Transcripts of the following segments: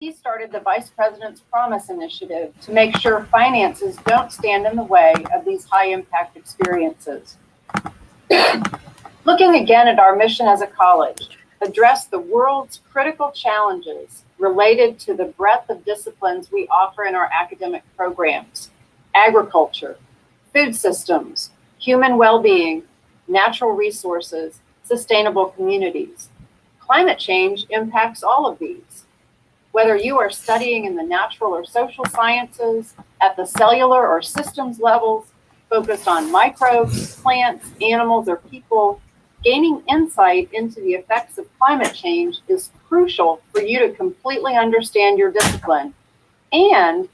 He started the Vice President's Promise Initiative to make sure finances don't stand in the way of these high-impact experiences. Looking again at our mission as a college, address the world's critical challenges related to the breadth of disciplines we offer in our academic programs: agriculture, food systems, human well-being, natural resources, sustainable communities. Climate change impacts all of these. Whether you are studying in the natural or social sciences, at the cellular or systems levels, focused on microbes, plants, animals, or people, gaining insight into the effects of climate change is crucial for you to completely understand your discipline. And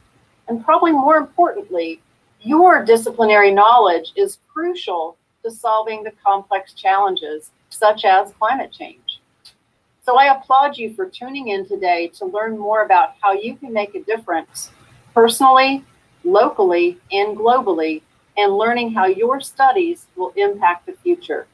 probably more importantly, your disciplinary knowledge is crucial to solving the complex challenges, such as climate change. So I applaud you for tuning in today to learn more about how you can make a difference personally, locally, and globally, and learning how your studies will impact the future.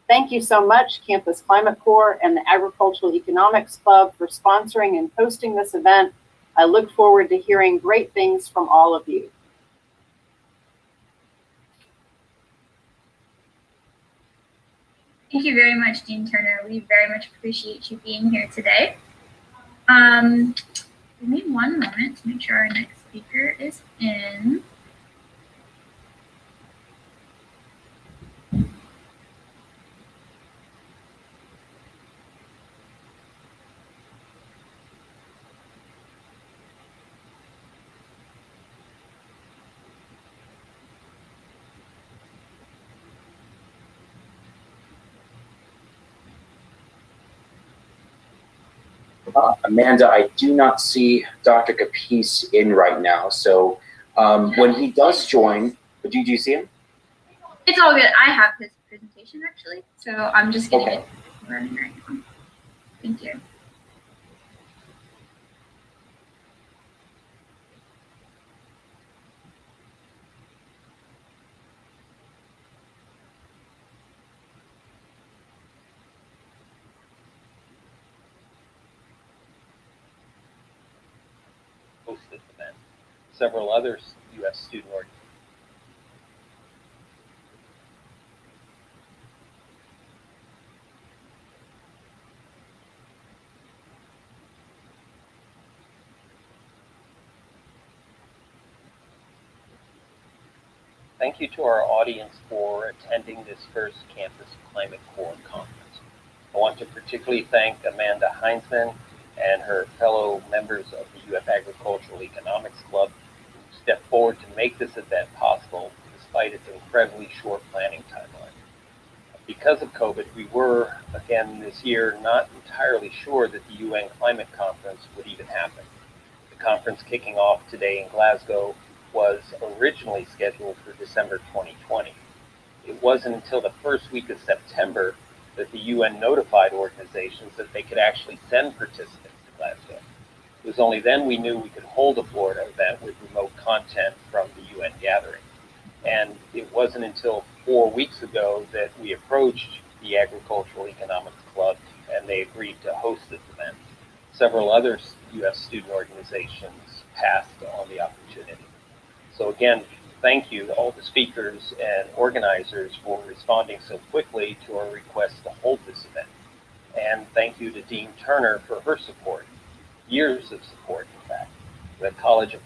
Thank you so much, Campus Climate Corps and the Agricultural Economics Club, for sponsoring and hosting this event. I look forward to hearing great things from all of you. Thank you very much, Dean Turner. We very much appreciate you being here today. Give me one moment to make sure our next speaker is in. Amanda, I do not see Dr. Capice in right now. So when he does join, do you see him? It's all good. I have his presentation actually, so I'm just getting it running right now. Thank you. Host this event. Several other U.S. student organizations. Thank you to our audience for attending this first Campus Climate Corps conference. I want to particularly thank Amanda Heinzman and her fellow members of the UF Agricultural Economics Club who stepped forward to make this event possible despite its incredibly short planning timeline. Because of COVID, we were, again this year, not entirely sure that the UN Climate Conference would even happen. The conference kicking off today in Glasgow was originally scheduled for December 2020. It wasn't until the first week of September that the UN notified organizations that they could actually send participants to Glasgow. It was only then we knew we could hold a Florida event with remote content from the UN gathering. And it wasn't until 4 weeks ago that we approached the Agricultural Economics Club and they agreed to host this event. Several other US student organizations passed on the opportunity. So again, thank you to all the speakers and organizers for responding so quickly to our request to hold this event. And thank you to Dean Turner for her support, years of support in fact. The College of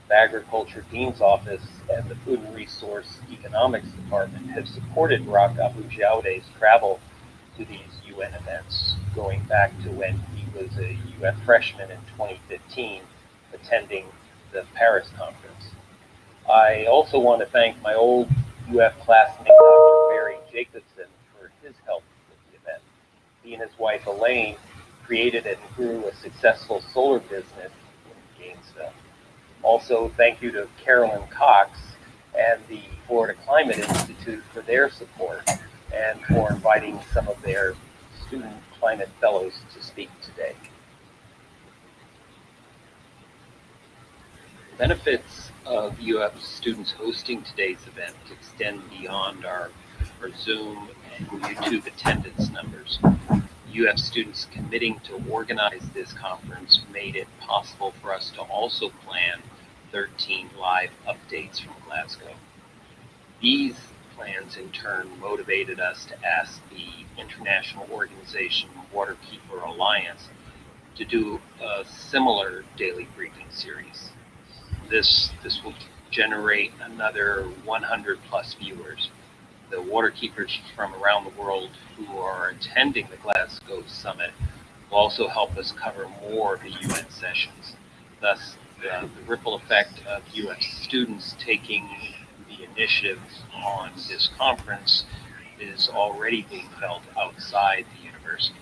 Agriculture Dean's Office and the Food and Resource Economics Department have supported Rock Abu-Jaude's travel to these UN events, going back to when he was a UF freshman in 2015, attending the Paris conference. I also want to thank my old UF classmate, Dr. Barry Jacobson, for his help with the event. He and his wife, Elaine, created and grew a successful solar business in Gainesville. Also, thank you to Carolyn Cox and the Florida Climate Institute for their support and for inviting some of their student climate fellows to speak today. Benefits of UF students hosting today's event extend beyond our Zoom and YouTube attendance numbers. UF students committing to organize this conference made it possible for us to also plan 13 live updates from Glasgow. These plans in turn motivated us to ask the international organization Waterkeeper Alliance to do a similar daily briefing series. This will generate another 100 plus viewers. The waterkeepers from around the world who are attending the Glasgow Summit will also help us cover more of the UN sessions. Thus, the ripple effect of UF students taking the initiative on this conference is already being felt outside the university.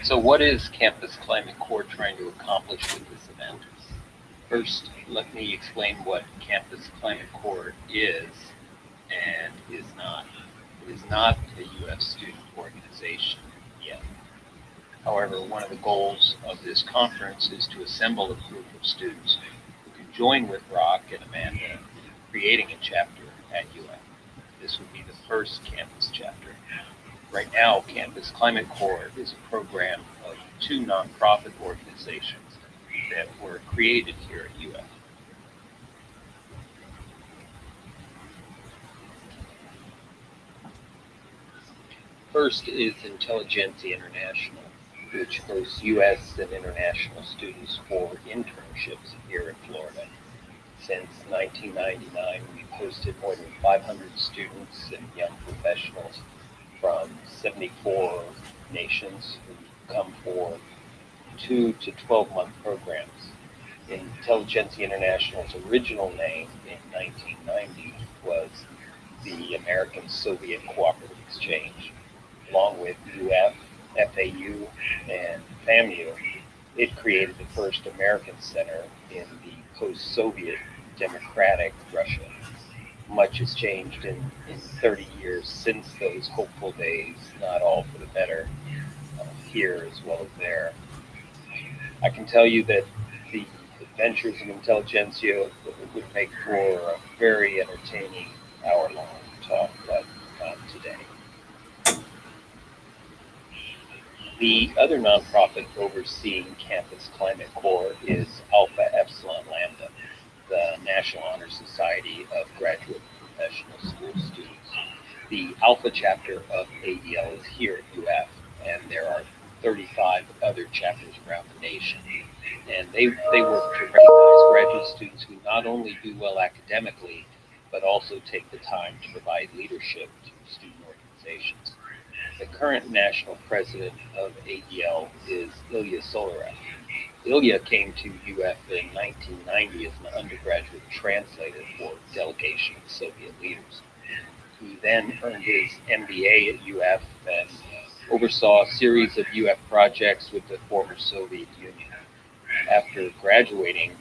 So what is Campus Climate Corps trying to accomplish with this event? First, let me explain what Campus Climate Corps is and is not. It is not a UF student organization yet. However, one of the goals of this conference is to assemble a group of students who can join with Rock and Amanda in creating a chapter at UF. This would be the first campus chapter. Right now, Campus Climate Corps is a program of 2 nonprofit organizations that were created here at UF. First is Intelligentsia International, which hosts U.S. and international students for internships here in Florida. Since 1999, we've hosted more than 500 students and young professionals from 74 nations who come for 2 to 12-month programs. Intelligentsia International's original name in 1990 was the American Soviet Cooperative Exchange. Along with UF, FAU, and FAMU, it created the first American center in the post-Soviet democratic Russia. Much has changed in 30 years since those hopeful days, not all for the better, here as well as there. I can tell you that the adventures of Intelligentsia would make for a very entertaining hour-long talk, but not today. The other nonprofit overseeing Campus Climate Corps is Alpha Epsilon Lambda, the National Honor Society of Graduate Professional School Students. The Alpha chapter of ADL is here at UF, and there are 35 other chapters around the nation. And they work to recognize graduate students who not only do well academically, but also take the time to provide leadership to student organizations. The current national president of ADL is Ilya Solarev. Ilya came to UF in 1990 as an undergraduate translator for a delegation of Soviet leaders. He then earned his MBA at UF and oversaw a series of UF projects with the former Soviet Union. After graduating,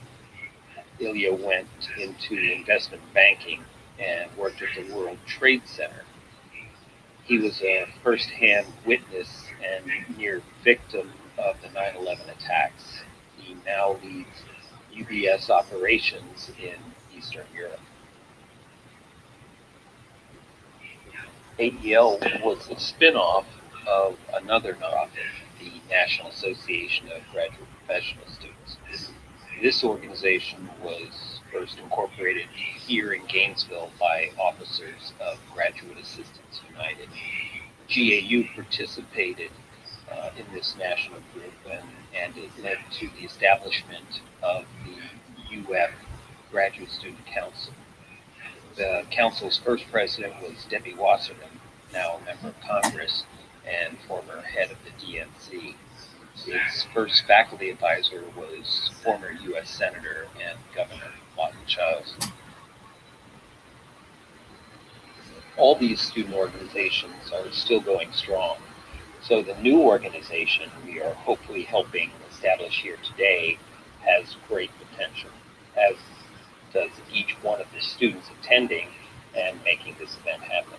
Ilya went into investment banking and worked at the World Trade Center. He was a first-hand witness and near victim of the 9/11 attacks. He now leads UBS operations in Eastern Europe. ADL was a spin-off of another nonprofit, the National Association of Graduate Professional Students. This organization was first incorporated here in Gainesville by officers of Graduate Assistants United. GAU participated in this national group, and it led to the establishment of the UF Graduate Student Council. The council's first president was Debbie Wasserman, now a member of Congress and former head of the DNC. Its first faculty advisor was former U.S. Senator and Governor Lawton Chiles. All these student organizations are still going strong. So the new organization we are hopefully helping establish here today has great potential, as does each one of the students attending and making this event happen.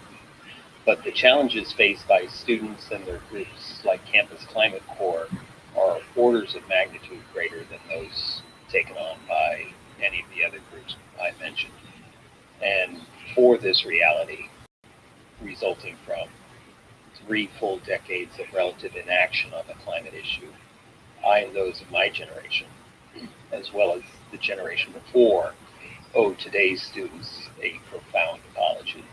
But the challenges faced by students and their groups like Campus Climate Corps are orders of magnitude greater than those taken on by any of the other groups I mentioned. And for this reality resulting from, to 3 full decades of relative inaction on the climate issue, I and those of my generation, as well as the generation before, owe today's students a profound apology.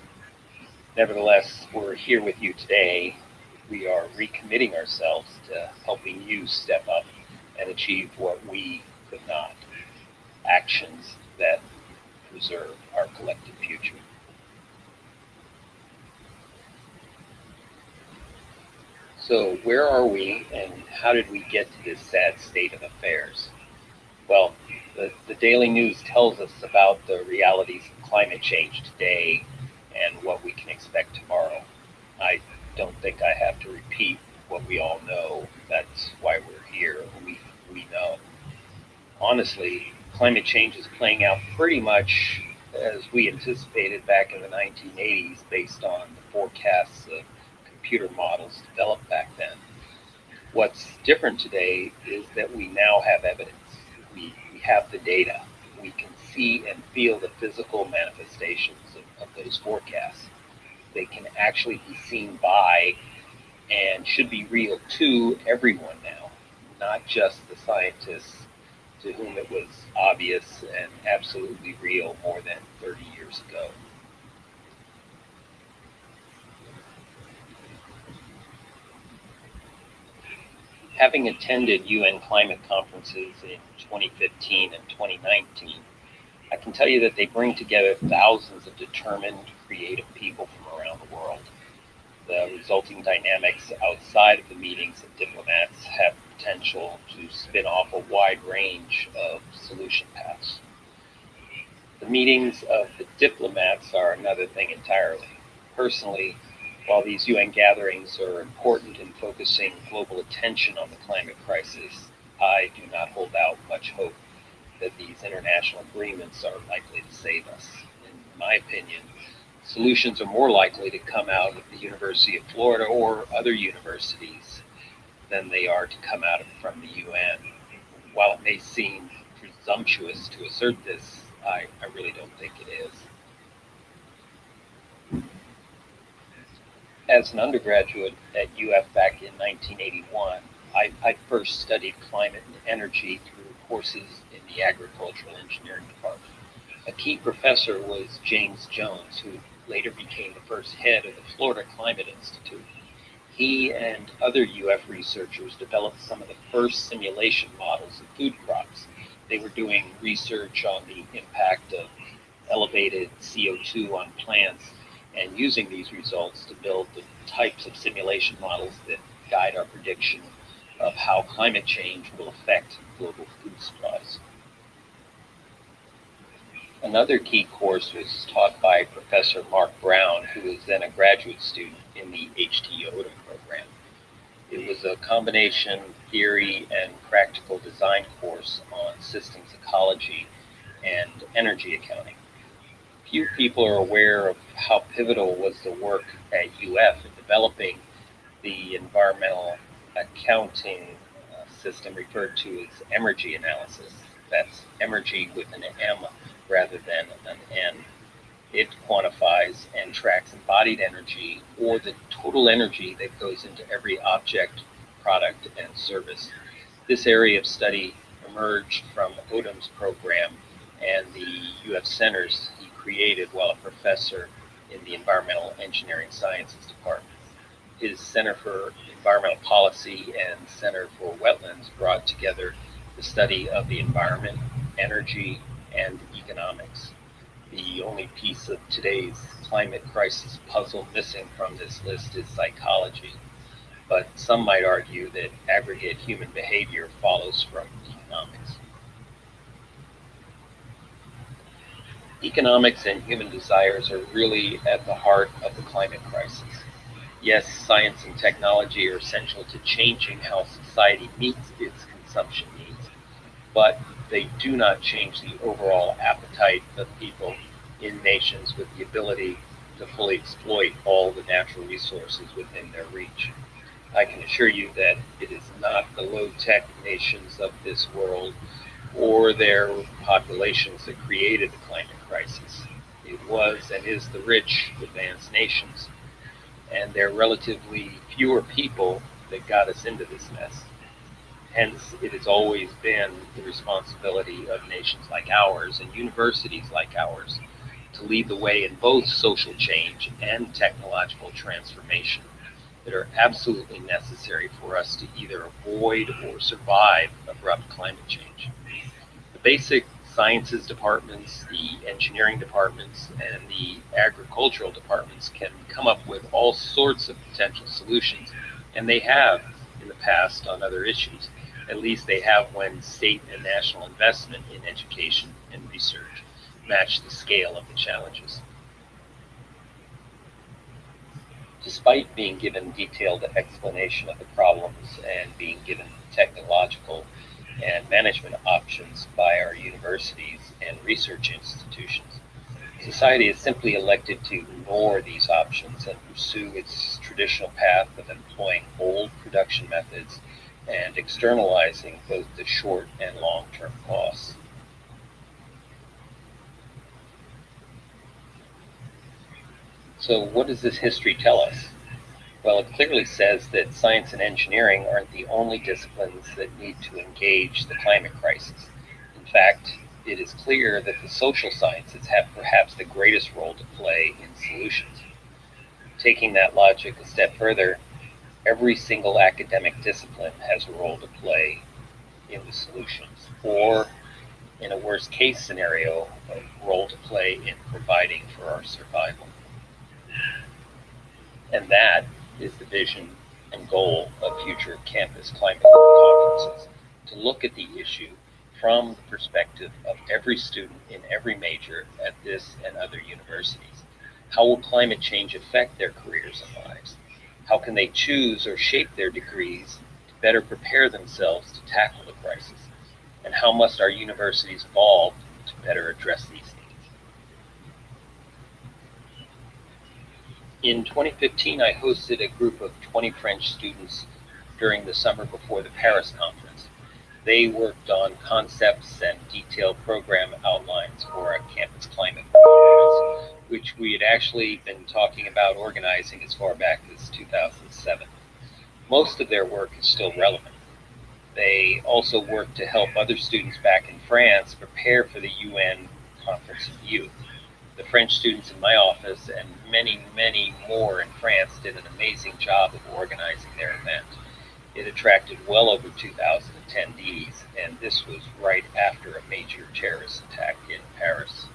Nevertheless, we're here with you today. We are recommitting ourselves to helping you step up and achieve what we could not. Actions that preserve our collective future. So where are we and how did we get to this sad state of affairs? Well, the daily news tells us about the realities of climate change today and what we can expect tomorrow. I don't think I have to repeat what we all know. That's why we're here. We know. Honestly, climate change is playing out pretty much as we anticipated back in the 1980s based on the forecasts of computer models developed back then. What's different today is that we now have evidence. We have the data. We can see and feel the physical manifestations of those forecasts. They can actually be seen by and should be real to everyone now, not just the scientists to whom it was obvious and absolutely real more than 30 years ago. Having attended UN climate conferences in 2015 and 2019, I can tell you that they bring together thousands of determined, creative people from around the world. The resulting dynamics outside of the meetings of diplomats have potential to spin off a wide range of solution paths. The meetings of the diplomats are another thing entirely. Personally, while these UN gatherings are important in focusing global attention on the climate crisis, I do not hold out much hope that these international agreements are likely to save us. In my opinion, solutions are more likely to come out of the University of Florida or other universities than they are to come out from the UN. While it may seem presumptuous to assert this, I really don't think it is. As an undergraduate at UF back in 1981, I first studied climate and energy through courses in the agricultural engineering department. A key professor was James Jones, who later became the first head of the Florida Climate Institute. He and other UF researchers developed some of the first simulation models of food crops. They were doing research on the impact of elevated CO2 on plants and using these results to build the types of simulation models that guide our prediction of how climate change will affect global food supplies. Another key course was taught by Professor Mark Brown, who was then a graduate student in the HT Odom program. It was a combination theory and practical design course on systems ecology and energy accounting. Few people are aware of how pivotal was the work at UF in developing the environmental accounting system referred to as energy analysis. That's energy with an M rather than an N. It quantifies and tracks embodied energy or the total energy that goes into every object, product, and service. This area of study emerged from Odom's program and the UF centers he created while a professor in the Environmental Engineering Sciences Department. His Center for Environmental Policy and Center for Wetlands brought together the study of the environment, energy, and economics. The only piece of today's climate crisis puzzle missing from this list is psychology, but some might argue that aggregate human behavior follows from economics. Economics and human desires are really at the heart of the climate crisis. Yes, science and technology are essential to changing how society meets its consumption needs, but they do not change the overall appetite of people in nations with the ability to fully exploit all the natural resources within their reach. I can assure you that it is not the low-tech nations of this world or their populations that created the climate crisis. It was and is the rich, advanced nations. and there are relatively fewer people that got us into this mess. Hence, it has always been the responsibility of nations like ours and universities like ours to lead the way in both social change and technological transformation that are absolutely necessary for us to either avoid or survive abrupt climate change. The basic sciences departments, the engineering departments, and the agricultural departments can come up with all sorts of potential solutions, and they have in the past on other issues. At least they have when state and national investment in education and research match the scale of the challenges. Despite being given detailed explanation of the problems and being given technological and management options by our universities and research institutions, society is simply elected to ignore these options and pursue its traditional path of employing old production methods and externalizing both the short and long-term costs. So what does this history tell us? Well, it clearly says that science and engineering aren't the only disciplines that need to engage the climate crisis. In fact, it is clear that the social sciences have perhaps the greatest role to play in solutions. Taking that logic a step further, every single academic discipline has a role to play in the solutions, or in a worst case scenario, a role to play in providing for our survival. And that is the vision and goal of future campus climate conferences, to look at the issue from the perspective of every student in every major at this and other universities. How will climate change affect their careers and lives? How can they choose or shape their degrees to better prepare themselves to tackle the crisis? And how must our universities evolve to better address these needs? In 2015, I hosted a group of 20 French students during the summer before the Paris conference. They worked on concepts and detailed program outlines for a campus climate conference, which we had actually been talking about organizing as far back as 2007. Most of their work is still relevant. They also worked to help other students back in France prepare for the UN Conference of Youth. The French students in my office and many, many more in France did an amazing job of organizing their event. It attracted well over 2,000 attendees, and this was right after a major terrorist attack in Paris.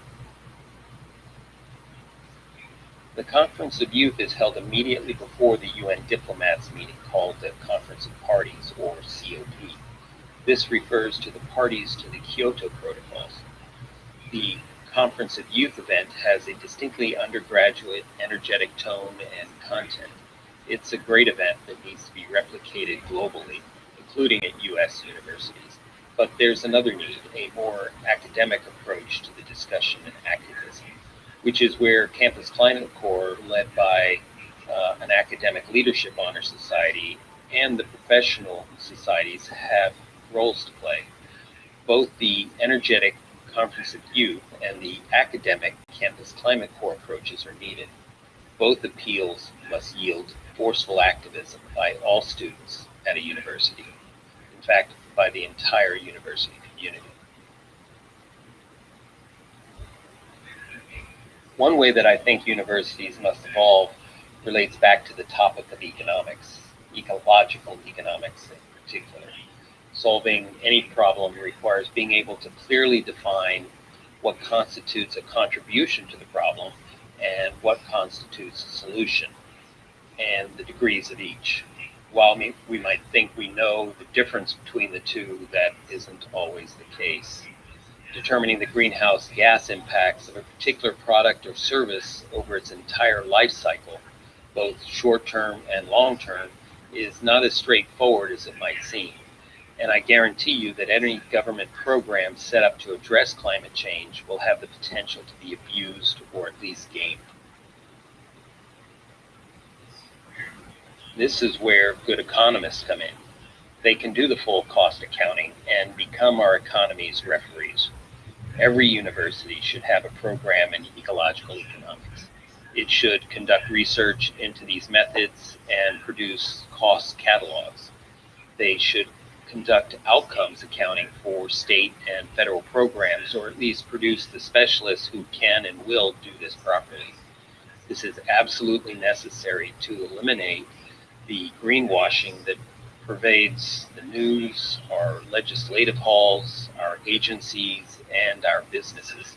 The Conference of Youth is held immediately before the UN diplomats meeting called the Conference of Parties, or COP. This refers to the parties to the Kyoto Protocols. The Conference of Youth event has a distinctly undergraduate, energetic tone and content. It's a great event that needs to be replicated globally, including at US universities. But there's another need, a more academic approach to the discussion and activism, which is where Campus Climate Corps, led by an academic leadership honor society, and the professional societies have roles to play. Both the energetic Conference of Youth and the academic Campus Climate Corps approaches are needed. Both appeals must yield forceful activism by all students at a university. In fact, by the entire university community. One way that I think universities must evolve relates back to the topic of economics, ecological economics in particular. Solving any problem requires being able to clearly define what constitutes a contribution to the problem and what constitutes a solution, and the degrees of each. While we might think we know the difference between the two, that isn't always the case. Determining the greenhouse gas impacts of a particular product or service over its entire life cycle, both short-term and long-term, is not as straightforward as it might seem. And I guarantee you that any government program set up to address climate change will have the potential to be abused or at least gamed. This is where good economists come in. They can do the full cost accounting and become our economy's referees. Every university should have a program in ecological economics. It should conduct research into these methods and produce cost catalogs. They should conduct outcomes accounting for state and federal programs, or at least produce the specialists who can and will do this properly. This is absolutely necessary to eliminate the greenwashing that pervades the news, our legislative halls, our agencies, and our businesses.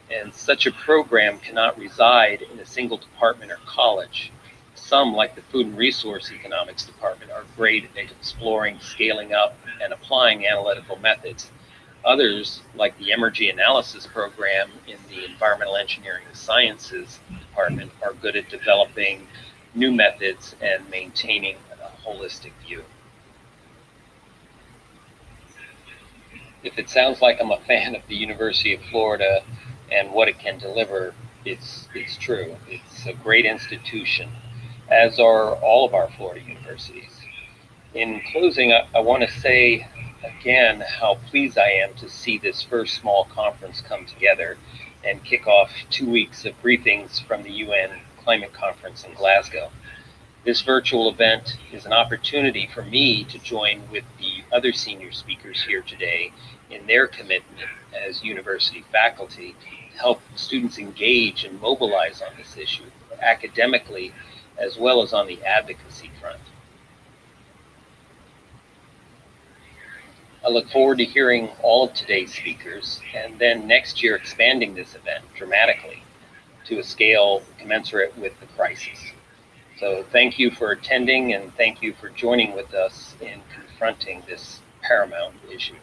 And such a program cannot reside in a single department or college. Some, like the Food and Resource Economics Department, are great at exploring, scaling up, and applying analytical methods. Others, like the Energy Analysis Program in the Environmental Engineering and Sciences Department, are good at developing new methods and maintaining a holistic view. If it sounds like I'm a fan of the University of Florida and what it can deliver, it's true. It's a great institution, as are all of our Florida universities. In closing, I want to say again how pleased I am to see this first small conference come together and kick off 2 weeks of briefings from the UN Climate Conference in Glasgow. This virtual event is an opportunity for me to join with the other senior speakers here today in their commitment as university faculty to help students engage and mobilize on this issue academically as well as on the advocacy front. I look forward to hearing all of today's speakers and then next year expanding this event dramatically to a scale commensurate with the crisis. So thank you for attending and thank you for joining with us in confronting this paramount issue.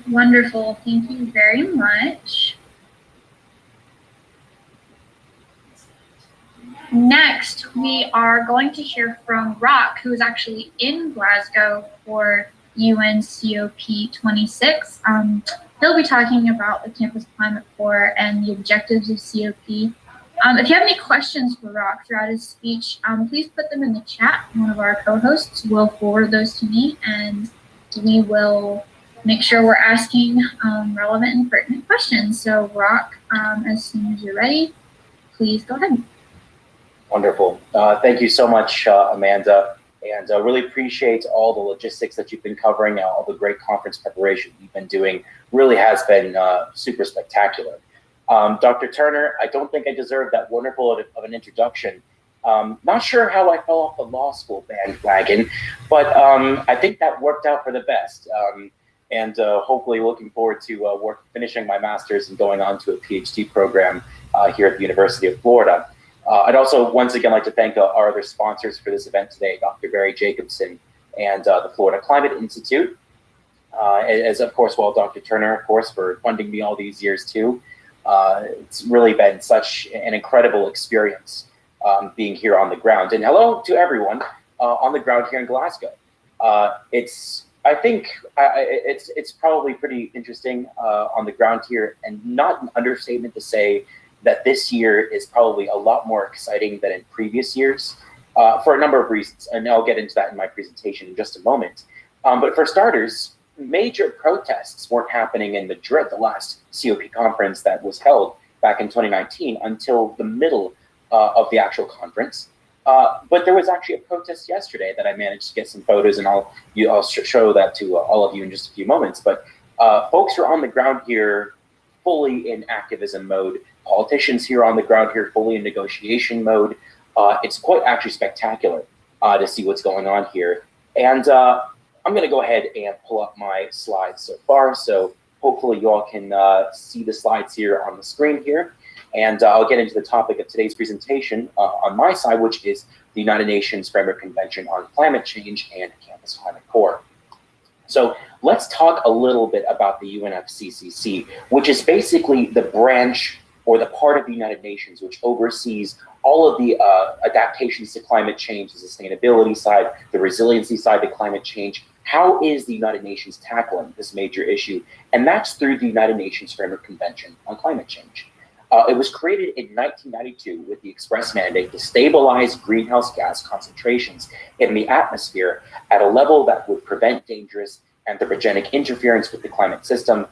Wonderful. Thank you very much. Next, we are going to hear from Rock, who is actually in Glasgow for UN COP26. He'll be talking about the Campus Climate Core and the objectives of COP. If you have any questions for Rock throughout his speech, please put them in the chat. One of our co-hosts will forward those to me, and we will make sure we're asking relevant and pertinent questions. So Rock, as soon as you're ready, please go ahead. Wonderful. Thank you so much, Amanda. And really appreciate all the logistics that you've been covering, all the great conference preparation you've been doing. Really has been super spectacular. Dr. Turner, I don't think I deserve that wonderful of an introduction. Not sure how I fell off the law school bandwagon, but I think that worked out for the best. And hopefully looking forward to finishing my master's and going on to a PhD program here at the University of Florida. I'd also once again like to thank our other sponsors for this event today, Dr. Barry Jacobson and the Florida Climate Institute, as of course, well, Dr. Turner, of course, for funding me all these years too. It's really been such an incredible experience being here on the ground. And hello to everyone on the ground here in Glasgow. I think it's probably pretty interesting on the ground here, and not an understatement to say that this year is probably a lot more exciting than in previous years for a number of reasons. And I'll get into that in my presentation in just a moment. But for starters, major protests weren't happening in Madrid, the last COP conference that was held back in 2019, until the middle of the actual conference. But there was actually a protest yesterday that I managed to get some photos, and I'll show that to all of you in just a few moments. But folks are on the ground here fully in activism mode. Politicians here on the ground here fully in negotiation mode. It's quite actually spectacular to see what's going on here. And I'm going to go ahead and pull up my slides so far. So hopefully you all can see the slides here on the screen here. And I'll get into the topic of today's presentation on my side, which is the United Nations Framework Convention on Climate Change and Campus Climate Core. So let's talk a little bit about the UNFCCC, which is basically the branch or the part of the United Nations which oversees all of the adaptations to climate change, the sustainability side, the resiliency side to climate change. How is the United Nations tackling this major issue? And that's through the United Nations Framework Convention on Climate Change. It was created in 1992 with the express mandate to stabilize greenhouse gas concentrations in the atmosphere at a level that would prevent dangerous anthropogenic interference with the climate system.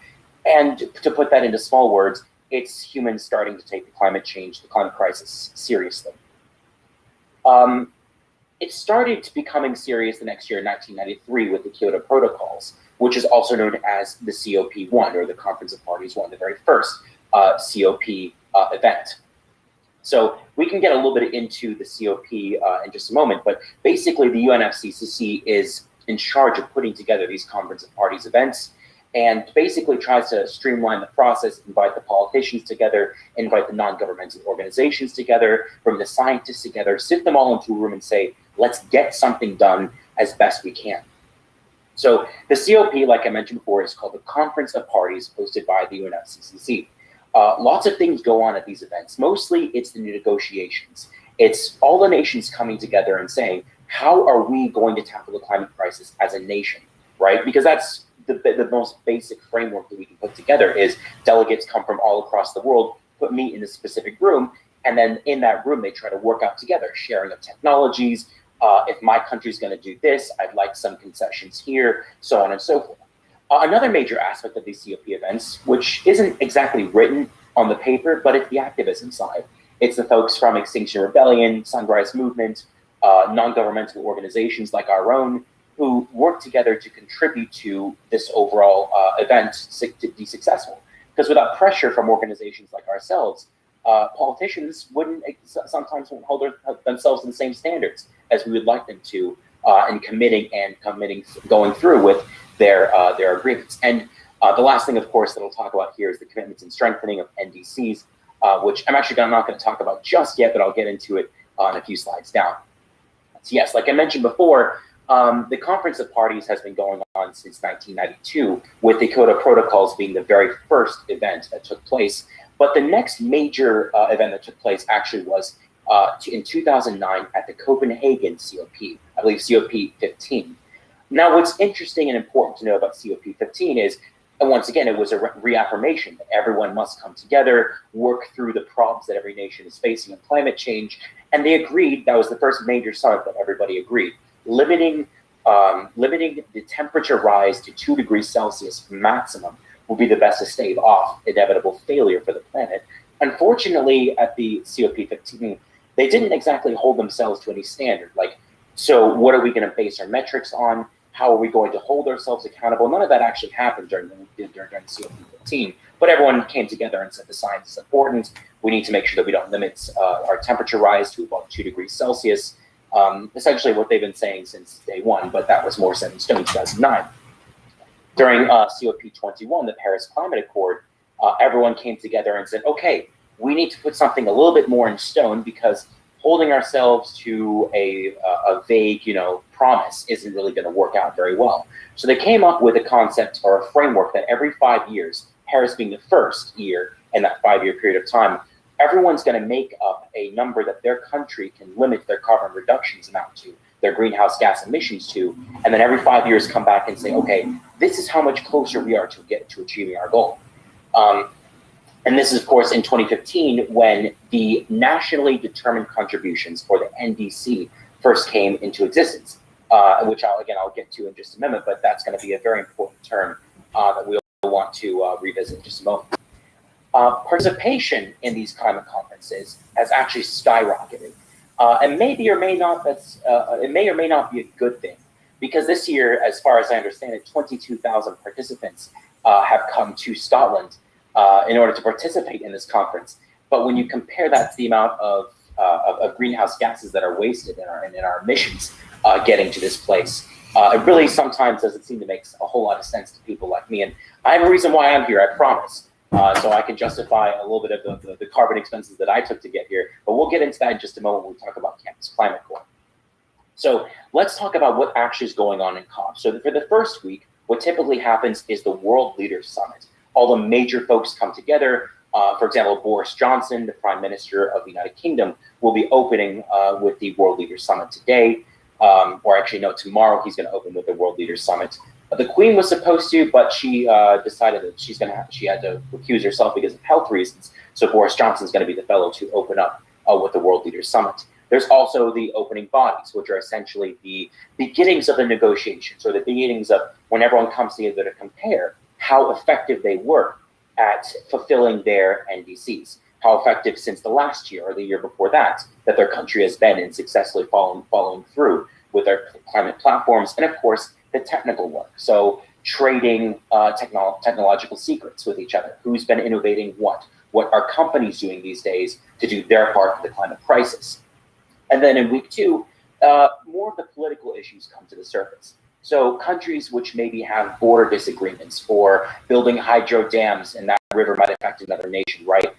And to put that into small words, it's humans starting to take the climate crisis seriously. It started becoming serious the next year in 1993 with the Kyoto Protocols, which is also known as the COP1, or the Conference of Parties 1, the very first COP event. So we can get a little bit into the COP in just a moment, but basically the UNFCCC is in charge of putting together these Conference of Parties events, and basically tries to streamline the process, invite the politicians together, invite the non-governmental organizations together, bring the scientists together, sit them all into a room and say, let's get something done as best we can. So the COP, like I mentioned before, is called the Conference of Parties, hosted by the UNFCCC. Lots of things go on at these events. Mostly it's the negotiations. It's all the nations coming together and saying, how are we going to tackle the climate crisis as a nation, right? Because that's the most basic framework that we can put together is delegates come from all across the world, meet in a specific room, and then in that room they try to work out together, sharing of technologies. If my country's going to do this, I'd like some concessions here, so on and so forth. Another major aspect of these COP events, which isn't exactly written on the paper, but it's the activism side. It's the folks from Extinction Rebellion, Sunrise Movement, non-governmental organizations like our own, who work together to contribute to this overall event to be successful. Because without pressure from organizations like ourselves, politicians sometimes won't hold themselves to the same standards as we would like them to in committing, going through with their agreements. And the last thing, of course, that I'll talk about here is the commitments and strengthening of NDCs, which I'm actually not going to talk about just yet, but I'll get into it in a few slides down. So yes, like I mentioned before, the Conference of Parties has been going on since 1992, with the Kyoto Protocols being the very first event that took place. But the next major event that took place actually was in 2009 at the Copenhagen COP, I believe COP 15. Now, what's interesting and important to know about COP 15 is, and once again, it was a reaffirmation that everyone must come together, work through the problems that every nation is facing in climate change. And they agreed, that was the first major summit that everybody agreed, limiting the temperature rise to 2 degrees Celsius maximum will be the best to stave off inevitable failure for the planet. Unfortunately, at the COP15, they didn't exactly hold themselves to any standard. Like, so what are we going to base our metrics on? How are we going to hold ourselves accountable? None of that actually happened during the COP15, but everyone came together and said the science is important. We need to make sure that we don't limit our temperature rise to about 2 degrees Celsius. Essentially what they've been saying since day one, but that was more set in stone in 2009. During COP21, the Paris Climate Accord, everyone came together and said, okay, we need to put something a little bit more in stone, because holding ourselves to a vague, promise isn't really going to work out very well. So they came up with a concept or a framework that every 5 years, Paris being the first year in that 5-year period of time, everyone's going to make up a number that their country can limit their carbon reductions amount to, their greenhouse gas emissions to, and then every 5 years come back and say, okay, this is how much closer we are to get to achieving our goal. And this is, of course, in 2015, when the nationally determined contributions, or the NDC, first came into existence, which I'll get to in just a minute, but that's going to be a very important term that we'll want to revisit in just a moment. Participation in these climate conferences has actually skyrocketed, and may or may not be a good thing, because this year, as far as I understand it, 22,000 participants have come to Scotland in order to participate in this conference. But when you compare that to the amount of greenhouse gases that are wasted in our emissions getting to this place, it really sometimes doesn't seem to make a whole lot of sense to people like me. And I have a reason why I'm here, I promise. So I can justify a little bit of the carbon expenses that I took to get here. But we'll get into that in just a moment when we talk about Campus Climate Corps. So let's talk about what actually is going on in COP. So for the first week, what typically happens is the World Leaders Summit. All the major folks come together. For example, Boris Johnson, the Prime Minister of the United Kingdom, will be opening with the World Leaders Summit today. Or actually, no, tomorrow he's going to open with the World Leaders Summit. The Queen was supposed to, but she decided that she had to recuse herself because of health reasons. So Boris Johnson's going to be the fellow to open up with the World Leaders Summit. There's also the opening bodies, which are essentially the beginnings of the negotiations, or the beginnings of when everyone comes together to compare how effective they were at fulfilling their NDCs, how effective since the last year or the year before that their country has been in successfully following through with their climate platforms, and of course, the technical work. So trading technological secrets with each other. Who's been innovating what? What are companies doing these days to do their part for the climate crisis? And then in week 2, more of the political issues come to the surface. So countries which maybe have border disagreements, or building hydro dams and that river might affect another nation, right?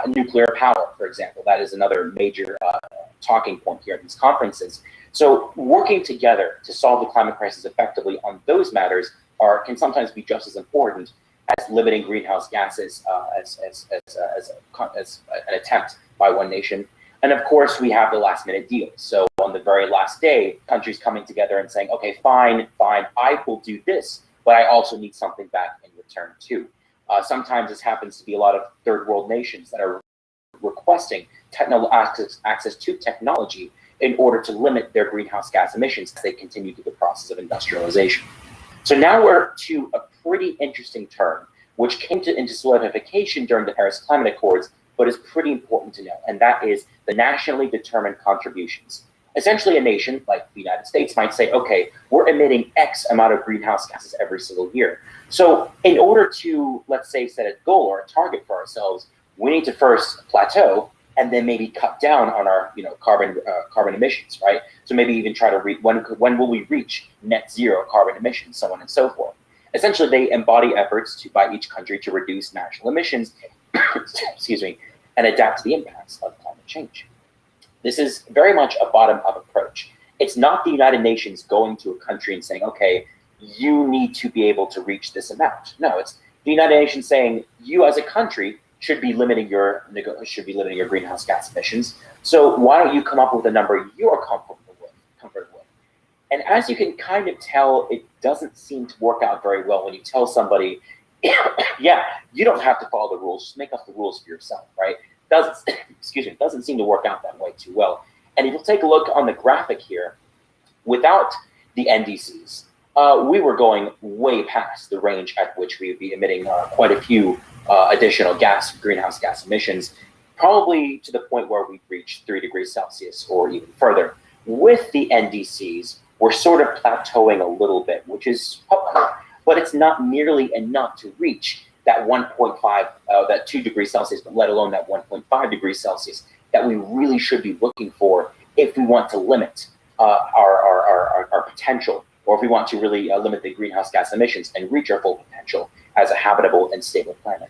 Nuclear power, for example, that is another major talking point here at these conferences. So working together to solve the climate crisis effectively on those matters can sometimes be just as important as limiting greenhouse gases as an attempt by one nation. And of course, we have the last minute deals. So on the very last day, countries coming together and saying, okay, fine, I will do this, but I also need something back in return too. Sometimes this happens to be a lot of third world nations that are requesting access to technology in order to limit their greenhouse gas emissions as they continue through the process of industrialization. So now we're to a pretty interesting term, which came into solidification during the Paris Climate Accords, but is pretty important to know, and that is the nationally determined contributions. Essentially, a nation like the United States might say, okay, we're emitting X amount of greenhouse gases every single year. So in order to, let's say, set a goal or a target for ourselves, we need to first plateau and then maybe cut down on our carbon emissions, right? So maybe even try to reach, when will we reach net zero carbon emissions, so on and so forth. Essentially, they embody efforts by each country to reduce national emissions, excuse me, and adapt to the impacts of climate change. This is very much a bottom-up approach. It's not the United Nations going to a country and saying, okay, you need to be able to reach this amount. No, it's the United Nations saying, you as a country should be limiting your greenhouse gas emissions. So why don't you come up with a number you're comfortable with? And as you can kind of tell, it doesn't seem to work out very well when you tell somebody, yeah, you don't have to follow the rules, just make up the rules for yourself, right? It doesn't seem to work out that way too well. And if you'll take a look on the graphic here, without the NDCs, we were going way past the range at which we would be emitting quite a few additional greenhouse gas emissions, probably to the point where we'd reach 3 degrees Celsius or even further. With the NDCs, we're sort of plateauing a little bit, which is helpful, but it's not nearly enough to reach that 1.5, that 2 degrees Celsius, but let alone that 1.5 degrees Celsius that we really should be looking for if we want to limit our potential, or if we want to really limit the greenhouse gas emissions and reach our full potential as a habitable and stable planet.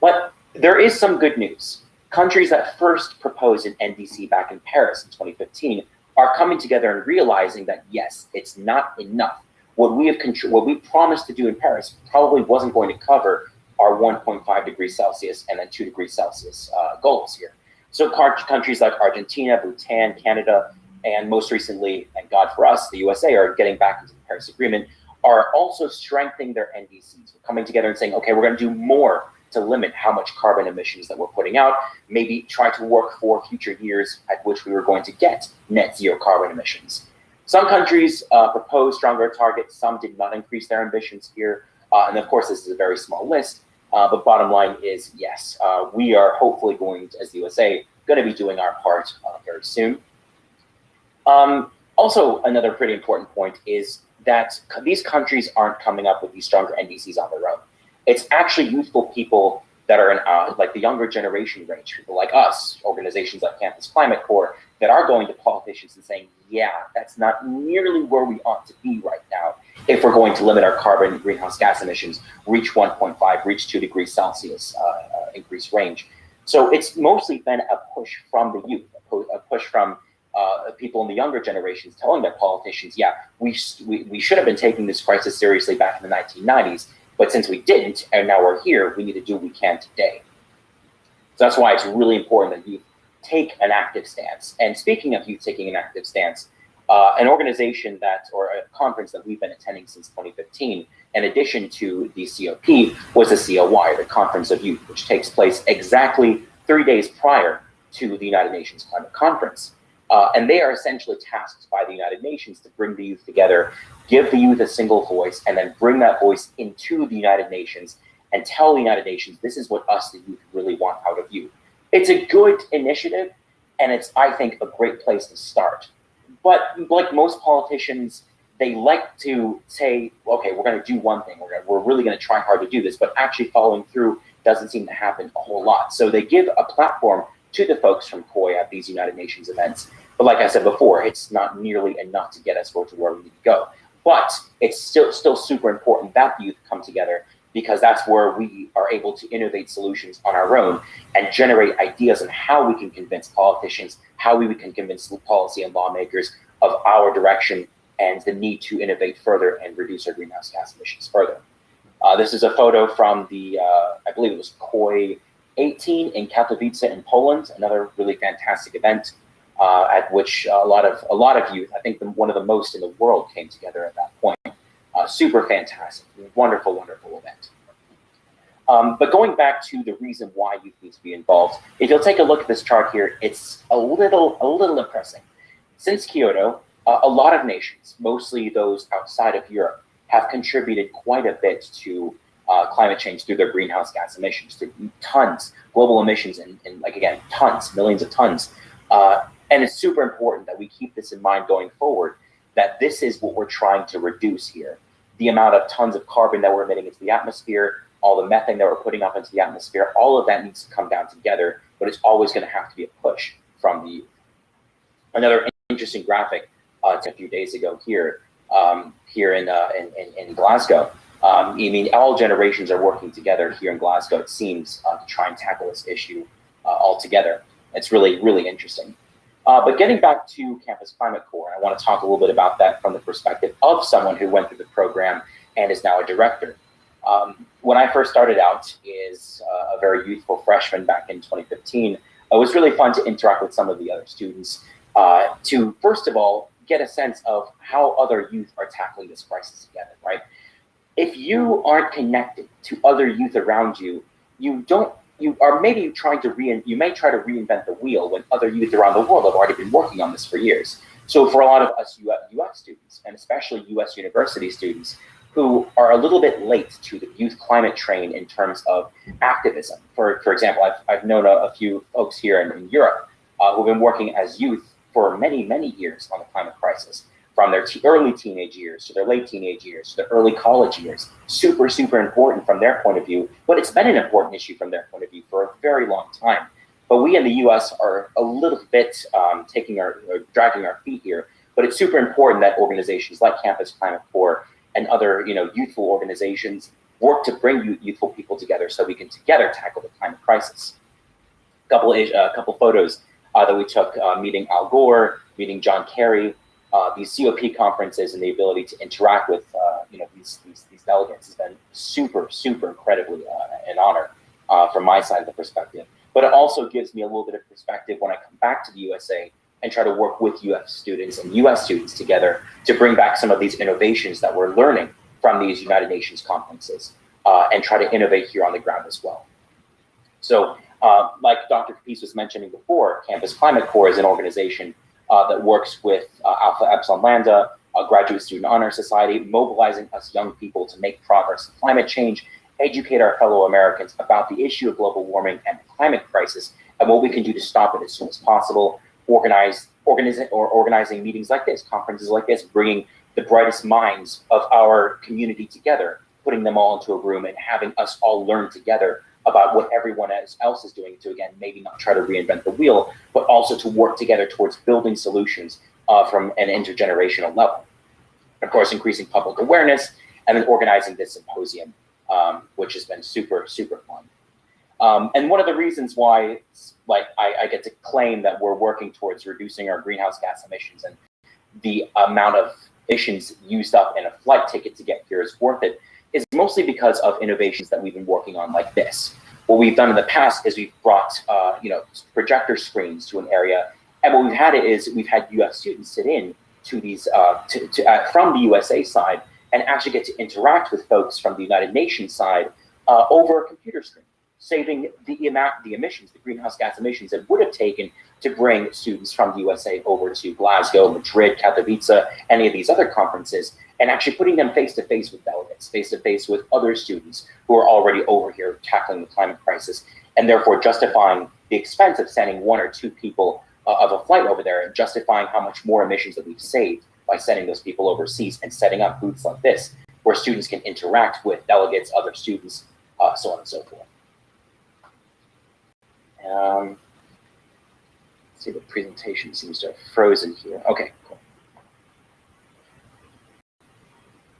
But there is some good news. Countries that first proposed an NDC back in Paris in 2015 are coming together and realizing that, yes, it's not enough. What we promised to do in Paris probably wasn't going to cover our 1.5 degrees Celsius and then 2 degrees Celsius goals here. So countries like Argentina, Bhutan, Canada, and most recently, thank God for us, the USA are getting back into the Paris Agreement, are also strengthening their NDCs. We're coming together and saying, okay, we're going to do more to limit how much carbon emissions that we're putting out, maybe try to work for future years at which we were going to get net zero carbon emissions. Some countries proposed stronger targets, some did not increase their ambitions here. And of course, this is a very small list, but bottom line is, yes, we are hopefully going to, as the USA, going to be doing our part very soon. Also, another pretty important point is that these countries aren't coming up with these stronger NDCs on their own. It's actually youthful people that are in like the younger generation range, people like us, organizations like Campus Climate Corps, that are going to politicians and saying, yeah, that's not nearly where we ought to be right now if we're going to limit our carbon greenhouse gas emissions, reach 1.5, reach 2 degrees Celsius increase range. So it's mostly been a push from the youth, a push from people in the younger generations telling their politicians, yeah, we should have been taking this crisis seriously back in the 1990s, but since we didn't, and now we're here, we need to do what we can today. So that's why it's really important that youth take an active stance. And speaking of youth taking an active stance, an organization or a conference that we've been attending since 2015, in addition to the COP, was the COY, the Conference of Youth, which takes place exactly 3 days prior to the United Nations Climate Conference. And they are essentially tasked by the United Nations to bring the youth together, give the youth a single voice, and then bring that voice into the United Nations and tell the United Nations, this is what us, the youth, really want out of you. It's a good initiative, and it's, I think, a great place to start. But like most politicians, they like to say, okay, we're going to do one thing. We're really going to try hard to do this, but actually following through doesn't seem to happen a whole lot. So they give a platform to the folks from COI at these United Nations events. But like I said before, it's not nearly enough to get us to where we need to go. But it's still super important that the youth come together, because that's where we are able to innovate solutions on our own and generate ideas on how we can convince politicians, how we can convince policy and lawmakers of our direction and the need to innovate further and reduce our greenhouse gas emissions further. This is a photo from the, I believe it was COI 18 in Katowice in Poland, another really fantastic event at which a lot of youth, I think one of the most in the world, came together at that point. Super fantastic, wonderful, wonderful event. But going back to the reason why youth needs to be involved, if you'll take a look at this chart here, it's a little depressing. Since Kyoto, a lot of nations, mostly those outside of Europe, have contributed quite a bit to climate change through their greenhouse gas emissions, through tons, global emissions, and like again, tons, millions of tons. And it's super important that we keep this in mind going forward, that this is what we're trying to reduce here. The amount of tons of carbon that we're emitting into the atmosphere, all the methane that we're putting up into the atmosphere, all of that needs to come down together, but it's always going to have to be a push from the youth. Another interesting graphic a few days ago here in Glasgow. I mean, all generations are working together here in Glasgow, it seems, to try and tackle this issue all together. It's really, really interesting. But getting back to Campus Climate Corps, I want to talk a little bit about that from the perspective of someone who went through the program and is now a director. When I first started out as a very youthful freshman back in 2015, it was really fun to interact with some of the other students to, first of all, get a sense of how other youth are tackling this crisis together, right? If you aren't connected to other youth around you, you may try to reinvent the wheel when other youth around the world have already been working on this for years. So for a lot of us US students, and especially US university students, who are a little bit late to the youth climate train in terms of activism. For example, I've known a few folks here in Europe who've been working as youth for many, many years on the climate crisis, from their early teenage years to their late teenage years to their early college years. Super, super important from their point of view, but it's been an important issue from their point of view for a very long time. But we in the US are a little bit dragging our feet here, but it's super important that organizations like Campus Climate Corps and other youthful organizations work to bring youthful people together so we can together tackle the climate crisis. A couple photos that we took meeting Al Gore, meeting John Kerry, these COP conferences, and the ability to interact with these delegates has been super, super incredibly an honor from my side of the perspective. But it also gives me a little bit of perspective when I come back to the USA and try to work with US students and US students together to bring back some of these innovations that we're learning from these United Nations conferences and try to innovate here on the ground as well. So like Dr. Capiz was mentioning before, Campus Climate Corps is an organization that works with Alpha Epsilon Lambda, a Graduate Student Honor Society, mobilizing us young people to make progress in climate change, educate our fellow Americans about the issue of global warming and the climate crisis, and what we can do to stop it as soon as possible, organizing meetings like this, conferences like this, bringing the brightest minds of our community together, putting them all into a room and having us all learn together about what everyone else is doing to, again, maybe not try to reinvent the wheel, but also to work together towards building solutions from an intergenerational level. Of course, increasing public awareness, and then organizing this symposium, which has been super, super fun. And one of the reasons why I get to claim that we're working towards reducing our greenhouse gas emissions and the amount of emissions used up in a flight ticket to get here is worth it is mostly because of innovations that we've been working on like this. What we've done in the past is we've brought projector screens to an area, and what we've had we've had US students sit in to these from the USA side and actually get to interact with folks from the United Nations side over a computer screen. saving the emissions, the greenhouse gas emissions that would have taken to bring students from the USA over to Glasgow, Madrid, Katowice, any of these other conferences, and actually putting them face-to-face with delegates, face-to-face with other students who are already over here tackling the climate crisis, and therefore justifying the expense of sending one or two people of a flight over there, and justifying how much more emissions that we've saved by sending those people overseas and setting up booths like this, where students can interact with delegates, other students, so on and so forth. Let's see, the presentation seems to have frozen here. Okay, cool.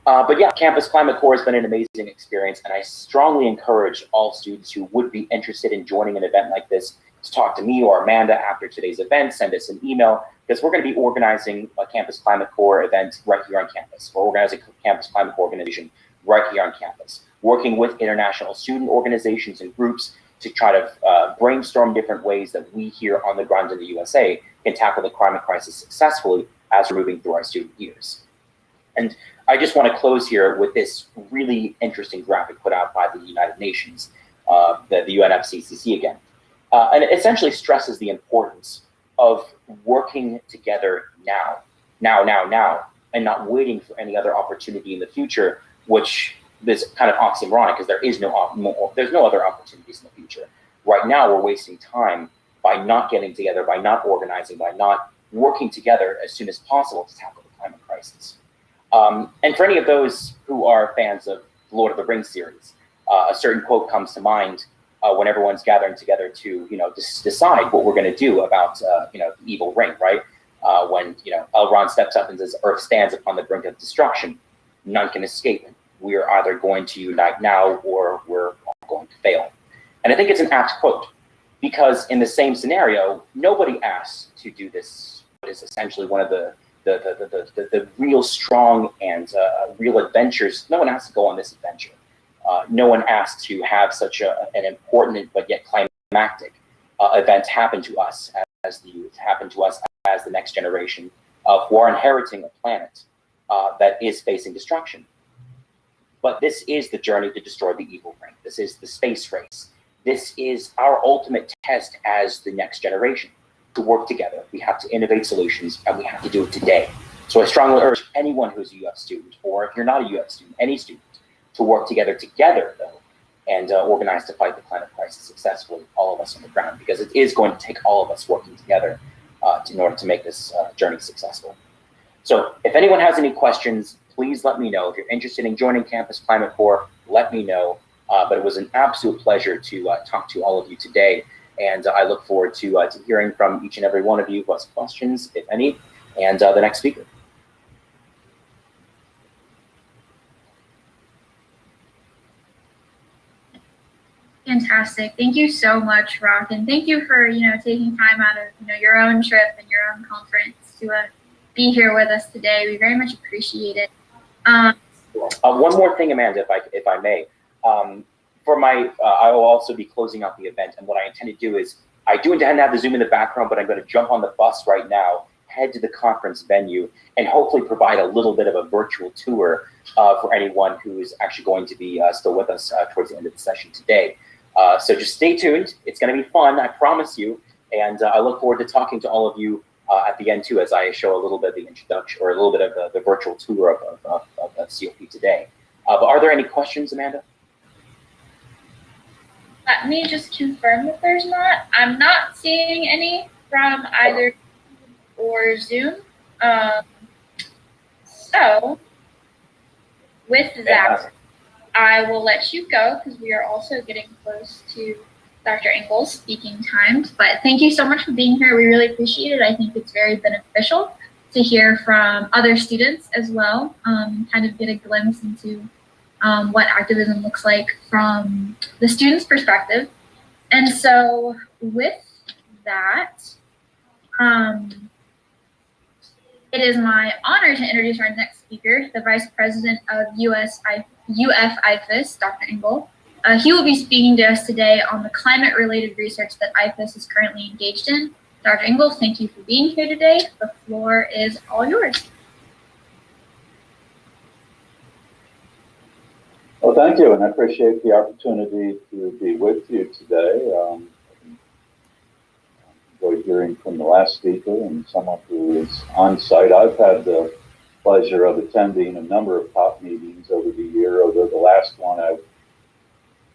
But yeah, Campus Climate Corps has been an amazing experience, and I strongly encourage all students who would be interested in joining an event like this to talk to me or Amanda after today's event. Send us an email, because we're going to be organizing a Campus Climate Corps event right here on campus. We're organizing a Campus Climate Corps organization right here on campus, working with international student organizations and groups to try to brainstorm different ways that we here on the ground in the USA can tackle the climate crisis successfully as we're moving through our student years. And I just want to close here with this really interesting graphic put out by the United Nations, the UNFCCC again. And it essentially stresses the importance of working together now, and not waiting for any other opportunity in the future, which is kind of oxymoronic, because there's no other opportunities in the future. Right now, we're wasting time by not getting together, by not organizing, by not working together as soon as possible to tackle the climate crisis. And for any of those who are fans of the Lord of the Rings series, a certain quote comes to mind when everyone's gathering together to, decide what we're going to do about, the evil ring, right? When, Elrond steps up and says, Earth stands upon the brink of destruction, none can escape it. We're either going to unite now or we're going to fail. And I think it's an apt quote, because in the same scenario, nobody asked to do this, what is essentially one of the real strong and real adventures. No one asked to go on this adventure. No one asked to have such an important but yet climactic event happen to us as the youth, happen to us as the next generation who are inheriting a planet that is facing destruction. But this is the journey to destroy the evil ring. This is the space race. This is our ultimate test as the next generation. To work together, we have to innovate solutions, and we have to do it today. So I strongly urge anyone who's a UF student, or if you're not a UF student, any student, to work together though, and organize to fight the climate crisis successfully, all of us on the ground, because it is going to take all of us working together in order to make this journey successful. So if anyone has any questions, please let me know. If you're interested in joining Campus Climate Corps, let me know. But it was an absolute pleasure to talk to all of you today. And I look forward to hearing from each and every one of you who has questions, if any, and the next speaker. Fantastic. Thank you so much, Rock, and thank you for taking time out of your own trip and your own conference to be here with us today. We very much appreciate it. One more thing, Amanda, if I may. For my, I will also be closing out the event, and what I intend to do is, I do intend to have the Zoom in the background, but I'm going to jump on the bus right now, head to the conference venue, and hopefully provide a little bit of a virtual tour for anyone who is actually going to be still with us towards the end of the session today. So just stay tuned. It's going to be fun, I promise you, and I look forward to talking to all of you at the end too, as I show a little bit of the introduction, or a little bit of the virtual tour of COP today. But are there any questions, Amanda? Let me just confirm that there's not. I'm not seeing any from either or Zoom. So with that, I will let you go, because we are also getting close to Dr. Engel's speaking times. But thank you so much for being here. We really appreciate it. I think it's very beneficial to hear from other students as well, kind of get a glimpse into what activism looks like from the student's perspective. And so with that, it is my honor to introduce our next speaker, the Vice President of UF IFAS, Dr. Engel. He will be speaking to us today on the climate-related research that IFAS is currently engaged in. Dr. Engel, thank you for being here today. The floor is all yours. Well, thank you, and I appreciate the opportunity to be with you today. Enjoyed hearing from the last speaker and someone who is on site. I've had the pleasure of attending a number of COP meetings over the year, although the last one I've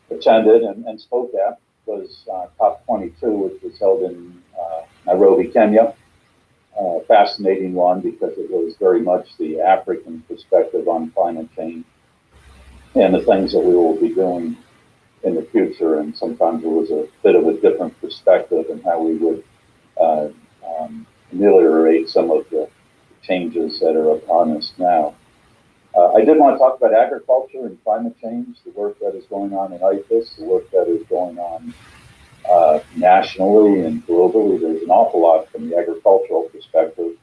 attended and spoke at was COP 22, which was held in Nairobi, Kenya. Fascinating one because it was very much the African perspective on climate change and the things that we will be doing in the future. And sometimes it was a bit of a different perspective and how we would ameliorate some of the changes that are upon us now. I did want to talk about agriculture and climate change, the work that is going on in IFAS, the work that is going on nationally and globally. There's an awful lot from the agricultural perspective.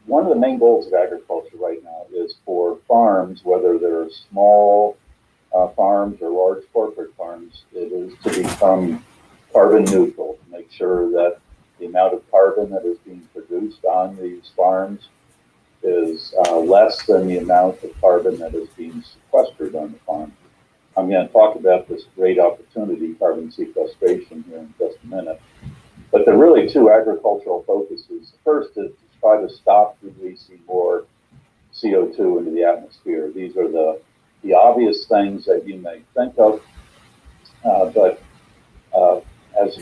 One of the main goals of agriculture right now is for farms, whether they're small farms or large corporate farms, it is to become carbon neutral, to make sure that the amount of carbon that is being produced on these farms is less than the amount of carbon that is being sequestered on the farm. I'm going to talk about this great opportunity, carbon sequestration, here in just a minute. But there are really two agricultural focuses. The first is to try to stop releasing more CO2 into the atmosphere. These are the obvious things that you may think of, but as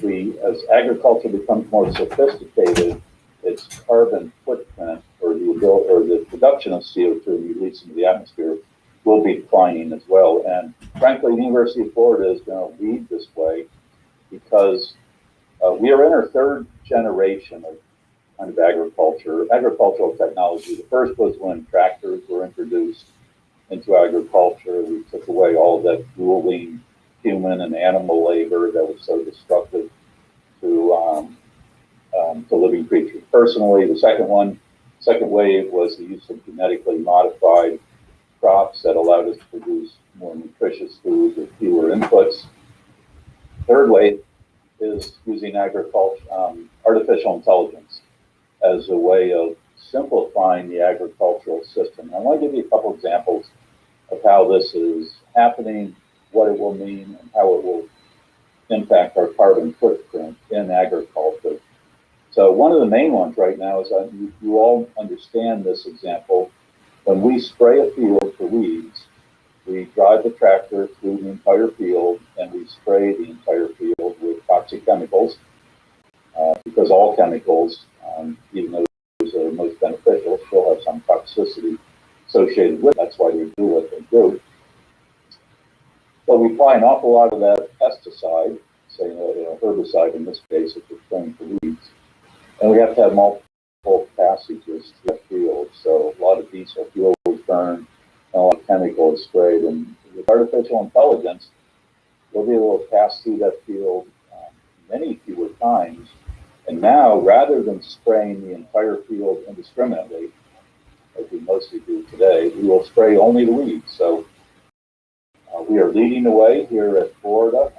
agriculture becomes more sophisticated, its carbon footprint or the production of CO2 released into the atmosphere will be declining as well. And frankly, the University of Florida is going to lead this way because we are in our third generation of kind of agricultural technology. The first was when tractors were introduced into agriculture. We took away all that grueling human and animal labor that was so destructive to living creatures. Personally, the second wave was the use of genetically modified crops that allowed us to produce more nutritious food with fewer inputs. Third wave is using artificial intelligence as a way of simplifying the agricultural system. I want to give you a couple examples of how this is happening, what it will mean, and how it will impact our carbon footprint in agriculture. So one of the main ones right now is that you all understand this example. When we spray a field for weeds, we drive the tractor through the entire field and we spray the entire field with toxic chemicals because all chemicals, even those that are most beneficial, still have some toxicity associated with it. That's why they do what they do. But we apply an awful lot of that pesticide, say a herbicide in this case, if we're spraying for weeds, and we have to have multiple passages through the field. So a lot of diesel fuel is burned, and a lot of chemical is sprayed. And with artificial intelligence, we'll be able to pass through that field many fewer times. And now, rather than spraying the entire field indiscriminately, as we mostly do today, we will spray only the weeds. So we are leading the way here at Florida,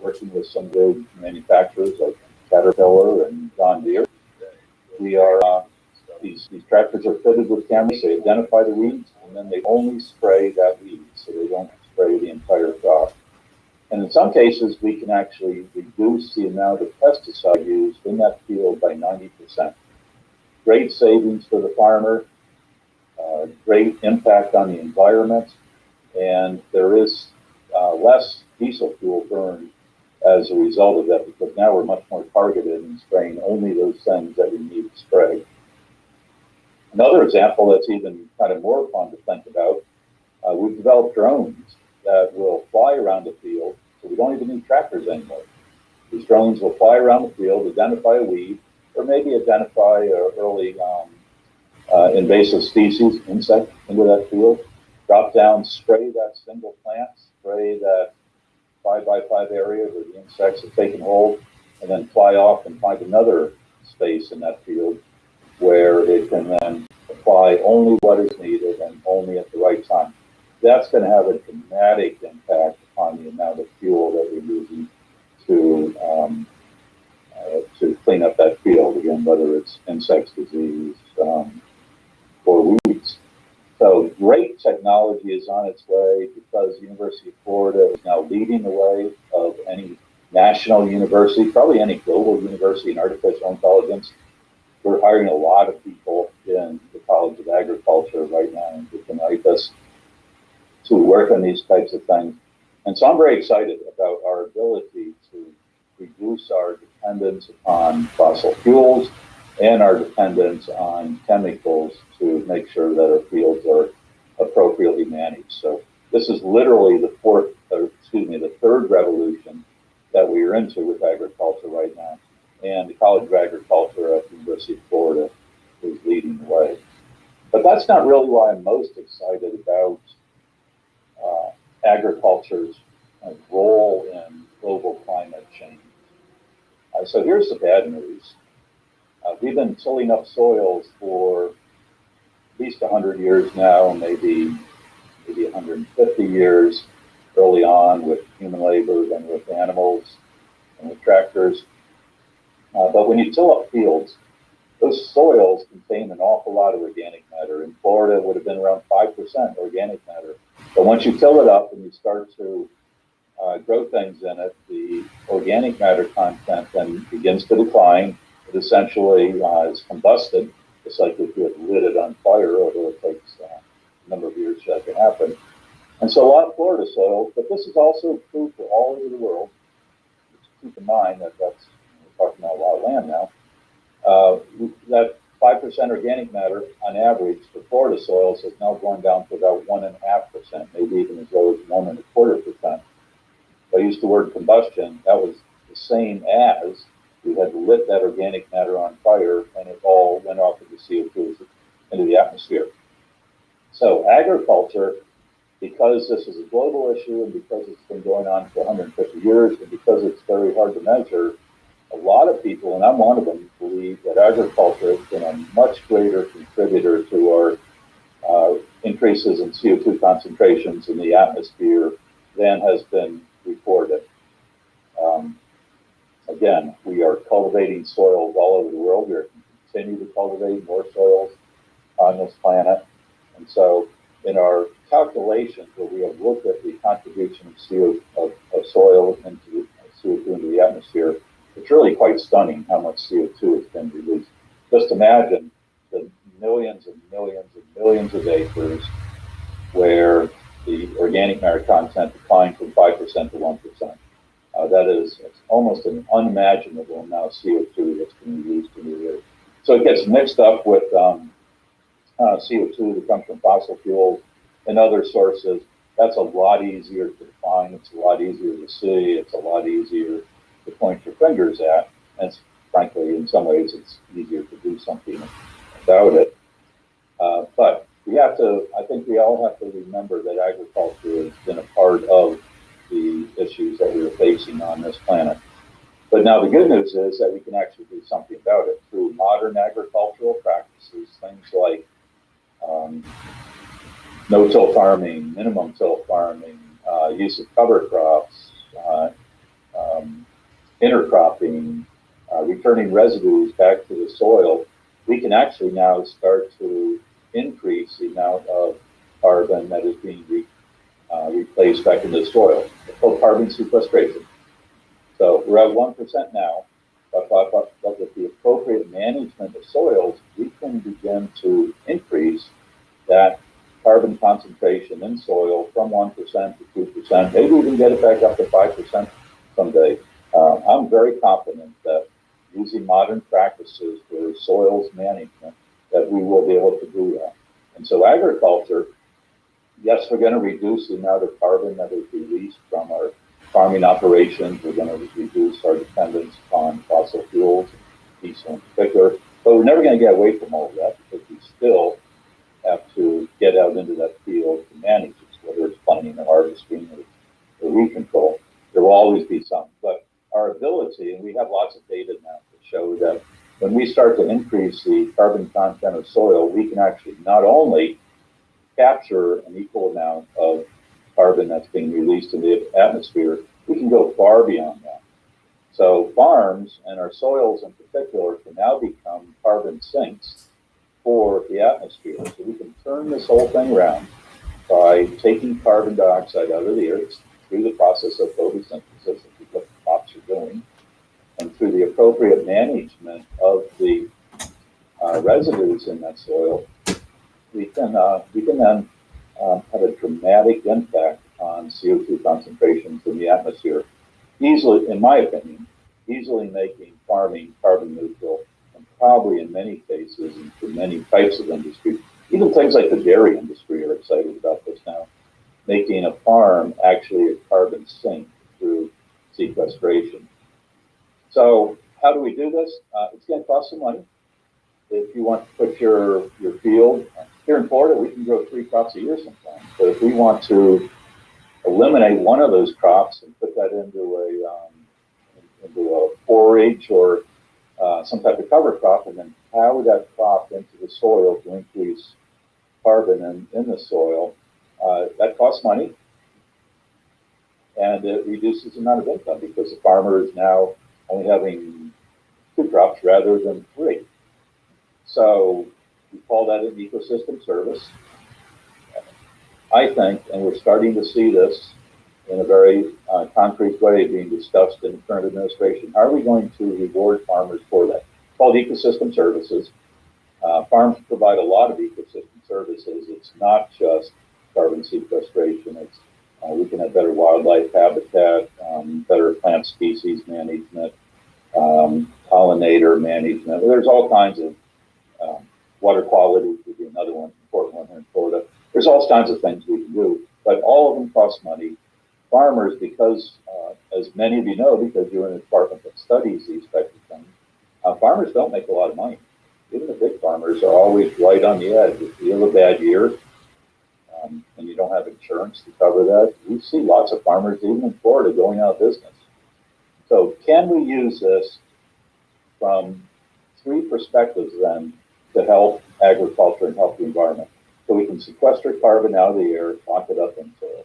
working with some big manufacturers like Caterpillar and John Deere. We are these tractors are fitted with cameras. They identify the weeds, and then they only spray that weed, so they don't spray the entire crop. And in some cases, we can actually reduce the amount of pesticide used in that field by 90%. Great savings for the farmer, great impact on the environment, and there is less diesel fuel burned as a result of that, because now we're much more targeted in spraying only those things that we need to spray. Another example that's even kind of more fun to think about, we've developed drones that will fly around the field, so we don't even need tractors anymore. These drones will fly around the field, identify a weed, or maybe identify early invasive species, insect, into that field, drop down, spray that single plant, spray that 5x5 area where the insects have taken hold, and then fly off and find another space in that field where it can then apply only what is needed and only at the right time. That's going to have a dramatic impact on the amount of fuel that we're using to clean up that field, again, whether it's insects, disease, or weeds. So great technology is on its way because the University of Florida is now leading the way of any national university, probably any global university in artificial intelligence. We're hiring a lot of people in the College of Agriculture right now who can help us to work on these types of things. And so I'm very excited about our ability to reduce our dependence upon fossil fuels and our dependence on chemicals to make sure that our fields are appropriately managed. So this is literally the third revolution that we are into with agriculture right now. And the College of Agriculture at the University of Florida is leading the way. But that's not really why I'm most excited about agriculture's role in global climate change. So here's the bad news. We've been tilling up soils for at least 100 years now, maybe 150 years early on with human labor, then with animals and with tractors. But when you till up fields, those soils contain an awful lot of organic matter. In Florida, it would have been around 5% organic matter. But once you till it up and you start to grow things in it, the organic matter content then begins to decline. It essentially is combusted, just like if you had lit it on fire, although it takes a number of years for that to happen. And so a lot of Florida soil, but this is also true for all over the world. Just keep in mind that we're talking about a lot of land now. That 5% organic matter on average for Florida soils has now gone down to about 1.5%, maybe even as low as 1.25%. If I used the word combustion, that was the same as we had lit that organic matter on fire and it all went off into CO2 into the atmosphere. So agriculture, because this is a global issue and because it's been going on for 150 years and because it's very hard to measure, a lot of people, and I'm one of them, believe that agriculture has been a much greater contributor to our increases in CO2 concentrations in the atmosphere than has been reported. Again, we are cultivating soils all over the world. We are continue to cultivate more soils on this planet. And so in our calculations where we have looked at the contribution of soil into CO2 into the atmosphere, it's really quite stunning how much CO2 has been released. Just imagine the millions and millions and millions of acres where the organic matter content declined from 5% to 1%. That is almost an unimaginable amount of CO2 that's being used in the air. So it gets mixed up with CO2 that comes from fossil fuels and other sources. That's a lot easier to define. It's a lot easier to see. It's a lot easier to point your fingers at. And frankly, in some ways, it's easier to do something about it. But I think we all have to remember that agriculture has been a part of the issues that we are facing on this planet. But now the good news is that we can actually do something about it through modern agricultural practices, things like no-till farming, minimum till farming, use of cover crops, intercropping, returning residues back to the soil. We can actually now start to increase the amount of carbon that is being replaced back into the soil. It's called carbon sequestration. So we're at 1% now, but with the appropriate management of soils, we can begin to increase that carbon concentration in soil from 1% to 2%, maybe even get it back up to 5% someday. I'm very confident that using modern practices for soils management, that we will be able to do that. And so agriculture, yes, we're going to reduce the amount of carbon that is released from our farming operations. We're going to reduce our dependence on fossil fuels, diesel in particular, but we're never going to get away from all of that because we still have to get out into that field to manage it, whether it's planting or harvesting or weed control. There will always be some, but our ability, and we have lots of data now to show that when we start to increase the carbon content of soil, we can actually not only capture an equal amount of carbon that's being released in the atmosphere, we can go far beyond that. So farms and our soils in particular can now become carbon sinks for the atmosphere. So we can turn this whole thing around by taking carbon dioxide out of the air through the process of photosynthesis, which is what the crops are doing, and through the appropriate management of the residues in that soil, we can then have a dramatic impact on CO2 concentrations in the atmosphere, easily, in my opinion, easily making farming carbon neutral, and probably in many cases, and for many types of industry, even things like the dairy industry are excited about this now, making a farm actually a carbon sink through sequestration. So how do we do this? It's going to cost some money. If you want to put your field, here in Florida, we can grow 3 crops a year sometimes. But if we want to eliminate one of those crops and put that into a forage or some type of cover crop, and then power that crop into the soil to increase carbon in the soil, that costs money, and it reduces the amount of income because the farmer is now only having 2 crops rather than 3. So we call that an ecosystem service. I think, and we're starting to see this in a very concrete way being discussed in the current administration, are we going to reward farmers for that? It's called ecosystem services. Farms provide a lot of ecosystem services. It's not just carbon sequestration. It's we can have better wildlife habitat, better plant species management, pollinator management. There's all kinds of water quality would be another one, important one here in Florida. There's all kinds of things we can do, but all of them cost money. Farmers, because as many of you know, because you're in a department that studies these types of things, farmers don't make a lot of money. Even the big farmers are always right on the edge. If you have a bad year and you don't have insurance to cover that, we see lots of farmers, even in Florida, going out of business. So can we use this from 3 perspectives then to help agriculture and help the environment? So we can sequester carbon out of the air, lock it up in soil.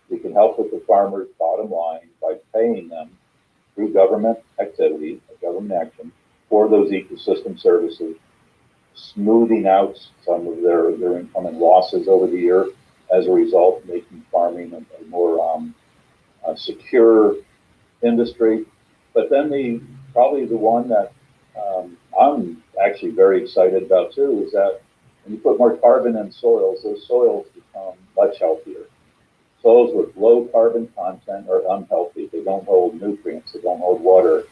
We can help with the farmers' bottom line by paying them through government activity, government action, for those ecosystem services, smoothing out some of their income and losses over the year, as a result, making farming a more secure industry. But then probably the one that I'm actually very excited about too is that when you put more carbon in soils, those soils become much healthier. Soils with low carbon content are unhealthy. They don't hold nutrients. They don't hold water.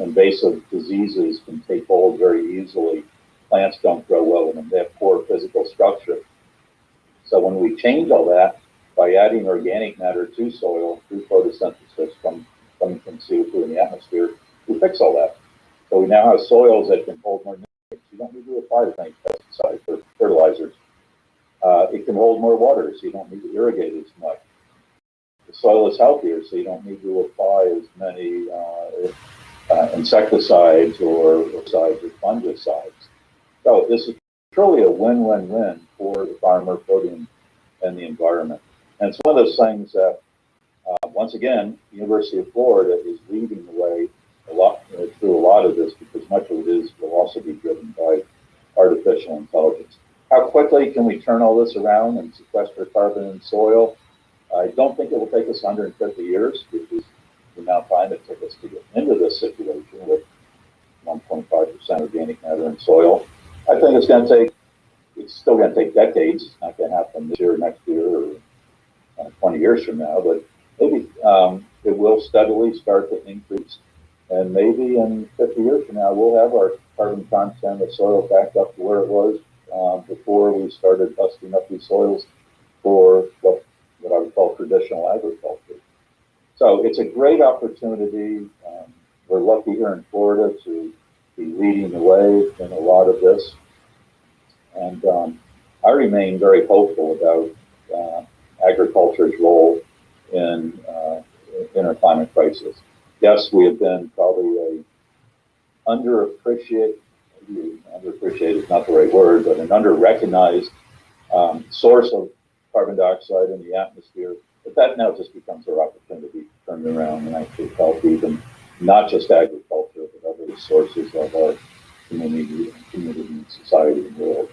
Invasive diseases can take hold very easily. Plants don't grow well in them. They have poor physical structure. So when we change all that by adding organic matter to soil through photosynthesis coming from CO2 in the atmosphere, we fix all that. So we now have soils that can hold more nutrients. You don't need to apply as many pesticides or fertilizers. It can hold more water, so you don't need to irrigate as much. The soil is healthier, so you don't need to apply as many insecticides or fungicides. So this is truly a win-win-win for the farmer, for the and the environment. And it's one of those things that, once again, the University of Florida is leading the way through a lot of this, because much of it will also be driven by artificial intelligence. How quickly can we turn all this around and sequester carbon in soil? I don't think it will take us 150 years, which is the amount of time it took us to get into this situation with 1.5% organic matter in soil. I think it's still going to take decades. It's not going to happen this year, next year, or 20 years from now, but maybe it will steadily start to increase. And maybe in 50 years from now, we'll have our carbon content of soil back up to where it was before we started busting up these soils for what I would call traditional agriculture. So it's a great opportunity. We're lucky here in Florida to be leading the way in a lot of this. And I remain very hopeful about agriculture's role in our climate crisis. Yes, we have been probably underappreciated is not the right word, but an under-recognized source of carbon dioxide in the atmosphere. But that now just becomes our opportunity to turn it around and actually help even not just agriculture, but other sources of our community and society and world.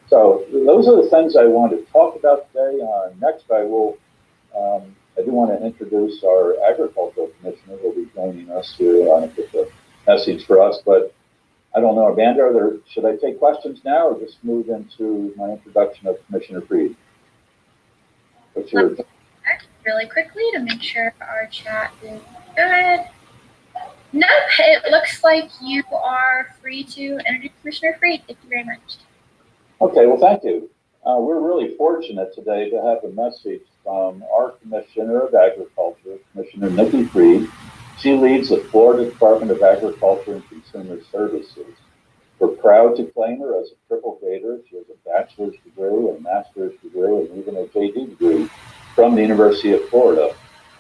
So those are the things I wanted to talk about today. Next, I do want to introduce our agricultural commissioner who will be joining us here with a message for us. But I don't know, Amanda, should I take questions now or just move into my introduction of Commissioner Freed? What's your... Let's check really quickly to make sure our chat is good. Nope, it looks like you are free to introduce Commissioner Freed. Thank you very much. Okay, well, thank you. We're really fortunate today to have a message from our Commissioner of Agriculture, Commissioner Nicki Freed. She leads the Florida Department of Agriculture and Consumer Services. We're proud to claim her as a triple grader. She has a bachelor's degree, a master's degree, and even a JD degree from the University of Florida.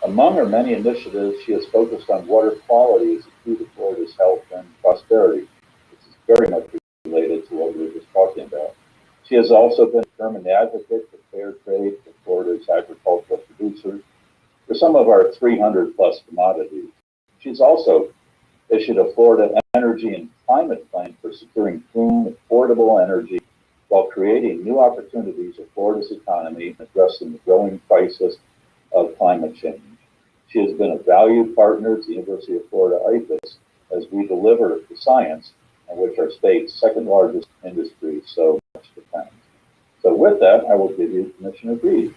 Among her many initiatives, she has focused on water quality as a key to Florida's health and prosperity. This is very much related to what we were just talking about. She has also been a determined advocate for fair trade for Florida's agricultural producers for some of our 300 plus commodities. She's also issued a Florida Energy and Climate Plan for securing clean, affordable energy while creating new opportunities for Florida's economy and addressing the growing crisis of climate change. She has been a valued partner to the University of Florida IFAS as we deliver the science on which our state's second largest industry so much depends. So with that, I will give you Commissioner Freed.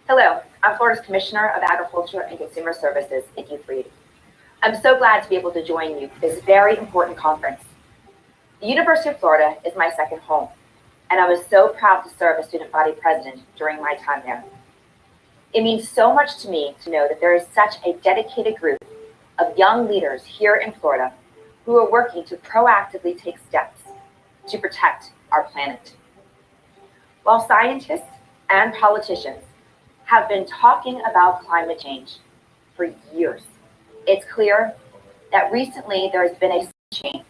Hello, I'm Florida's Commissioner of Agriculture and Consumer Services, Nicki Freed. I'm so glad to be able to join you for this very important conference. The University of Florida is my second home, and I was so proud to serve as student body president during my time there. It means so much to me to know that there is such a dedicated group of young leaders here in Florida who are working to proactively take steps to protect our planet. While scientists and politicians have been talking about climate change for years, it's clear that recently there has been a change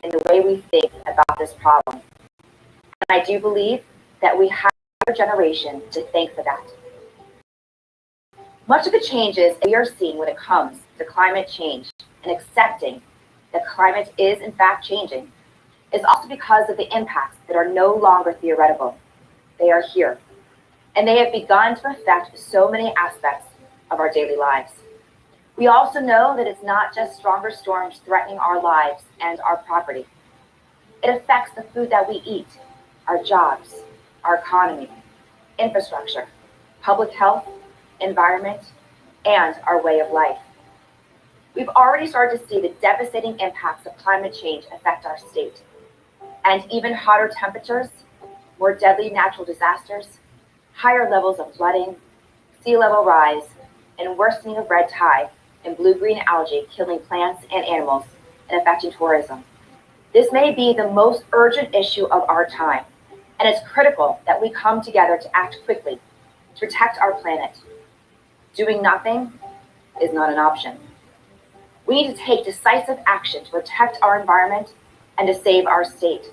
in the way we think about this problem. And I do believe that we have a generation to thank for that. Much of the changes we are seeing when it comes to climate change and accepting that climate is in fact changing is also because of the impacts that are no longer theoretical. They are here, and they have begun to affect so many aspects of our daily lives. We also know that it's not just stronger storms threatening our lives and our property. It affects the food that we eat, our jobs, our economy, infrastructure, public health, environment, and our way of life. We've already started to see the devastating impacts of climate change affect our state. And even hotter temperatures, more deadly natural disasters, higher levels of flooding, sea level rise, and worsening of red tide and blue-green algae killing plants and animals and affecting tourism. This may be the most urgent issue of our time, and it's critical that we come together to act quickly to protect our planet. Doing nothing is not an option. We need to take decisive action to protect our environment and to save our state.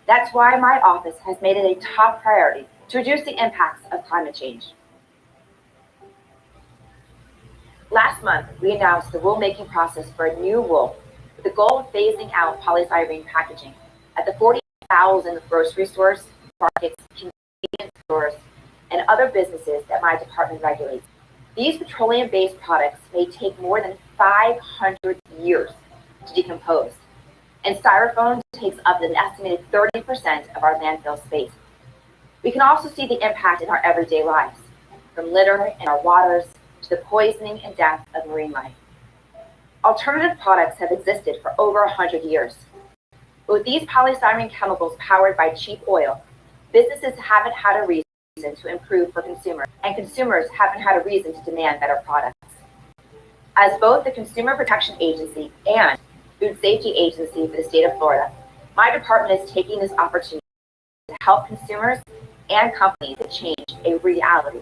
That's why my office has made it a top priority to reduce the impacts of climate change. Last month, we announced the rulemaking process for a new rule with the goal of phasing out polystyrene packaging at the 40,000 grocery stores, markets, convenience stores, and other businesses that my department regulates. These petroleum-based products may take more than 500 years to decompose, and styrofoam takes up an estimated 30% of our landfill space. We can also see the impact in our everyday lives, from litter in our waters to the poisoning and death of marine life. Alternative products have existed for over 100 years. But with these polystyrene chemicals powered by cheap oil, businesses haven't had a reason to improve for consumers, and consumers haven't had a reason to demand better products. As both the Consumer Protection Agency and Food Safety Agency for the state of Florida, my department is taking this opportunity to help consumers and companies to change a reality.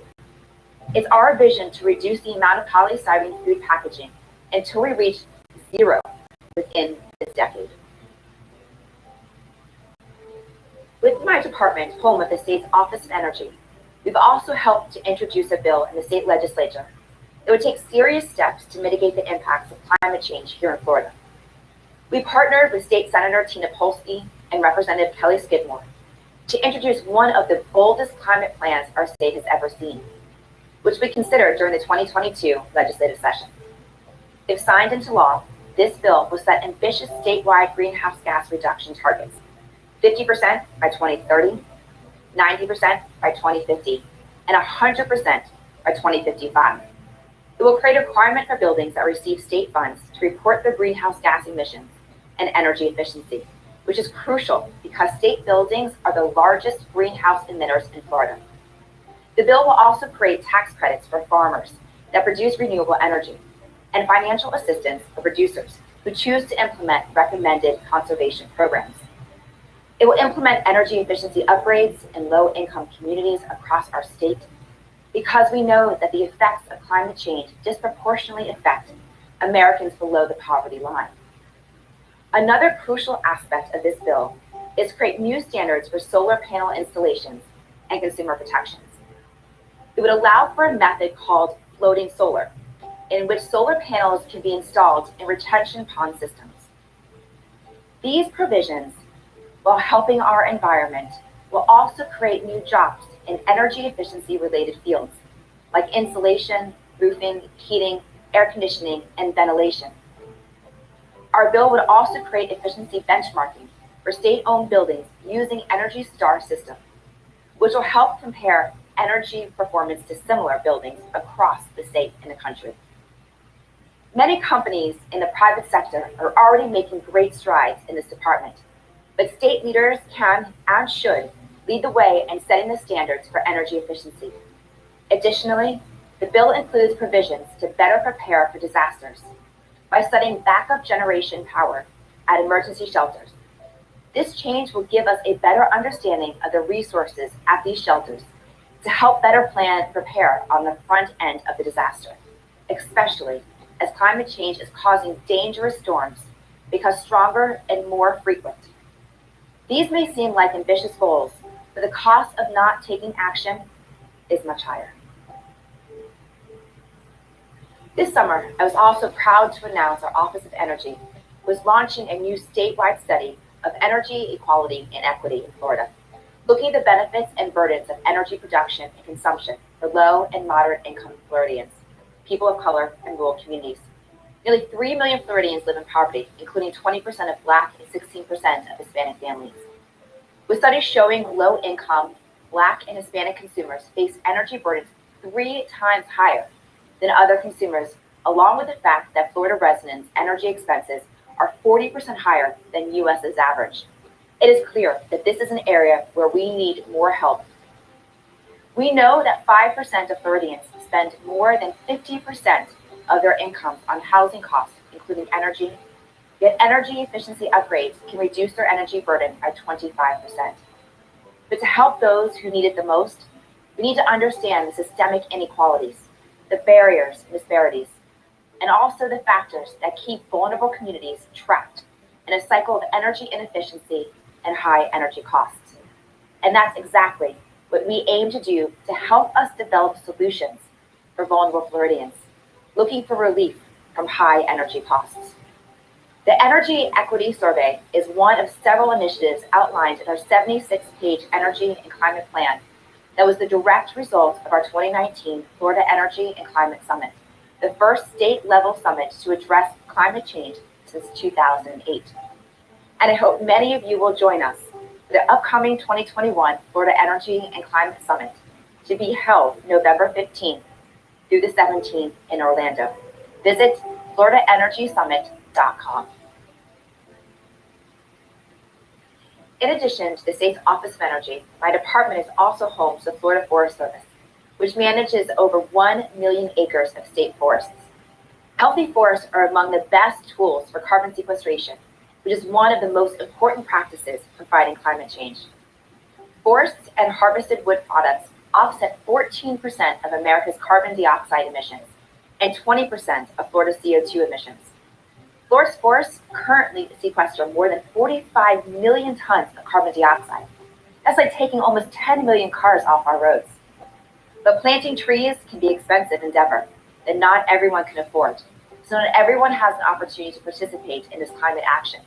It's our vision to reduce the amount of polystyrene food packaging until we reach zero within this decade. With my department, home of the state's Office of Energy, We've also helped to introduce a bill in the state legislature that would take serious steps to mitigate the impacts of climate change here in Florida. We partnered with State Senator Tina Polsky and Representative Kelly Skidmore to introduce one of the boldest climate plans our state has ever seen, which we considered during the 2022 legislative session. If signed into law, this bill will set ambitious statewide greenhouse gas reduction targets, 50% by 2030, 90% by 2050, and 100% by 2055. It will create a requirement for buildings that receive state funds to report their greenhouse gas emissions and energy efficiency, which is crucial because state buildings are the largest greenhouse emitters in Florida. The bill will also create tax credits for farmers that produce renewable energy and financial assistance for producers who choose to implement recommended conservation programs. It will implement energy efficiency upgrades in low-income communities across our state because we know that the effects of climate change disproportionately affect Americans below the poverty line. Another crucial aspect of this bill is to create new standards for solar panel installations and consumer protections. It would allow for a method called floating solar, in which solar panels can be installed in retention pond systems. These provisions, while helping our environment, will also create new jobs in energy efficiency related fields like insulation, roofing, heating, air conditioning, and ventilation. Our bill would also create efficiency benchmarking for state-owned buildings using Energy Star system, which will help compare energy performance to similar buildings across the state and the country. Many companies in the private sector are already making great strides in this department, but state leaders can and should lead the way in setting the standards for energy efficiency. Additionally, the bill includes provisions to better prepare for disasters by setting backup generation power at emergency shelters. This change will give us a better understanding of the resources at these shelters to help better plan and prepare on the front end of the disaster, especially as climate change is causing dangerous storms because stronger and more frequent. These may seem like ambitious goals, but the cost of not taking action is much higher. This summer, I was also proud to announce our Office of Energy was launching a new statewide study of energy equality and equity in Florida, looking at the benefits and burdens of energy production and consumption for low and moderate income Floridians, people of color, and rural communities. Nearly 3 million Floridians live in poverty, including 20% of Black and 16% of Hispanic families. With studies showing low-income Black and Hispanic consumers face energy burdens 3 times higher than other consumers, along with the fact that Florida residents' energy expenses are 40% higher than US's average. It is clear that this is an area where we need more help. We know that 5% of Floridians spend more than 50% of their incomes on housing costs, including energy, yet energy efficiency upgrades can reduce their energy burden by 25%. But to help those who need it the most, we need to understand the systemic inequalities, the barriers and disparities, and also the factors that keep vulnerable communities trapped in a cycle of energy inefficiency and high energy costs. And that's exactly what we aim to do to help us develop solutions for vulnerable Floridians looking for relief from high energy costs. The Energy Equity Survey is one of several initiatives outlined in our 76-page Energy and Climate Plan that was the direct result of our 2019 Florida Energy and Climate Summit, the first state-level summit to address climate change since 2008. And I hope many of you will join us for the upcoming 2021 Florida Energy and Climate Summit to be held November 15th through the 17th in Orlando. Visit FloridaEnergySummit.com. In addition to the state's Office of Energy, my department is also home to the Florida Forest Service, which manages over 1 million acres of state forests. Healthy forests are among the best tools for carbon sequestration, which is one of the most important practices for fighting climate change. Forests and harvested wood products offset 14% of America's carbon dioxide emissions and 20% of Florida's CO2 emissions. Florida's forests currently sequester more than 45 million tons of carbon dioxide. That's like taking almost 10 million cars off our roads. But planting trees can be an expensive endeavor that not everyone can afford. So not everyone has an opportunity to participate in this climate action.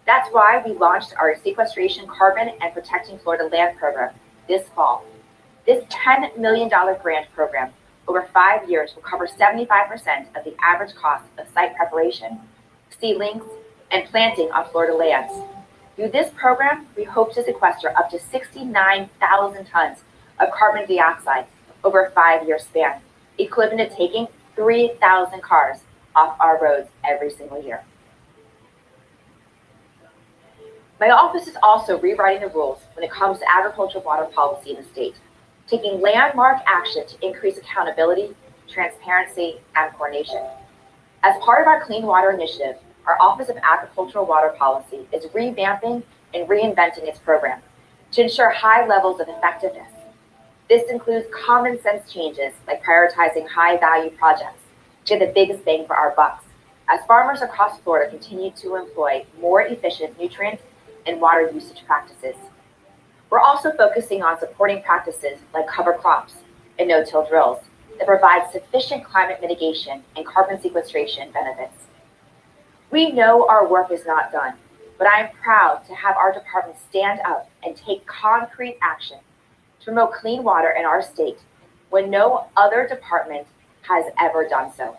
That's why we launched our Sequestration Carbon and Protecting Florida Land program this fall. This $10 million grant program over 5 years will cover 75% of the average cost of site preparation, seedlings, and planting on Florida lands. Through this program, we hope to sequester up to 69,000 tons of carbon dioxide over a 5-year span, equivalent to taking 3,000 cars off our roads every single year. My office is also rewriting the rules when it comes to agricultural water policy in the state, taking landmark action to increase accountability, transparency, and coordination. As part of our Clean Water Initiative, our Office of Agricultural Water Policy is revamping and reinventing its program to ensure high levels of effectiveness. This includes common sense changes like prioritizing high-value projects to get the biggest bang for our bucks, as farmers across Florida continue to employ more efficient nutrient and water usage practices. We're also focusing on supporting practices like cover crops and no-till drills that provide sufficient climate mitigation and carbon sequestration benefits. We know our work is not done, but I am proud to have our department stand up and take concrete action to promote clean water in our state when no other department has ever done so.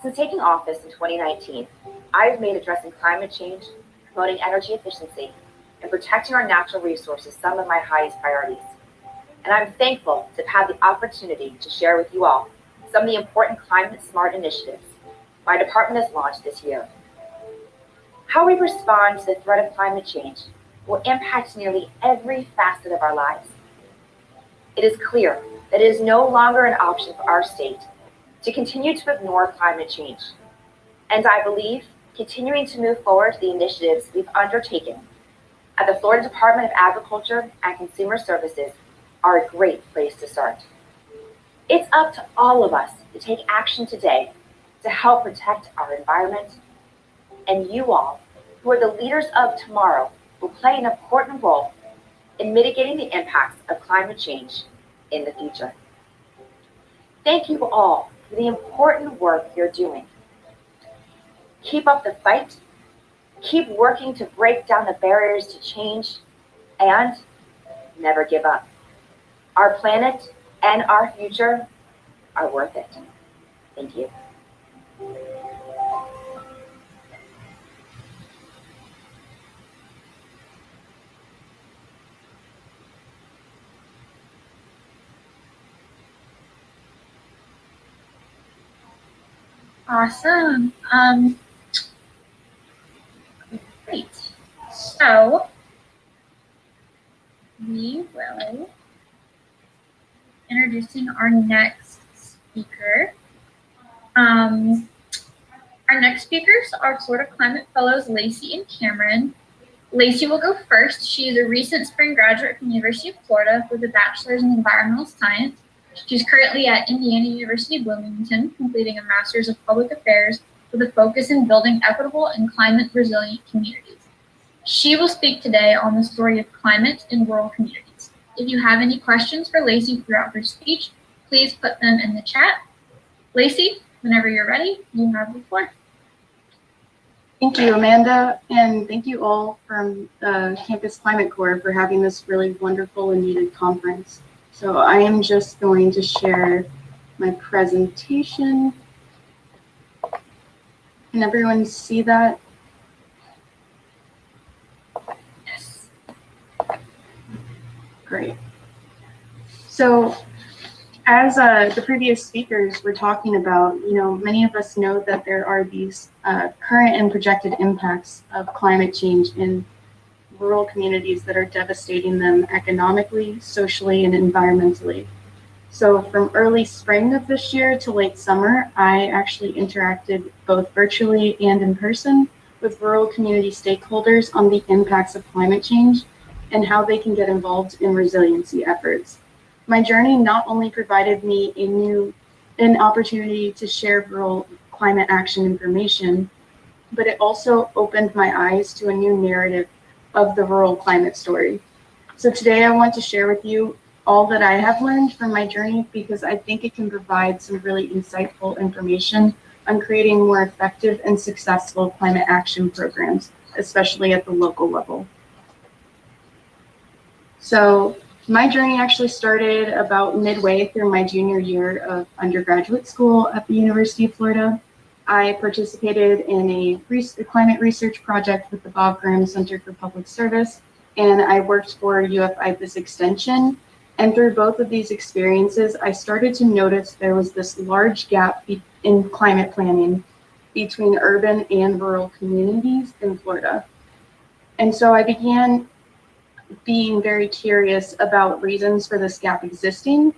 Since taking office in 2019, I have made addressing climate change, promoting energy efficiency, and protecting our natural resources some of my highest priorities. And I'm thankful to have the opportunity to share with you all some of the important climate-smart initiatives my department has launched this year. How we respond to the threat of climate change will impact nearly every facet of our lives. It is clear that it is no longer an option for our state to continue to ignore climate change. And I believe continuing to move forward the initiatives we've undertaken at the Florida Department of Agriculture and Consumer Services are a great place to start. It's up to all of us to take action today to help protect our environment, and you all, who are the leaders of tomorrow, will play an important role in mitigating the impacts of climate change in the future. Thank you all for the important work you're doing. Keep up the fight, keep working to break down the barriers to change, and never give up. Our planet and our future are worth it. Thank you. Awesome. Great. So we will introducing our next speaker. Our next speakers are Florida Climate Fellows Lacey and Cameron. Lacey will go first. She is a recent spring graduate from the University of Florida with a bachelor's in environmental science. She's currently at Indiana University Bloomington, completing a master's of public affairs with a focus in building equitable and climate resilient communities. She will speak today on the story of climate in rural communities. If you have any questions for Lacey throughout her speech, please put them in the chat. Lacey, whenever you're ready, you have the floor. Thank you, Amanda, and thank you all from Campus Climate Corps for having this really wonderful and needed conference. So I am just going to share my presentation. Can everyone see that? Yes. Great. So as the previous speakers were talking about, many of us know that there are these current and projected impacts of climate change in rural communities that are devastating them economically, socially, and environmentally. So from early spring of this year to late summer, I actually interacted both virtually and in person with rural community stakeholders on the impacts of climate change and how they can get involved in resiliency efforts. My journey not only provided me an opportunity to share rural climate action information, but it also opened my eyes to a new narrative of the rural climate story. So today I want to share with you all that I have learned from my journey because I think it can provide some really insightful information on creating more effective and successful climate action programs, especially at the local level. So my journey actually started about midway through my junior year of undergraduate school at the University of Florida. I participated in a climate research project with the Bob Graham Center for Public Service, and I worked for UF Extinction. And through both of these experiences, I started to notice there was this large gap in climate planning between urban and rural communities in Florida. And so I began being very curious about reasons for this gap existing.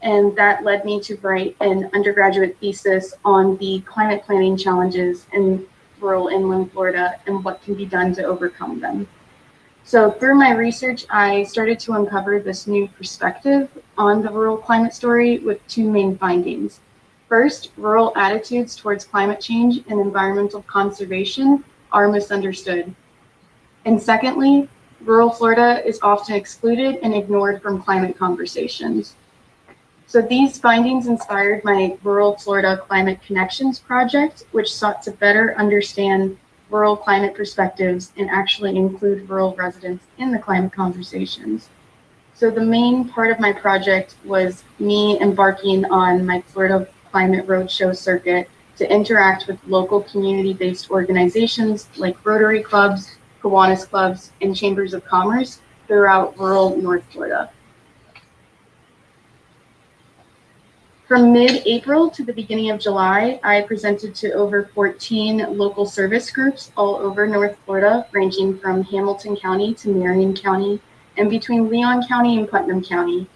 And that led me to write an undergraduate thesis on the climate planning challenges in rural inland Florida and what can be done to overcome them. So through my research, I started to uncover this new perspective on the rural climate story with two main findings. First, rural attitudes towards climate change and environmental conservation are misunderstood. And secondly, rural Florida is often excluded and ignored from climate conversations. So these findings inspired my Rural Florida Climate Connections project, which sought to better understand rural climate perspectives and actually include rural residents in the climate conversations. So the main part of my project was me embarking on my Florida Climate Roadshow circuit to interact with local community-based organizations like Rotary Clubs, Kiwanis Clubs, and Chambers of Commerce throughout rural North Florida. From mid-April to the beginning of July, I presented to over 14 local service groups all over North Florida, ranging from Hamilton County to Marion County, and between Leon County and Putnam County.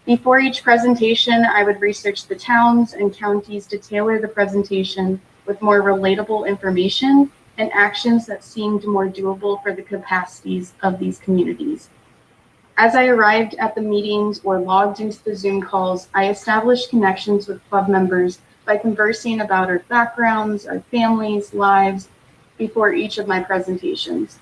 Before each presentation, I would research the towns and counties to tailor the presentation with more relatable information and actions that seemed more doable for the capacities of these communities. As I arrived at the meetings or logged into the Zoom calls, I established connections with club members by conversing about our backgrounds, our families, lives, before each of my presentations.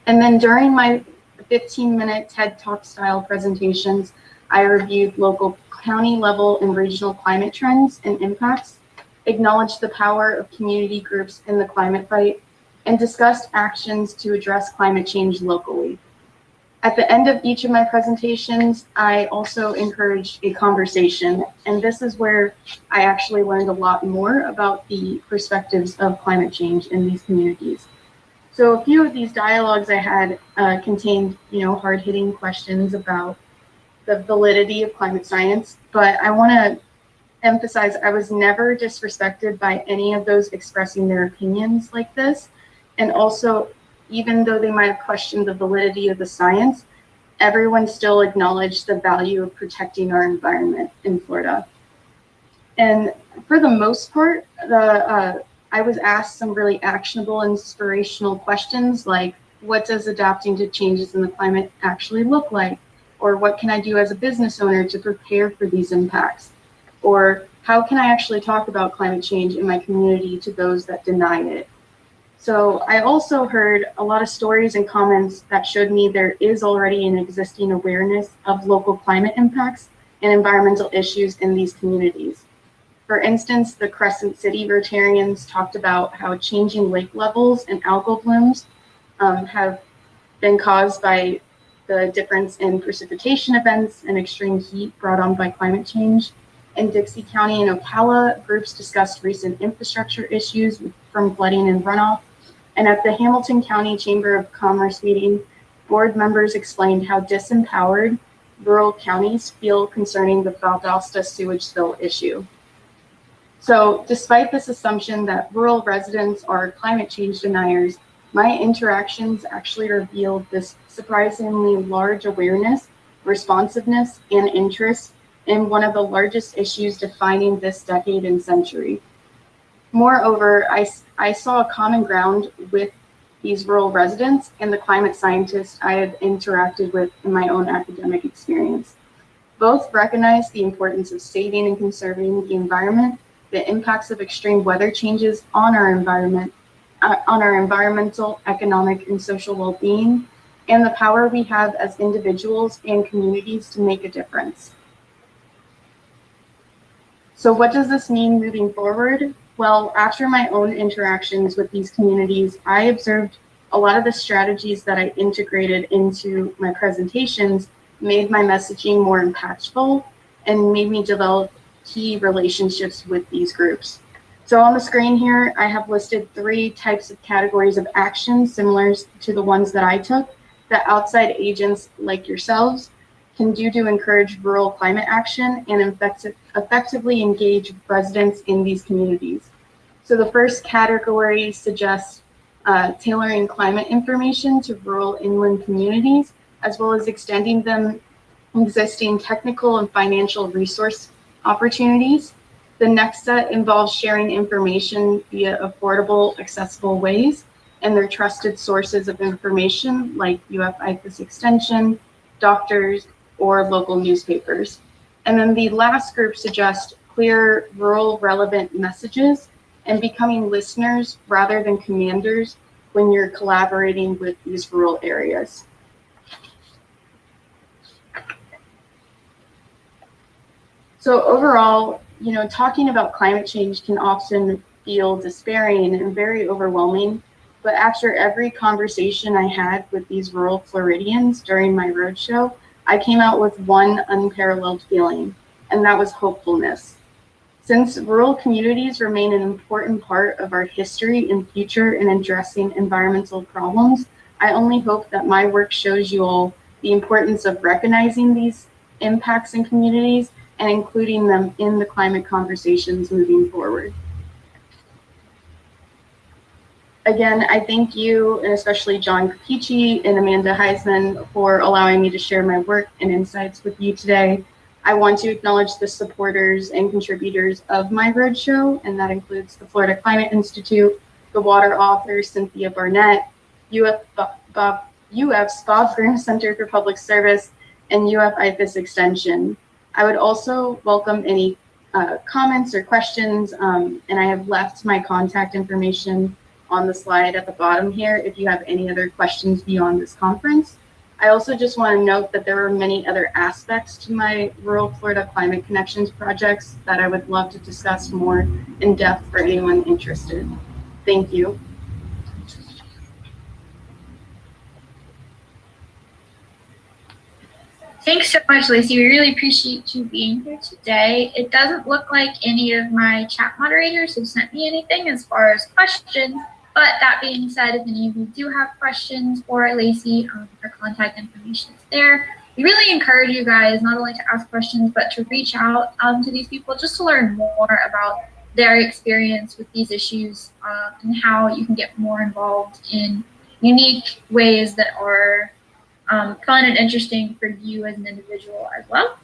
And then during my 15-minute TED Talk style presentations, I reviewed local county level and regional climate trends and impacts, acknowledged the power of community groups in the climate fight, and discussed actions to address climate change locally. At the end of each of my presentations, I also encouraged a conversation, and this is where I actually learned a lot more about the perspectives of climate change in these communities. So a few of these dialogues I had contained, hard-hitting questions about the validity of climate science, but I want to emphasize I was never disrespected by any of those expressing their opinions like this, and also, even though they might have questioned the validity of the science, everyone still acknowledged the value of protecting our environment in Florida. And for the most part, I was asked some really actionable, inspirational questions like, what does adapting to changes in the climate actually look like? Or what can I do as a business owner to prepare for these impacts? Or how can I actually talk about climate change in my community to those that deny it? So I also heard a lot of stories and comments that showed me there is already an existing awareness of local climate impacts and environmental issues in these communities. For instance, the Crescent City Rotarians talked about how changing lake levels and algal blooms have been caused by the difference in precipitation events and extreme heat brought on by climate change. In Dixie County and Ocala, groups discussed recent infrastructure issues from flooding and runoff. And at the Hamilton County Chamber of Commerce meeting, board members explained how disempowered rural counties feel concerning the Valdosta sewage spill issue. So despite this assumption that rural residents are climate change deniers, my interactions actually revealed this surprisingly large awareness, responsiveness, and interest in one of the largest issues defining this decade and century. Moreover, I saw a common ground with these rural residents and the climate scientists I had interacted with in my own academic experience. Both recognize the importance of saving and conserving the environment, the impacts of extreme weather changes on our environment, on our environmental, economic, and social well-being, and the power we have as individuals and communities to make a difference. So what does this mean moving forward? Well, after my own interactions with these communities, I observed a lot of the strategies that I integrated into my presentations made my messaging more impactful and made me develop key relationships with these groups. So on the screen here, I have listed 3 types of categories of action similar to the ones that I took that outside agents like yourselves can do to encourage rural climate action and effectively engage residents in these communities. So the first category suggests tailoring climate information to rural inland communities, as well as extending them existing technical and financial resource opportunities. The next set involves sharing information via affordable, accessible ways and their trusted sources of information like UF-IFAS Extension, doctors, or local newspapers. And then the last group suggests clear, rural relevant messages and becoming listeners rather than commanders when you're collaborating with these rural areas. So overall, talking about climate change can often feel despairing and very overwhelming, but after every conversation I had with these rural Floridians during my roadshow, I came out with one unparalleled feeling, and that was hopefulness. Since rural communities remain an important part of our history and future in addressing environmental problems, I only hope that my work shows you all the importance of recognizing these impacts in communities and including them in the climate conversations moving forward. Again, I thank you, and especially John Capici and Amanda Heisman, for allowing me to share my work and insights with you today. I want to acknowledge the supporters and contributors of my roadshow, and that includes the Florida Climate Institute, the water author Cynthia Barnett, UF's Bob Grimm Center for Public Service, and UF-IFAS Extension. I would also welcome any comments or questions, and I have left my contact information on the slide at the bottom here if you have any other questions beyond this conference. I also just want to note that there are many other aspects to my Rural Florida Climate Connections projects that I would love to discuss more in depth for anyone interested. Thank you. Thanks so much, Lacey. We really appreciate you being here today. It doesn't look like any of my chat moderators have sent me anything as far as questions, but that being said, if any of you do have questions for Lacey, her contact information is there. We really encourage you guys not only to ask questions, but to reach out to these people just to learn more about their experience with these issues and how you can get more involved in unique ways that are fun and interesting for you as an individual as well.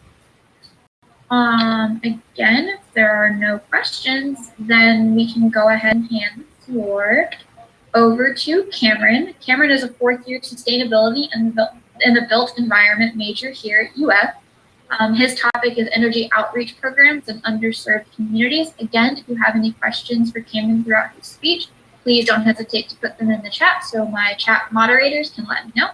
Again, if there are no questions, then we can go ahead and hand the floor over to Cameron. Cameron is a 4th-year sustainability and the built environment major here at UF. His topic is energy outreach programs in underserved communities. Again, if you have any questions for Cameron throughout his speech, please don't hesitate to put them in the chat so my chat moderators can let me know.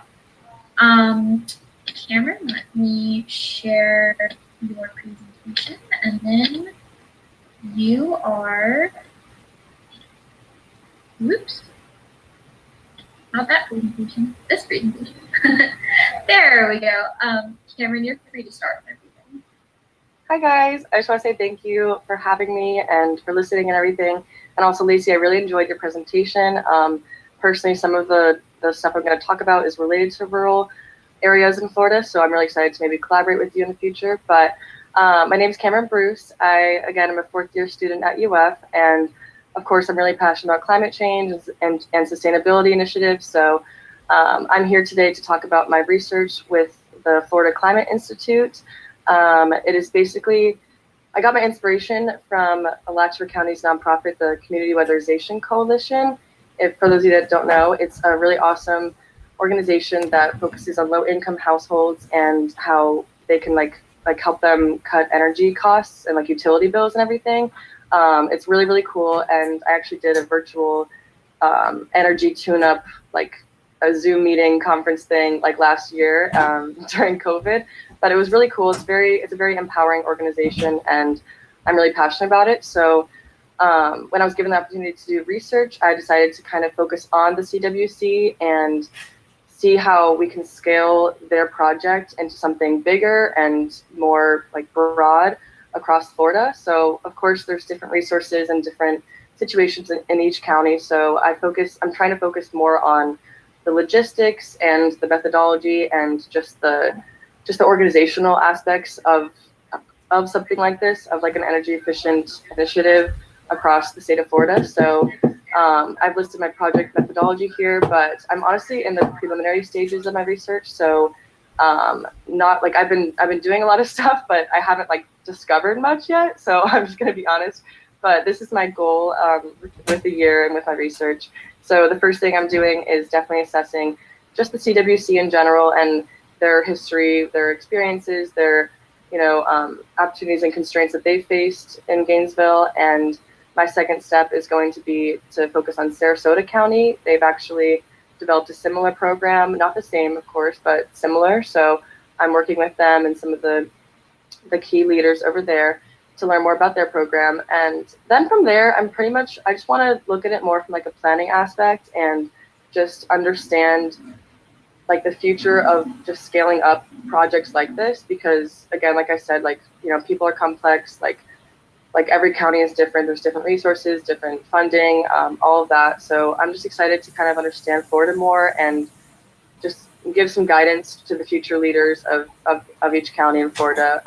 Cameron, let me share your presentation, and then you are, whoops, not that presentation, this presentation. There we go. Cameron, you're free to start everything. Hi guys, I just want to say thank you for having me and for listening and everything. And also Lacey, I really enjoyed your presentation. Personally, some of the stuff I'm going to talk about is related to rural areas in Florida, so I'm really excited to maybe collaborate with you in the future. But my name is Cameron Bruce. Again, I'm a 4th-year student at UF, and of course, I'm really passionate about climate change and sustainability initiatives. So I'm here today to talk about my research with the Florida Climate Institute. It is basically, I got my inspiration from Alachua County's nonprofit, the Community Weatherization Coalition. For those of you that don't know, it's a really awesome organization that focuses on low-income households and how they can like help them cut energy costs and like utility bills and everything. It's really, really cool. And I actually did a virtual energy tune-up like a Zoom meeting conference thing like last year during COVID, but it was really cool. It's a very empowering organization, and I'm really passionate about it. So when I was given the opportunity to do research, I decided to kind of focus on the CWC and see how we can scale their project into something bigger and more like broad across Florida. So of course there's different resources and different situations in each county. So I'm trying to focus more on the logistics and the methodology and just the organizational aspects of something like this, of like an energy efficient initiative across the state of Florida. So I've listed my project methodology here, but I'm honestly in the preliminary stages of my research. So not like I've been doing a lot of stuff, but I haven't like discovered much yet. So I'm just going to be honest. But this is my goal with the year and with my research. So the first thing I'm doing is definitely assessing just the CWC in general and their history, their experiences, their opportunities and constraints that they faced in Gainesville. And my second step is going to be to focus on Sarasota County. They've actually developed a similar program, not the same, of course, but similar. So I'm working with them and some of the key leaders over there to learn more about their program. And then from there, I just want to look at it more from like a planning aspect and just understand like the future of just scaling up projects like this, because again, like I said, people are complex, like every county is different. There's different resources, different funding, all of that. So I'm just excited to kind of understand Florida more and just give some guidance to the future leaders of each county in Florida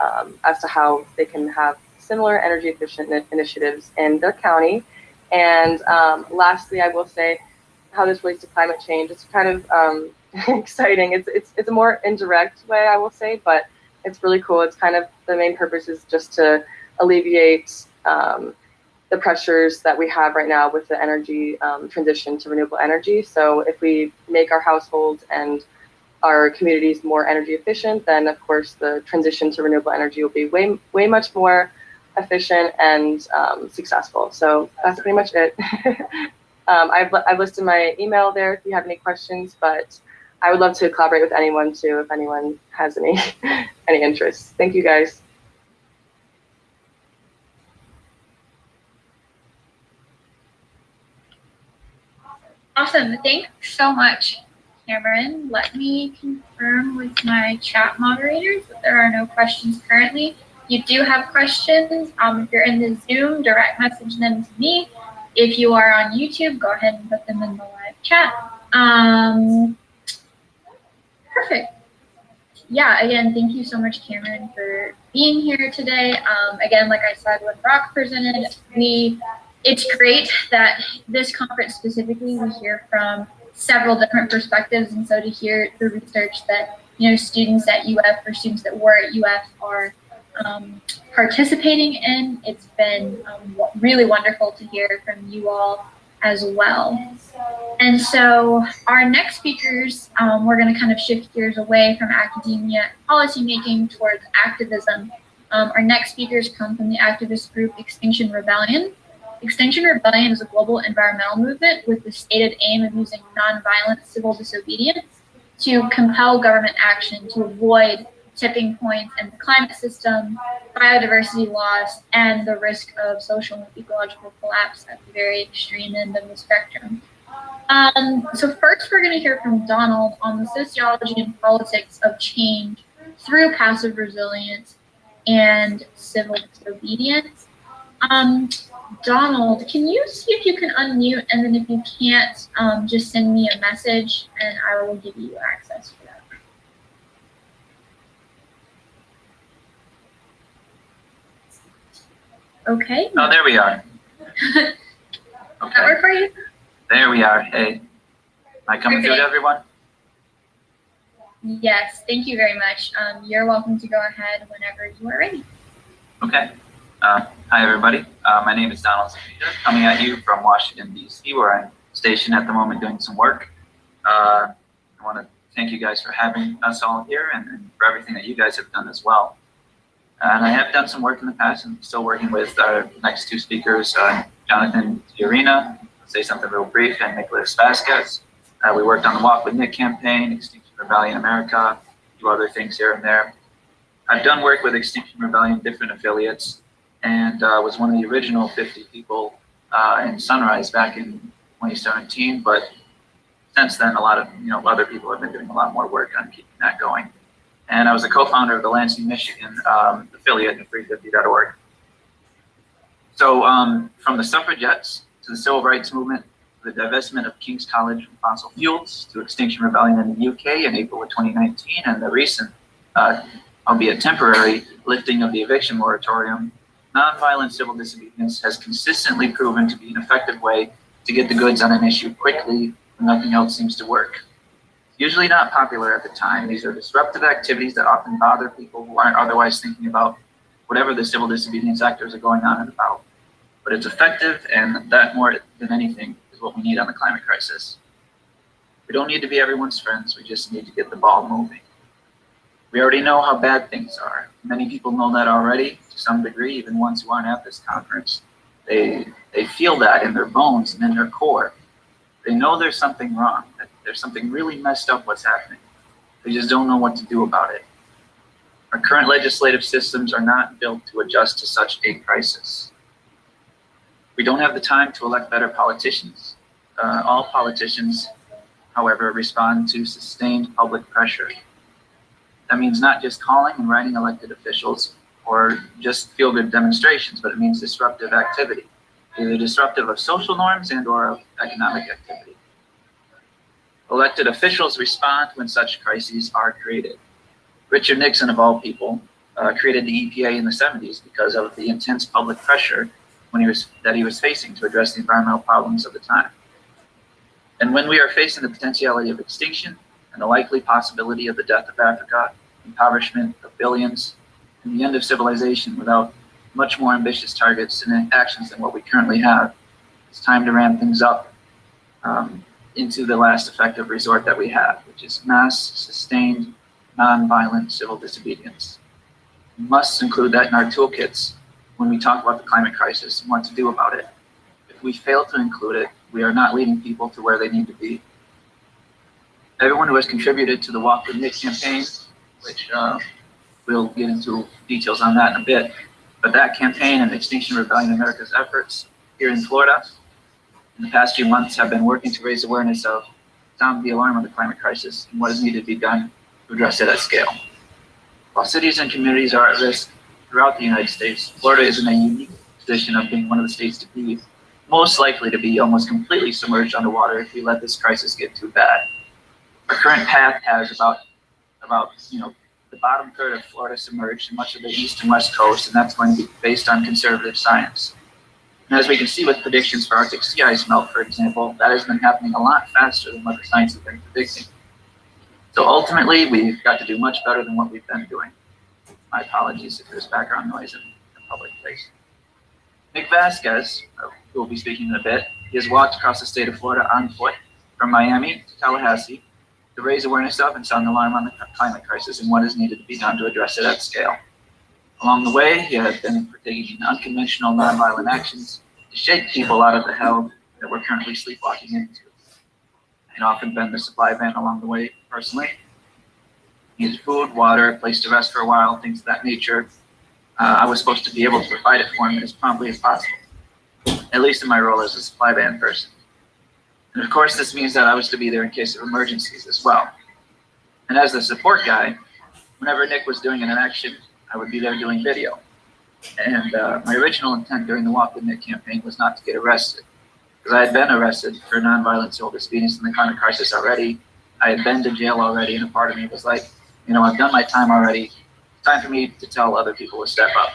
as to how they can have similar energy efficient initiatives in their county. And lastly, I will say how this relates to climate change. It's kind of exciting. It's a more indirect way, I will say, but it's really cool. It's kind of the main purpose is just to alleviate the pressures that we have right now with the energy transition to renewable energy. So if we make our households and our communities more energy efficient, then of course the transition to renewable energy will be way much more efficient and successful. So that's pretty much it. I've listed my email there if you have any questions, but I would love to collaborate with anyone too if anyone has any interest. Thank you guys. Awesome. Thanks so much, Cameron. Let me confirm with my chat moderators that there are no questions currently. You do have questions. If you're in the Zoom, direct message them to me. If you are on YouTube, go ahead and put them in the live chat. Perfect. Yeah, again, thank you so much, Cameron, for being here today. Again, like I said, when Brock presented, it's great that this conference specifically, we hear from several different perspectives. And so to hear the research that, students at UF or students that were at UF are participating in, it's been really wonderful to hear from you all as well. And so our next speakers, we're going to kind of shift gears away from academia and policymaking towards activism. Our next speakers come from the activist group Extinction Rebellion. Extinction Rebellion is a global environmental movement with the stated aim of using nonviolent civil disobedience to compel government action to avoid tipping points in the climate system, biodiversity loss, and the risk of social and ecological collapse at the very extreme end of the spectrum. So first, we're going to hear from Donald on the sociology and politics of change through passive resilience and civil disobedience. Donald, can you see if you can unmute, and then if you can't, just send me a message and I will give you access for that. Okay. Oh, there we are. Does that work for you? There we are. Hey, am I coming through to everyone? Yes, thank you very much. You're welcome to go ahead whenever you are ready. Okay. Hi, everybody. My name is Donald Zapita, coming at you from Washington, D.C., where I'm stationed at the moment doing some work. I want to thank you guys for having us all here and for everything that you guys have done as well. And I have done some work in the past and still working with our next two speakers, Jonathan Fiorina, say something real brief, and Nicholas Vasquez. We worked on the Walk with Nick campaign, Extinction Rebellion America, a few other things here and there. I've done work with Extinction Rebellion, different affiliates, and was one of the original 50 people in Sunrise back in 2017. But since then, a lot of other people have been doing a lot more work on keeping that going. And I was a co-founder of the Lansing, Michigan affiliate at free50.org. So from the suffragettes to the civil rights movement, to the divestment of King's College from fossil fuels, to Extinction Rebellion in the UK in April of 2019, and the recent, albeit temporary, lifting of the eviction moratorium, nonviolent civil disobedience has consistently proven to be an effective way to get the goods on an issue quickly when nothing else seems to work. Usually not popular at the time, these are disruptive activities that often bother people who aren't otherwise thinking about whatever the civil disobedience actors are going on and about. But it's effective, and that more than anything is what we need on the climate crisis. We don't need to be everyone's friends, we just need to get the ball moving. We already know how bad things are. Many people know that already, to some degree, even ones who aren't at this conference. They feel that in their bones and in their core. They know there's something wrong, that there's something really messed up what's happening. They just don't know what to do about it. Our current legislative systems are not built to adjust to such a crisis. We don't have the time to elect better politicians. All politicians, however, respond to sustained public pressure. That means not just calling and writing elected officials or just feel-good demonstrations, but it means disruptive activity, either disruptive of social norms and or of economic activity. Elected officials respond when such crises are created. Richard Nixon, of all people, created the EPA in the 70s because of the intense public pressure that he was facing to address the environmental problems of the time. And when we are facing the potentiality of extinction and the likely possibility of the death of Africa, impoverishment of billions, and the end of civilization without much more ambitious targets and actions than what we currently have, it's time to ramp things up into the last effective resort that we have, which is mass, sustained, non-violent civil disobedience. We must include that in our toolkits when we talk about the climate crisis and what to do about it. If we fail to include it, we are not leading people to where they need to be. Everyone who has contributed to the Walk with Nick campaign, which we'll get into details on that in a bit, but that campaign and Extinction Rebellion America's efforts here in Florida in the past few months have been working to raise awareness of, sound the alarm of the climate crisis and what is needed to be done to address it at scale. While cities and communities are at risk throughout the United States, Florida is in a unique position of being one of the states to be most likely to be almost completely submerged underwater if we let this crisis get too bad. Our current path has about the bottom third of Florida submerged and much of the east and west coast, and that's going to be based on conservative science. And as we can see with predictions for Arctic sea ice melt, for example, that has been happening a lot faster than what the science has been predicting. So ultimately, we've got to do much better than what we've been doing. My apologies if there's background noise in the public place. Nick Vasquez, who will be speaking in a bit, he has walked across the state of Florida on foot from Miami to Tallahassee to raise awareness of and sound the alarm on the climate crisis and what is needed to be done to address it at scale. Along the way, he has been partaking in unconventional nonviolent actions to shake people out of the hell that we're currently sleepwalking into. And often been the supply van along the way, personally. Needs food, water, a place to rest for a while, things of that nature. I was supposed to be able to provide it for him as promptly as possible, at least in my role as a supply van person. And of course, this means that I was to be there in case of emergencies as well. And as the support guy, whenever Nick was doing an action, I would be there doing video. And my original intent during the Walk with Nick campaign was not to get arrested, because I had been arrested for nonviolent civil disobedience in the climate crisis already. I had been to jail already, and a part of me was like, I've done my time already. It's time for me to tell other people to step up,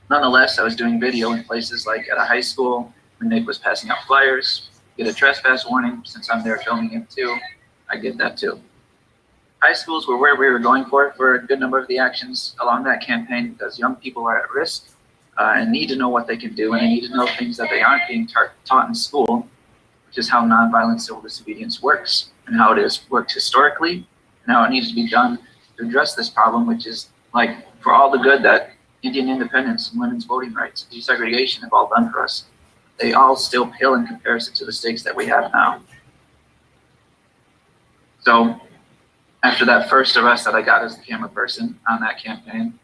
Nonetheless, I was doing video in places like at a high school when Nick was passing out flyers, get a trespass warning. Since I'm there filming him too, I get that too. High schools were where we were going for a good number of the actions along that campaign, because young people are at risk and need to know what they can do, and they need to know things that they aren't being taught in school, which is how nonviolent civil disobedience works and how it has worked historically and how it needs to be done to address this problem, which is like for all the good that Indian independence and women's voting rights and desegregation have all done for us. They all still pale in comparison to the stakes that we have now. So after that first arrest that I got as the camera person on that campaign,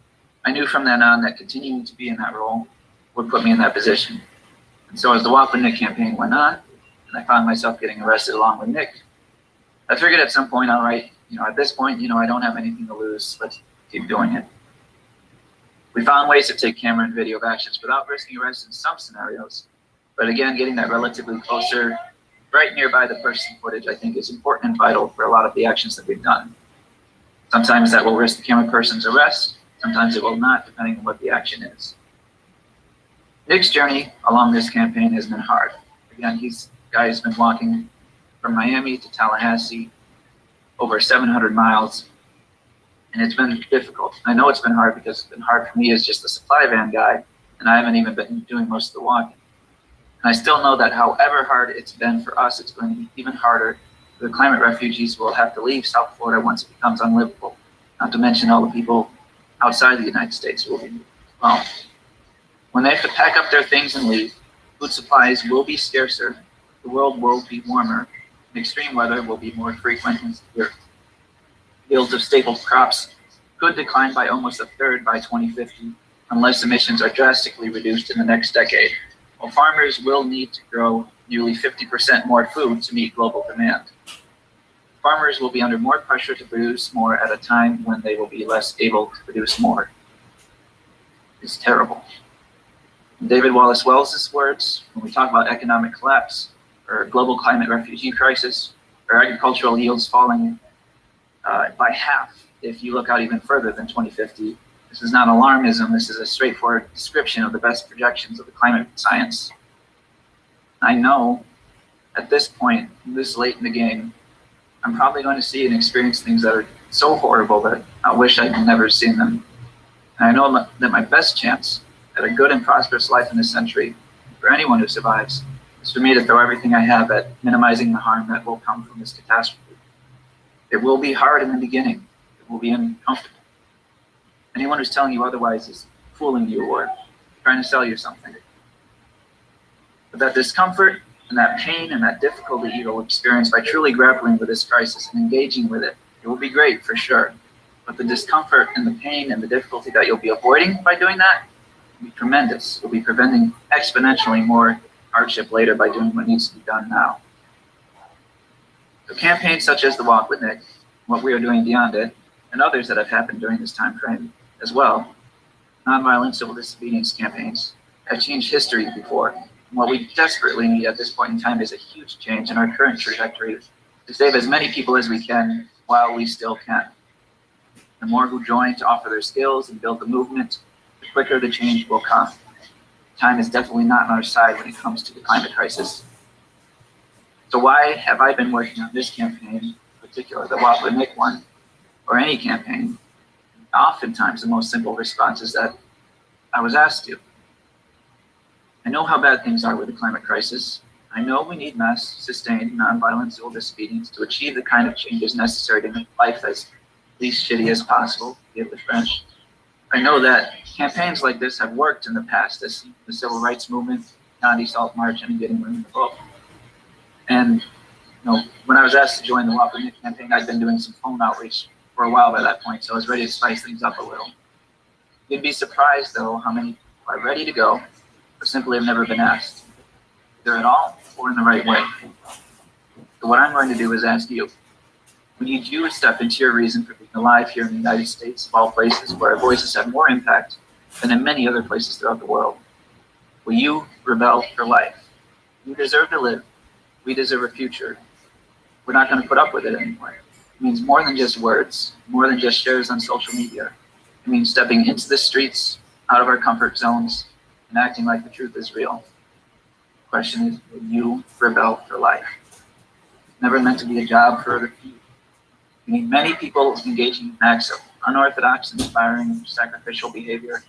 I knew from then on that continuing to be in that role would put me in that position. And so as the Walk with Nick campaign went on, and I found myself getting arrested along with Nick, I figured at some point, all right, at this point, I don't have anything to lose. Let's keep doing it. We found ways to take camera and video actions without risking arrest in some scenarios. But again, getting that relatively closer, right nearby the person footage, I think is important and vital for a lot of the actions that we've done. Sometimes that will risk the camera person's arrest. Sometimes it will not, depending on what the action is. Nick's journey along this campaign has been hard. Again, guy has been walking from Miami to Tallahassee, over 700 miles, and it's been difficult. I know it's been hard because it's been hard for me as just the supply van guy, and I haven't even been doing most of the walking. And I still know that however hard it's been for us, it's going to be even harder for the climate refugees who will have to leave South Florida once it becomes unlivable, not to mention all the people outside the United States who will be moved as well. When they have to pack up their things and leave, food supplies will be scarcer, the world will be warmer, and extreme weather will be more frequent and severe. Yields of staple crops could decline by almost a third by 2050 unless emissions are drastically reduced in the next decade. Well, farmers will need to grow nearly 50% more food to meet global demand. Farmers will be under more pressure to produce more at a time when they will be less able to produce more. It's terrible. In David Wallace Wells' words, when we talk about economic collapse or global climate refugee crisis or agricultural yields falling by half, if you look out even further than 2050, this is not alarmism, this is a straightforward description of the best projections of the climate science. I know at this point, this late in the game, I'm probably going to see and experience things that are so horrible that I wish I'd never seen them. And I know that my best chance at a good and prosperous life in this century, for anyone who survives, is for me to throw everything I have at minimizing the harm that will come from this catastrophe. It will be hard in the beginning. It will be uncomfortable. Anyone who's telling you otherwise is fooling you or trying to sell you something. But that discomfort and that pain and that difficulty you will experience by truly grappling with this crisis and engaging with it, it will be great for sure. But the discomfort and the pain and the difficulty that you'll be avoiding by doing that will be tremendous. You'll be preventing exponentially more hardship later by doing what needs to be done now. So campaigns such as the Walk with Nick, what we are doing beyond it, and others that have happened during this time frame as well, nonviolent civil disobedience campaigns, have changed history before. And what we desperately need at this point in time is a huge change in our current trajectory to save as many people as we can while we still can. The more who join to offer their skills and build the movement, the quicker the change will come. Time is definitely not on our side when it comes to the climate crisis. So why have I been working on this campaign, in particular, the Walk with Nick one, or any campaign? Oftentimes the most simple response is that I was asked to. I know how bad things are with the climate crisis. I know we need mass, sustained, nonviolent civil disobedience to achieve the kind of changes necessary to make life as least shitty as possible, to give the French. I know that campaigns like this have worked in the past, as the civil rights movement, Gandhi Salt March, and getting women to vote. And when I was asked to join the Walk with Nick campaign, I'd been doing some phone outreach for a while by that point, so I was ready to spice things up a little. You'd be surprised, though, how many are ready to go or simply have never been asked, either at all or in the right way. So what I'm going to do is ask you. We need you to step into your reason for being alive here in the United States, of all places where our voices have more impact than in many other places throughout the world. Will you rebel for life? You deserve to live. We deserve a future. We're not going to put up with it anymore. It means more than just words, more than just shares on social media. It means stepping into the streets, out of our comfort zones, and acting like the truth is real. The question is, will you rebel for life? It's never meant to be a job for the few. We need many people engaging in acts of unorthodox, inspiring, sacrificial behavior.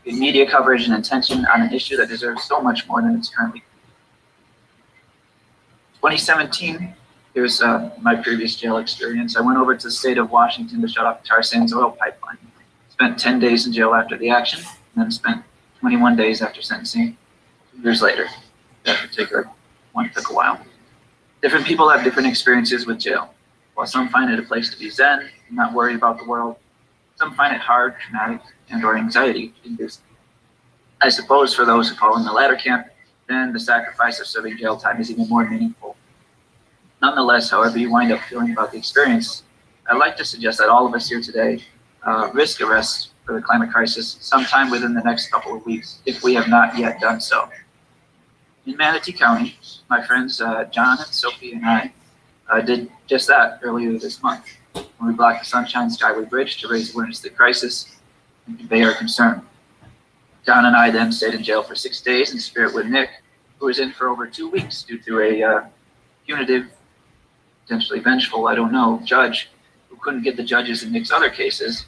We need media coverage and attention on an issue that deserves so much more than it's currently. 2017, here's my previous jail experience. I went over to the state of Washington to shut off the tar sands oil pipeline. Spent 10 days in jail after the action, and then spent 21 days after sentencing. 2 years later, that particular one took a while. Different people have different experiences with jail. While some find it a place to be zen and not worry about the world, some find it hard, traumatic, and/or anxiety-inducing. I suppose for those who fall in the latter camp, then the sacrifice of serving jail time is even more meaningful. Nonetheless, however you wind up feeling about the experience, I'd like to suggest that all of us here today risk arrest for the climate crisis sometime within the next couple of weeks, if we have not yet done so. In Manatee County, my friends John and Sophie and I did just that earlier this month, when we blocked the Sunshine Skyway Bridge to raise awareness of the crisis and convey our concern. John and I then stayed in jail for 6 days in spirit with Nick, who was in for over 2 weeks due to a punitive, potentially vengeful, I don't know, judge who couldn't get the judges in Nick's other cases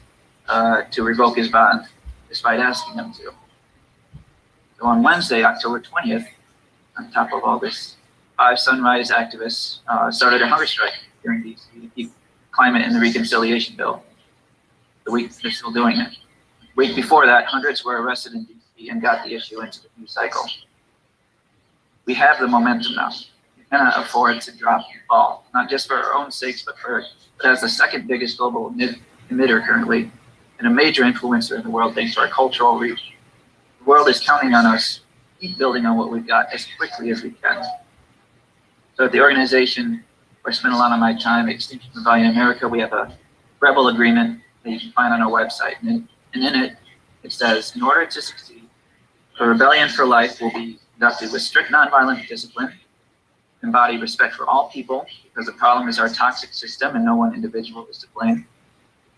to revoke his bond, despite asking them to. So on Wednesday, October 20th, on top of all this, 5 Sunrise activists started a hunger strike here in DC to keep climate in the reconciliation bill. The week they're still doing it. The week before that, hundreds were arrested in DC and got the issue into the news cycle. We have the momentum now. We cannot afford to drop the ball, not just for our own sakes, but as the second biggest global emitter currently, and a major influencer in the world thanks to our cultural reach. The world is counting on us to keep building on what we've got as quickly as we can. So at the organization where I spend a lot of my time, Extinction Rebellion America, we have a rebel agreement that you can find on our website. And in it, it says, in order to succeed, a rebellion for life will be conducted with strict nonviolent discipline, embody respect for all people, because the problem is our toxic system and no one individual is to blame.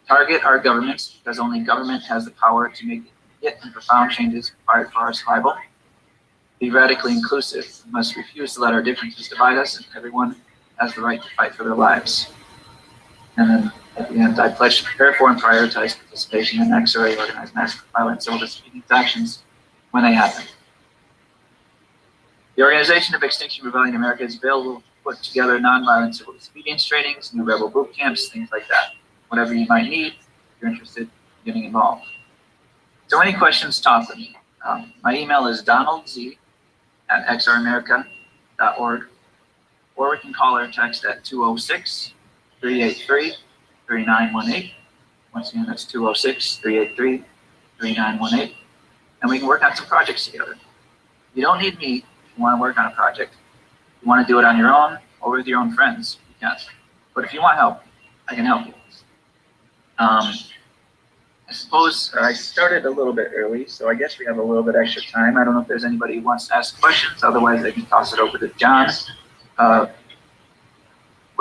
Target our governments, because only government has the power to make immediate and profound changes required for our survival. Be radically inclusive. We must refuse to let our differences divide us, and everyone has the right to fight for their lives. And then at the end, I pledge to prepare for and prioritize participation in XRA organized mass violent civil disobedience actions when they happen. The Organization of Extinction Rebellion America is available to put together nonviolent civil disobedience trainings, new rebel boot camps, things like that. Whatever you might need, if you're interested in getting involved. So any questions, talk with me. My email is donaldz@xramerica.org, or we can call or text at 206-383-3918. Once again, that's 206-383-3918. And we can work on some projects together. You don't need me if you want to work on a project. If you want to do it on your own or with your own friends, you can. But if you want help, I can help you. I suppose I started a little bit early, so I guess we have a little bit extra time. I don't know if there's anybody who wants to ask questions. Otherwise, I can toss it over to John. What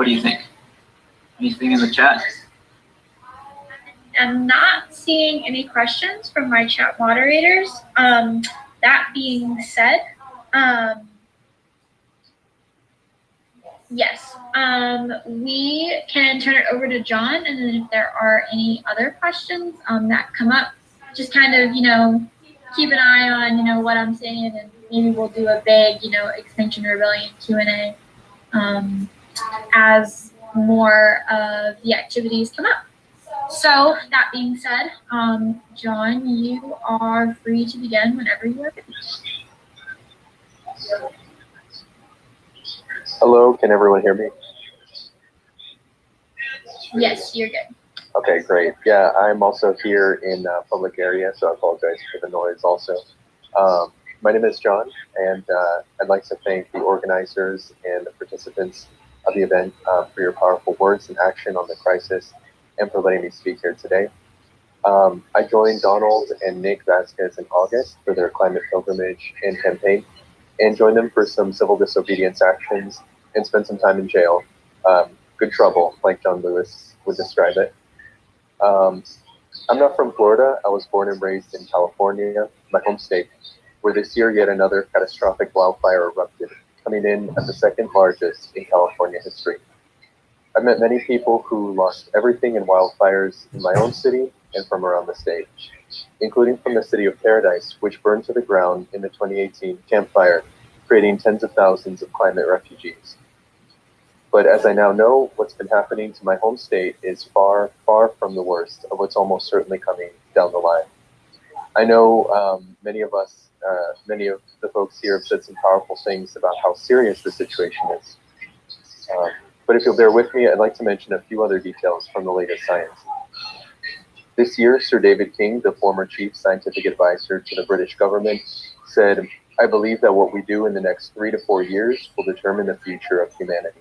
do you think? Anything in the chat? I'm not seeing any questions from my chat moderators. That being said, yes, we can turn it over to John, and then if there are any other questions that come up, just kind of, keep an eye on, what I'm saying, and maybe we'll do a big, Extinction Rebellion Q&A as more of the activities come up. So that being said, John, you are free to begin whenever you are ready. Hello, can everyone hear me? Yes, you're good. Okay, great. Yeah, I'm also here in a public area, so I apologize for the noise also. My name is John, and I'd like to thank the organizers and the participants of the event for your powerful words and action on the crisis, and for letting me speak here today. I joined Donald and Nick Vasquez in August for their climate pilgrimage and campaign, and joined them for some civil disobedience actions and spent some time in jail. Good trouble, like John Lewis would describe it. I'm not from Florida. I was born and raised in California, my home state, where this year yet another catastrophic wildfire erupted, coming in at the second largest in California history. I've met many people who lost everything in wildfires in my own city and from around the state, including from the city of Paradise, which burned to the ground in the 2018 Camp Fire, creating tens of thousands of climate refugees. But as I now know, what's been happening to my home state is far, far from the worst of what's almost certainly coming down the line. I know many of the folks here have said some powerful things about how serious the situation is. But if you'll bear with me, I'd like to mention a few other details from the latest science. This year, Sir David King, the former chief scientific advisor to the British government, said, "I believe that what we do in the next 3 to 4 years will determine the future of humanity."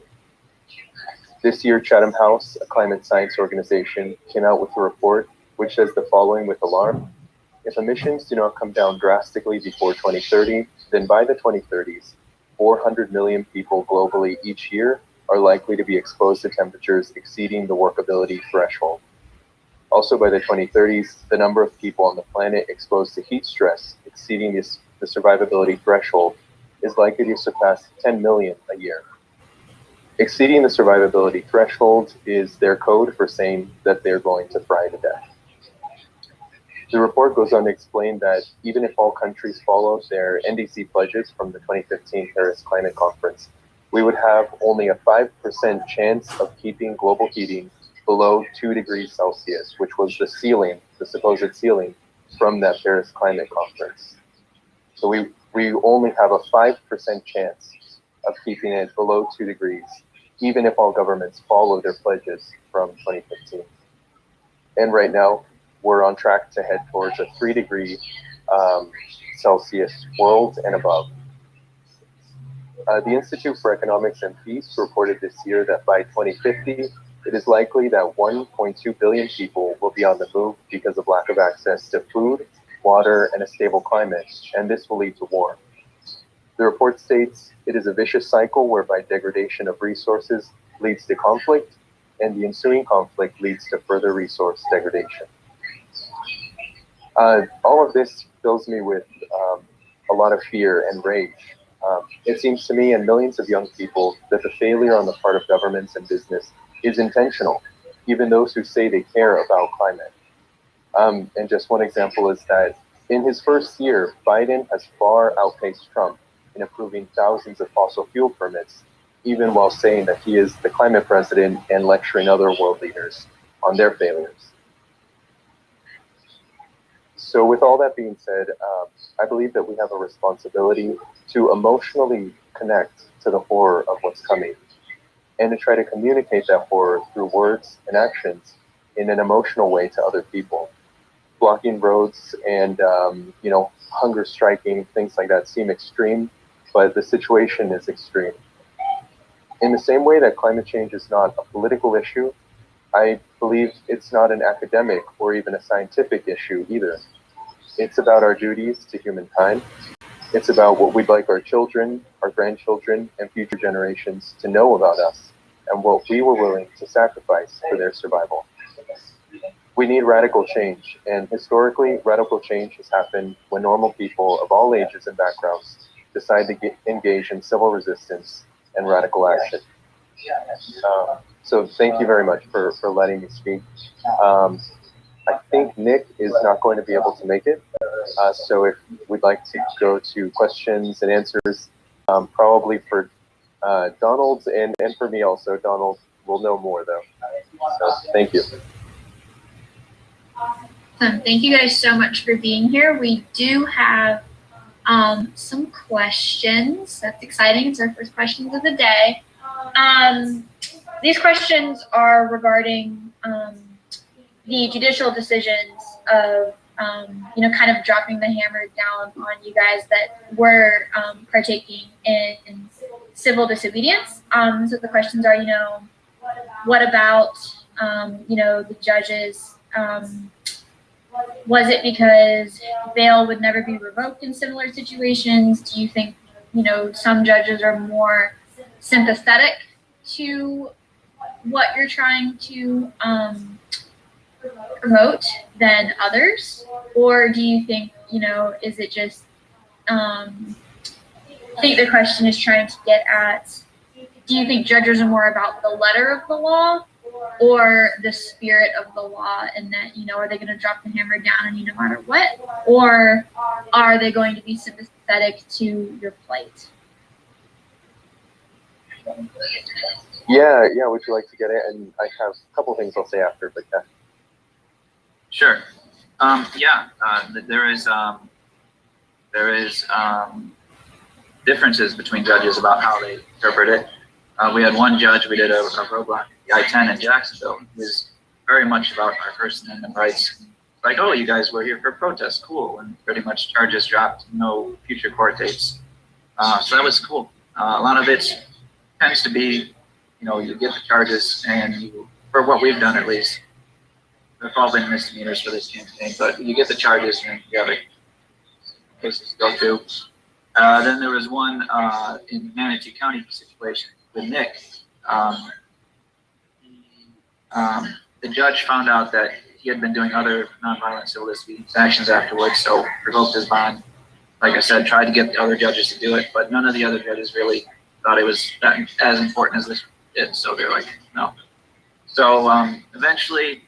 This year, Chatham House, a climate science organization, came out with a report which says the following with alarm: if emissions do not come down drastically before 2030, then by the 2030s, 400 million people globally each year are likely to be exposed to temperatures exceeding the workability threshold. Also, by the 2030s, the number of people on the planet exposed to heat stress exceeding the survivability threshold is likely to surpass 10 million a year. Exceeding the survivability threshold is their code for saying that they're going to fry to death. The report goes on to explain that even if all countries follow their NDC pledges from the 2015 Paris Climate Conference, we would have only a 5% chance of keeping global heating below 2 degrees Celsius, which was the ceiling, the supposed ceiling from that Paris Climate Conference. So we only have a 5% chance of keeping it below 2 degrees, even if all governments follow their pledges from 2015. And right now, we're on track to head towards a 3-degree Celsius world and above. The Institute for Economics and Peace reported this year that by 2050, it is likely that 1.2 billion people will be on the move because of lack of access to food, water, and a stable climate, and this will lead to war. The report states it is a vicious cycle whereby degradation of resources leads to conflict, and the ensuing conflict leads to further resource degradation. All of this fills me with a lot of fear and rage. It seems to me and millions of young people that the failure on the part of governments and business is intentional, even those who say they care about climate. And just one example is that in his first year, Biden has far outpaced Trump in approving thousands of fossil fuel permits, even while saying that he is the climate president and lecturing other world leaders on their failures. So with all that being said, I believe that we have a responsibility to emotionally connect to the horror of what's coming and to try to communicate that horror through words and actions in an emotional way to other people. Blocking roads and hunger striking, things like that seem extreme, but the situation is extreme. In the same way that climate change is not a political issue, I believe it's not an academic or even a scientific issue either. It's about our duties to humankind. It's about what we'd like our children, our grandchildren, and future generations to know about us and what we were willing to sacrifice for their survival. We need radical change, and historically, radical change has happened when normal people of all ages and backgrounds decide to engage in civil resistance and radical action. So thank you very much for letting me speak. I think Nick is not going to be able to make it, so if we'd like to go to questions and answers, probably for Donald and for me also. Donald will know more though. So thank you. Thank you guys so much for being here. We do have some questions. That's exciting. It's our first questions of the day. These questions are regarding the judicial decisions of, kind of dropping the hammer down on you guys that were partaking in civil disobedience. So the questions are, what about, the judges? Was it because bail would never be revoked in similar situations? Do you think, some judges are more sympathetic to what you're trying to promote than others? Or do you think, is it just, I think the question is trying to get at, do you think judges are more about the letter of the law or the spirit of the law, and that, are they going to drop the hammer down on you no matter what? Or are they going to be sympathetic to your plight? Yeah, would you like to get it? And I have a couple things I'll say after, but yeah. Sure. There is differences between judges about how they interpret it. We had one judge, we did a roadblock at the I-10 in Jacksonville. It was very much about our First Amendment rights. Like, oh, you guys were here for protest, cool. And pretty much charges dropped, no future court dates. So that was cool. A lot of it tends to be, you get the charges and you, for what we've done at least, there've all been misdemeanors for this campaign, but you get the charges and you have cases to go through. Then there was one in Manatee County situation with Nick. The judge found out that he had been doing other nonviolent civil disobedience actions afterwards, so revoked his bond. Like I said, tried to get the other judges to do it, but none of the other judges really thought it was that as important as this is, so they're like, no. So eventually,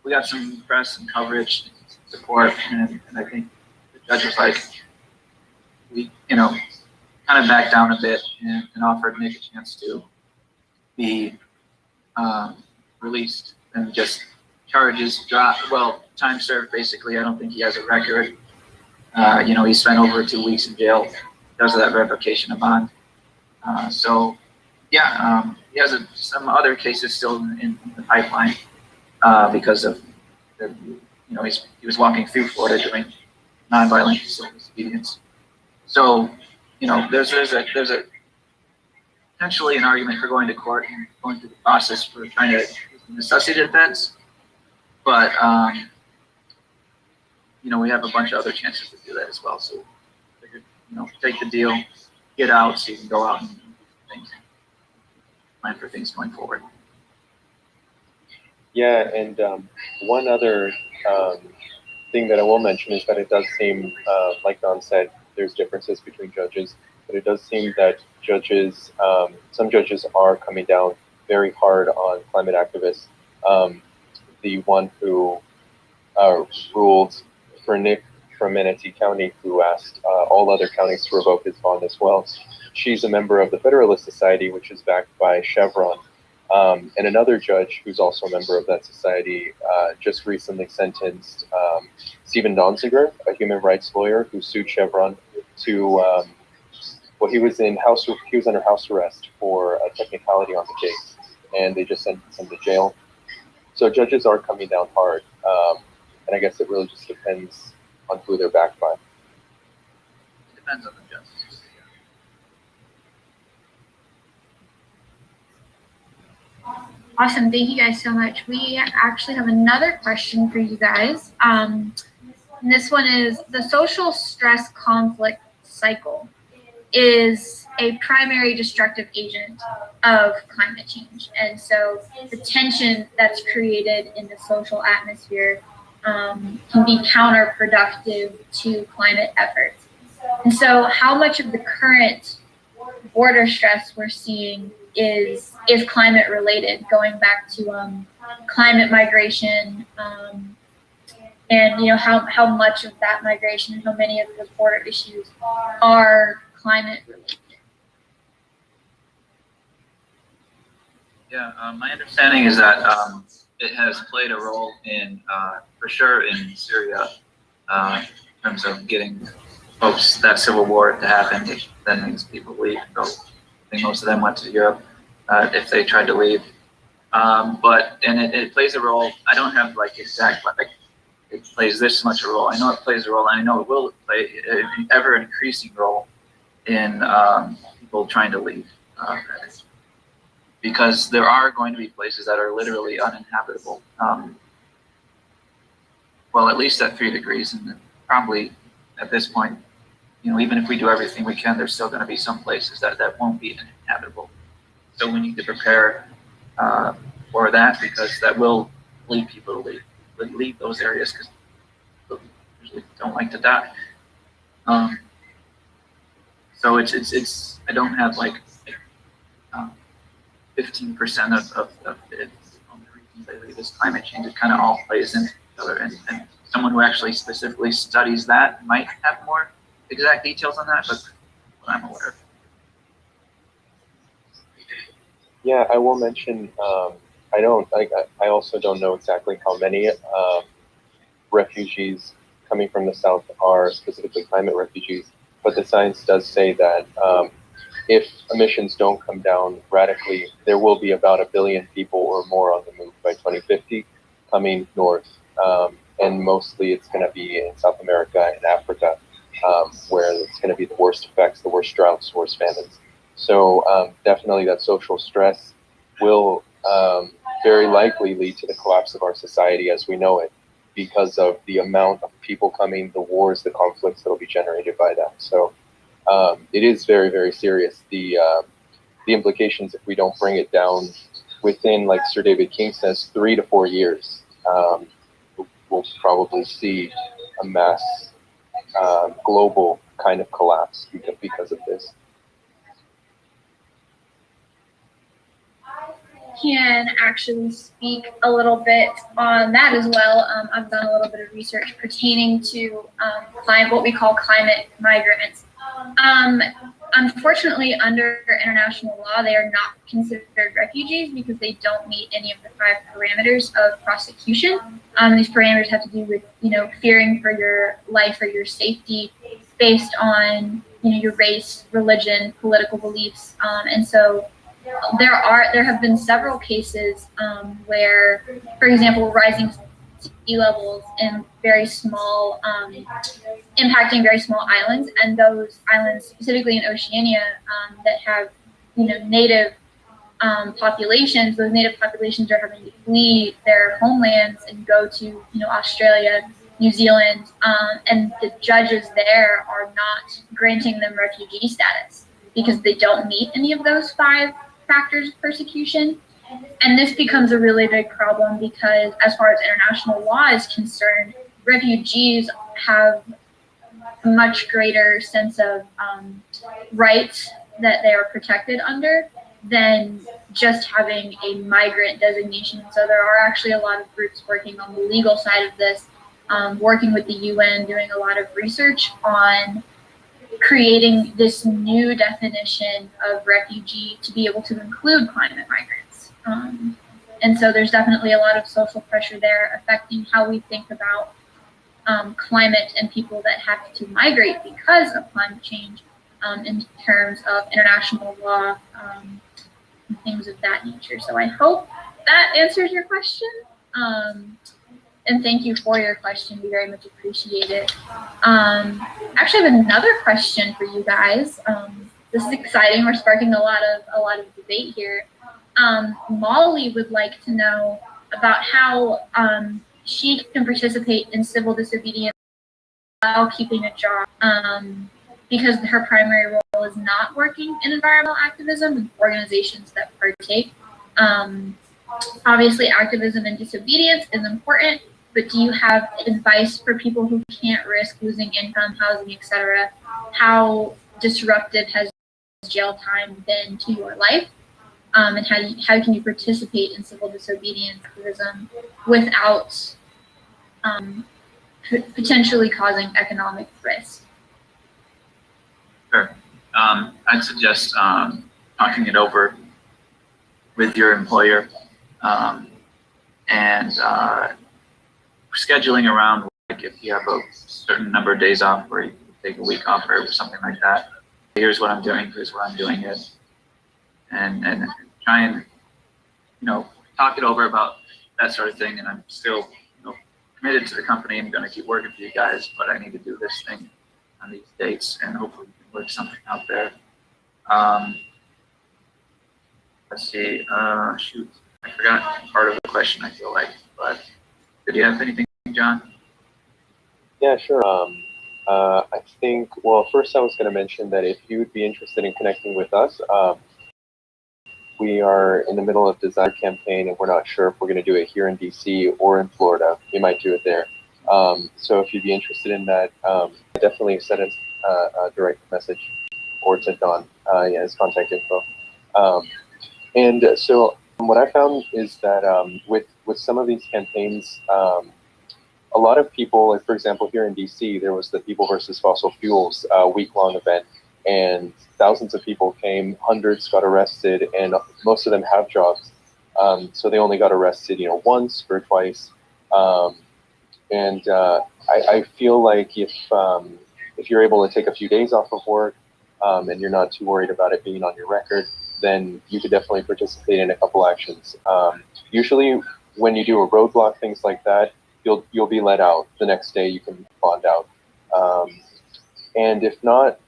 we got some press and coverage, support, and I think the judge was like, we, kind of backed down a bit and offered Nick a chance to be released and just charges dropped. Well, time served, basically. I don't think he has a record. He spent over 2 weeks in jail because of that revocation of bond. He has some other cases still in the pipeline because of he was walking through Florida doing nonviolent civil disobedience. So, there's a potentially an argument for going to court and going through the process for trying to use the necessity defense, but we have a bunch of other chances to do that as well. So, figured, take the deal, get out, so you can go out and do things, plan for things going forward. Yeah, and one other thing that I will mention is that it does seem, like Don said, there's differences between judges, but it does seem that judges, some judges are coming down very hard on climate activists. The one who ruled for Nick from Manatee County, who asked all other counties to revoke his bond as well. She's a member of the Federalist Society, which is backed by Chevron. And another judge who's also a member of that society just recently sentenced Stephen Donziger, a human rights lawyer who sued Chevron to, he was under house arrest for a technicality on the case, and they just sentenced him to jail. So judges are coming down hard, and I guess it really just depends on who they're backed by. It depends on the judge. Awesome, thank you guys so much. We actually have another question for you guys. And this one is, the social stress conflict cycle is a primary destructive agent of climate change. And so the tension that's created in the social atmosphere can be counterproductive to climate efforts. And so how much of the current border stress we're seeing is climate related, going back to climate migration, and how much of that migration, how many of the border issues are climate related? Yeah, my understanding is that it has played a role in, for sure, in Syria, in terms of getting folks, that civil war to happen, which then means people leave. So I think most of them went to Europe if they tried to leave. But it plays a role. I don't have exact, it plays this much a role. I know it plays a role, and I know it will play an ever increasing role in people trying to leave. Because there are going to be places that are literally uninhabitable. Well, at least at 3 degrees, and probably at this point, even if we do everything we can, there's still going to be some places that won't be inhabitable. So we need to prepare for that, because that will lead people to leave those areas, because people usually don't like to die. So it's I don't have 15% of it on the reasons they leave is climate change. It kind of all plays into each other, and someone who actually specifically studies that might have more exact details on that, but what I'm aware of. Yeah, I will mention, I also don't know exactly how many refugees coming from the South are specifically climate refugees, but the science does say that if emissions don't come down radically, there will be about 1 billion people or more on the move by 2050 coming north. And mostly it's going to be in South America and Africa, where it's going to be the worst effects, the worst droughts, the worst famines. So definitely that social stress will very likely lead to the collapse of our society as we know it, because of the amount of people coming, the wars, the conflicts that will be generated by that. So it is very, very serious. The implications, if we don't bring it down within, like Sir David King says, 3 to 4 years, we'll probably see a mass global kind of collapse because of this. Can actually speak a little bit on that as well. I've done a little bit of research pertaining to what we call climate migrants. Unfortunately, under international law, they are not considered refugees because they don't meet any of the 5 parameters of prosecution. These parameters have to do with, fearing for your life or your safety based on, your race, religion, political beliefs, and so there have been several cases where, for example, rising sea levels in very small, impacting very small islands, and those islands, specifically in Oceania, that have, native populations. Those native populations are having to flee their homelands and go to, Australia, New Zealand, and the judges there are not granting them refugee status because they don't meet any of those 5 factors of persecution. And this becomes a really big problem because as far as international law is concerned, refugees have a much greater sense of rights that they are protected under than just having a migrant designation. So there are actually a lot of groups working on the legal side of this, working with the UN, doing a lot of research on creating this new definition of refugee to be able to include climate migrants. And so there's definitely a lot of social pressure there affecting how we think about climate and people that have to migrate because of climate change in terms of international law and things of that nature. So I hope that answers your question. And thank you for your question. We very much appreciate it. Actually, I have another question for you guys. This is exciting. We're sparking a lot of debate here. Molly would like to know about how she can participate in civil disobedience while keeping a job, because her primary role is not working in environmental activism and organizations that partake. Obviously, activism and disobedience is important, but do you have advice for people who can't risk losing income, housing, etc.? How disruptive has jail time been to your life? And how can you participate in civil disobedience activism without potentially causing economic risk? Sure. I'd suggest talking it over with your employer and scheduling around, like if you have a certain number of days off or you take a week off or something like that. Here's what I'm doing, here's what I'm doing it. And try and, talk it over about that sort of thing. And I'm still, committed to the company. I'm going to keep working for you guys, but I need to do this thing on these dates and hopefully we can work something out there. Let's see, shoot, I forgot part of the question, I feel like, but did you have anything, John? Yeah, sure. I think, well, first I was going to mention that if you would be interested in connecting with us, we are in the middle of design campaign and we're not sure if we're going to do it here in DC or in Florida. We might do it there. So if you'd be interested in that, definitely send us a direct message or to Don, his contact info. And so what I found is that with some of these campaigns, a lot of people, like for example, here in DC, there was the People versus Fossil Fuels week-long event, and thousands of people came, hundreds got arrested, and most of them have jobs. So they only got arrested, once or twice. I feel like if you're able to take a few days off of work, and you're not too worried about it being on your record, then you could definitely participate in a couple actions. Usually when you do a roadblock, things like that, you'll be let out. The next day you can bond out. And if not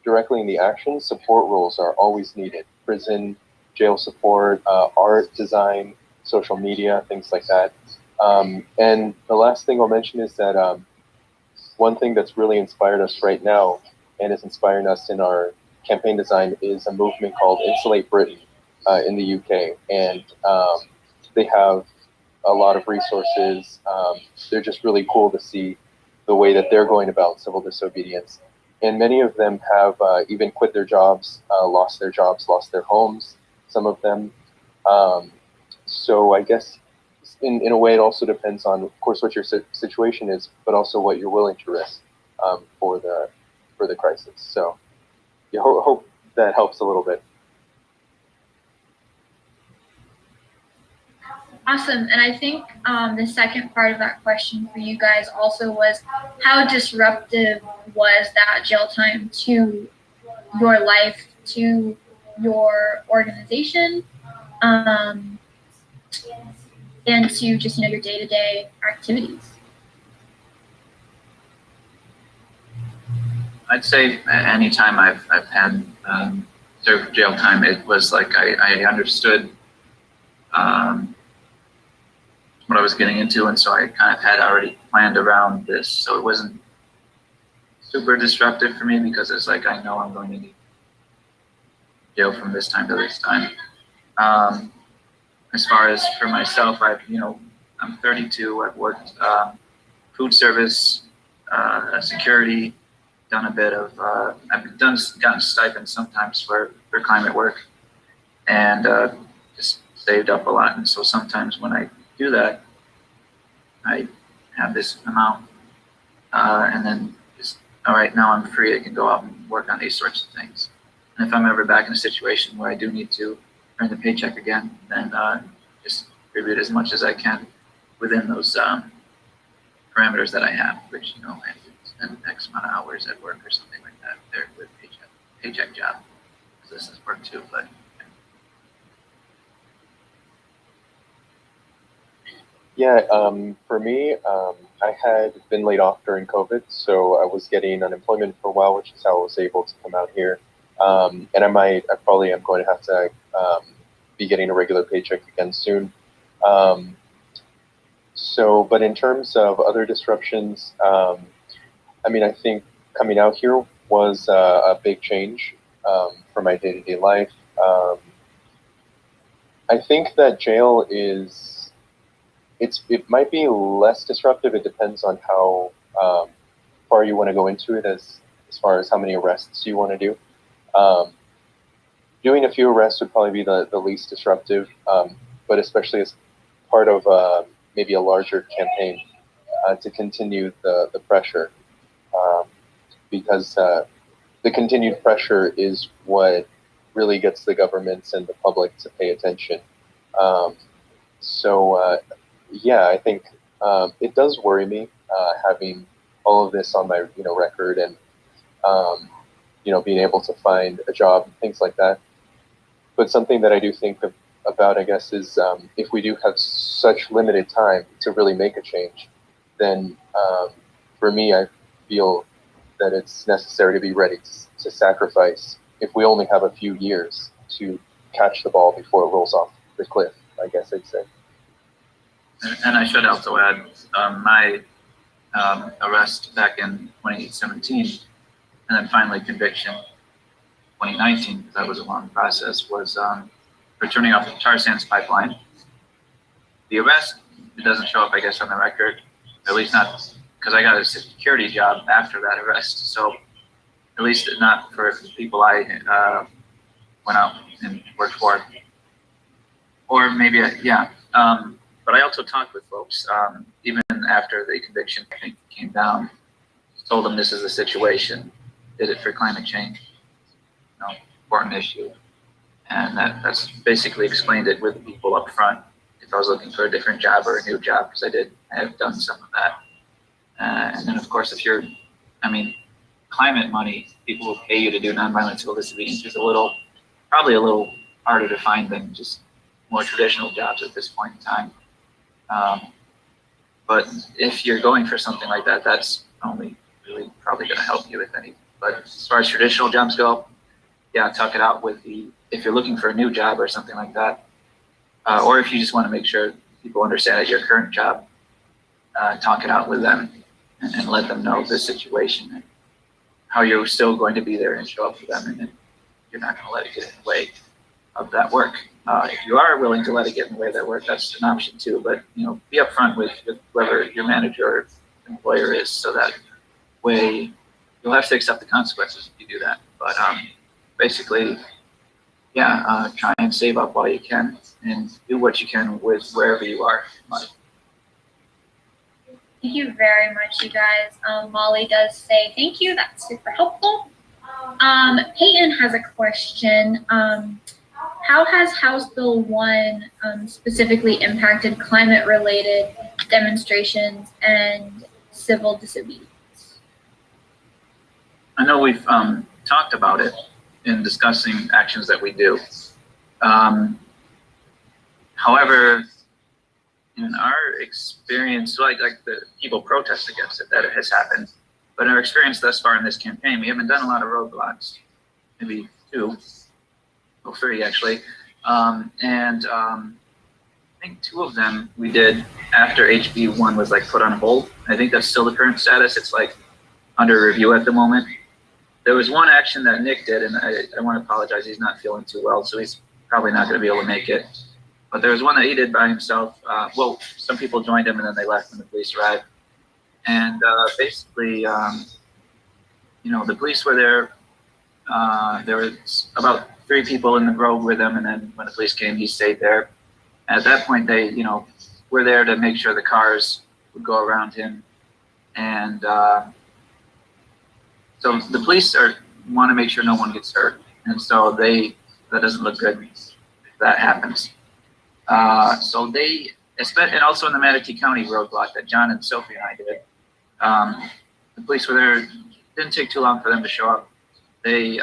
directly in the action, support roles are always needed. Prison, jail support, art, design, social media, things like that. And the last thing I'll mention is that one thing that's really inspired us right now and is inspiring us in our campaign design is a movement called Insulate Britain in the UK. And they have a lot of resources. They're just really cool to see the way that they're going about civil disobedience. And many of them have even quit their jobs, lost their homes, some of them. So I guess in a way it also depends on, of course, what your situation is, but also what you're willing to risk for the crisis. So yeah, hope that helps a little bit. Awesome. And I think the second part of that question for you guys also was, how disruptive was that jail time to your life, to your organization, and to just, your day-to-day activities? I'd say anytime I've had served jail time, it was like I understood what I was getting into, and so I kind of had already planned around this. So it wasn't super disruptive for me because it's like I know I'm going to need jail from this time to this time. As far as for myself, I'm 32. I've worked food service, security, done a bit of I've gotten stipends sometimes for climate work, and just saved up a lot. And so sometimes when I do that, I have this amount, and then just, all right, now I'm free. I can go out and work on these sorts of things. And if I'm ever back in a situation where I do need to earn the paycheck again, then just contribute as much as I can within those parameters that I have, which, I have to spend X amount of hours at work or something like that there with paycheck job. This is work too, but yeah, for me, I had been laid off during COVID, so I was getting unemployment for a while, which is how I was able to come out here. And I probably am going to have to be getting a regular paycheck again soon. But in terms of other disruptions, I think coming out here was a big change for my day-to-day life. I think that jail it might be less disruptive. It depends on how far you want to go into it as far as how many arrests you want to do. Doing a few arrests would probably be the least disruptive, but especially as part of maybe a larger campaign to continue the pressure, because the continued pressure is what really gets the governments and the public to pay attention. Yeah, I think it does worry me having all of this on my record and being able to find a job and things like that. But something that I do think about, I guess, is if we do have such limited time to really make a change, then for me, I feel that it's necessary to be ready to sacrifice if we only have a few years to catch the ball before it rolls off the cliff, I guess I'd say. And I should also add, my arrest back in 2017, and then finally conviction 2019, because that was a long process, was for turning off the tar sands pipeline. The arrest, it doesn't show up, I guess, on the record, at least not, because I got a security job after that arrest, so at least not for people I went out and worked for. Or maybe, but I also talked with folks, even after the conviction came down, told them this is the situation, did it for climate change, important issue. And that's basically explained it with people up front. If I was looking for a different job or a new job, because I have done some of that. And then of course, if you're, climate money, people will pay you to do nonviolent civil disobedience is probably a little harder to find than just more traditional jobs at this point in time. But if you're going for something like that, that's only really probably going to help you, if anything. But as far as traditional jobs go, yeah, talk it out with if you're looking for a new job or something like that, or if you just want to make sure people understand that your current job, talk it out with them and let them know the situation and how you're still going to be there and show up for them, and you're not going to let it get in the way of that work. If you are willing to let it get in the way of that work, that's an option too. But be upfront with whoever your manager or employer is, so that way you'll have to accept the consequences if you do that. But basically, yeah, try and save up while you can and do what you can with wherever you are in life. Thank you very much, you guys. Molly does say thank you. That's super helpful. Peyton has a question. How has House Bill 1 specifically impacted climate-related demonstrations and civil disobedience? I know we've talked about it in discussing actions that we do. However, in our experience, like the people protest against it, that it has happened. But in our experience thus far in this campaign, we haven't done a lot of roadblocks, maybe 2 or 3 actually. I think 2 of them we did after HB 1 was put on hold. I think that's still the current status. It's under review at the moment. There was one action that Nick did, and I want to apologize. He's not feeling too well, so he's probably not going to be able to make it. But there was one that he did by himself. Well, some people joined him and then they left when the police arrived. And basically, the police were there. There was about 3 people in the road with him, and then when the police came, he stayed there. At that point, they, were there to make sure the cars would go around him. And so the police want to make sure no one gets hurt. And so that doesn't look good if that happens. So they, and also in the Manatee County roadblock that John and Sophie and I did, the police were there. Didn't take too long for them to show up. They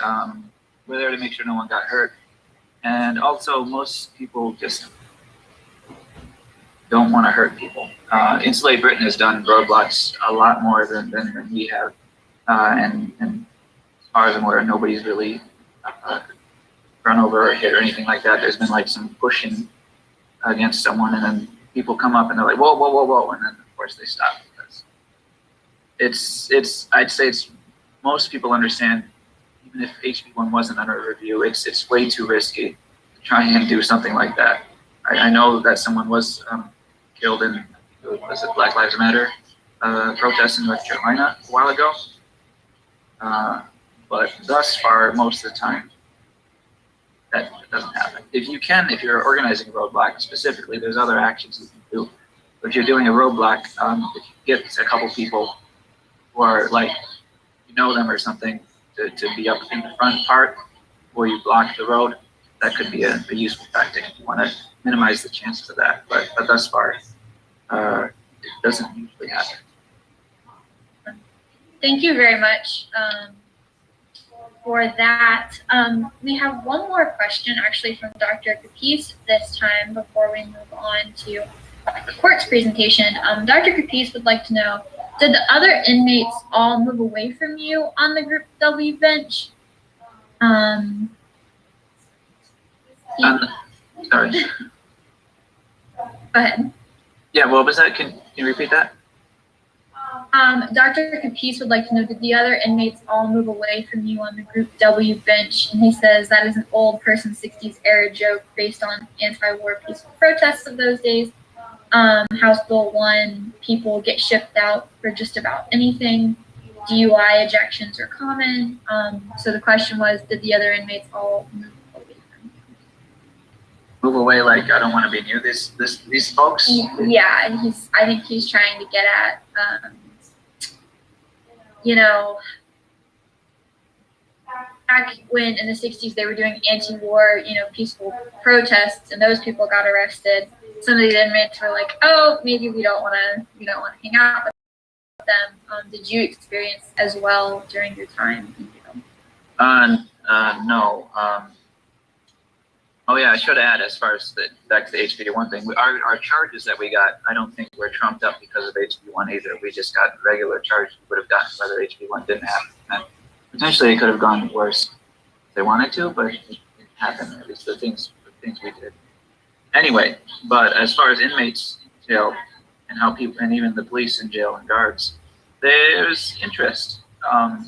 were there to make sure no one got hurt. And also, most people just don't want to hurt people. Insulate Britain has done roadblocks a lot more than we have. And as far as I'm aware, nobody's really run over or hit or anything like that. There's been some pushing against someone, and then people come up and they're like, whoa, whoa, whoa, whoa, and then of course they stop, because I'd say most people understand, even if HB1 wasn't under review, it's way too risky to try and do something like that. I know that someone was killed in, was it Black Lives Matter protest in North Carolina a while ago, but thus far, most of the time, that doesn't happen. If you're organizing a roadblock specifically, there's other actions you can do. But if you're doing a roadblock, if you get a couple people who are them or something to be up in the front part where you block the road, that could be a useful tactic if you want to minimize the chances of that. But thus far, it doesn't usually happen. Thank you very much for that. We have one more question actually from Dr. Capis this time before we move on to the court's presentation. Dr. Capis would like to know, did the other inmates all move away from you on the Group W bench? Sorry. Go ahead. Yeah, what was that? Can you repeat that? Dr. Capis would like to know, did the other inmates all move away from you on the Group W bench? And he says that is an old person 60s era joke based on anti-war peaceful protests of those days. House Bill 1, people get shipped out for just about anything. DUI ejections are common. So the question was, did the other inmates all move away from you? Move away, I don't want to be near these folks? Yeah, and I think he's trying to get at, back when in the 60s they were doing anti-war, peaceful protests, and those people got arrested. Some of the inmates were like, "Oh, maybe we don't want to hang out with them did you experience as well during your time in jail? No. Oh yeah, I should add, as far as back to the HB1 thing, our charges that we got, I don't think were trumped up because of HB1 either. We just got regular charges we would have gotten whether HB1 didn't happen. And potentially it could have gone worse if they wanted to, but it happened, at least the things we did. Anyway, but as far as inmates in jail and how people, and even the police in jail and guards, there's interest. A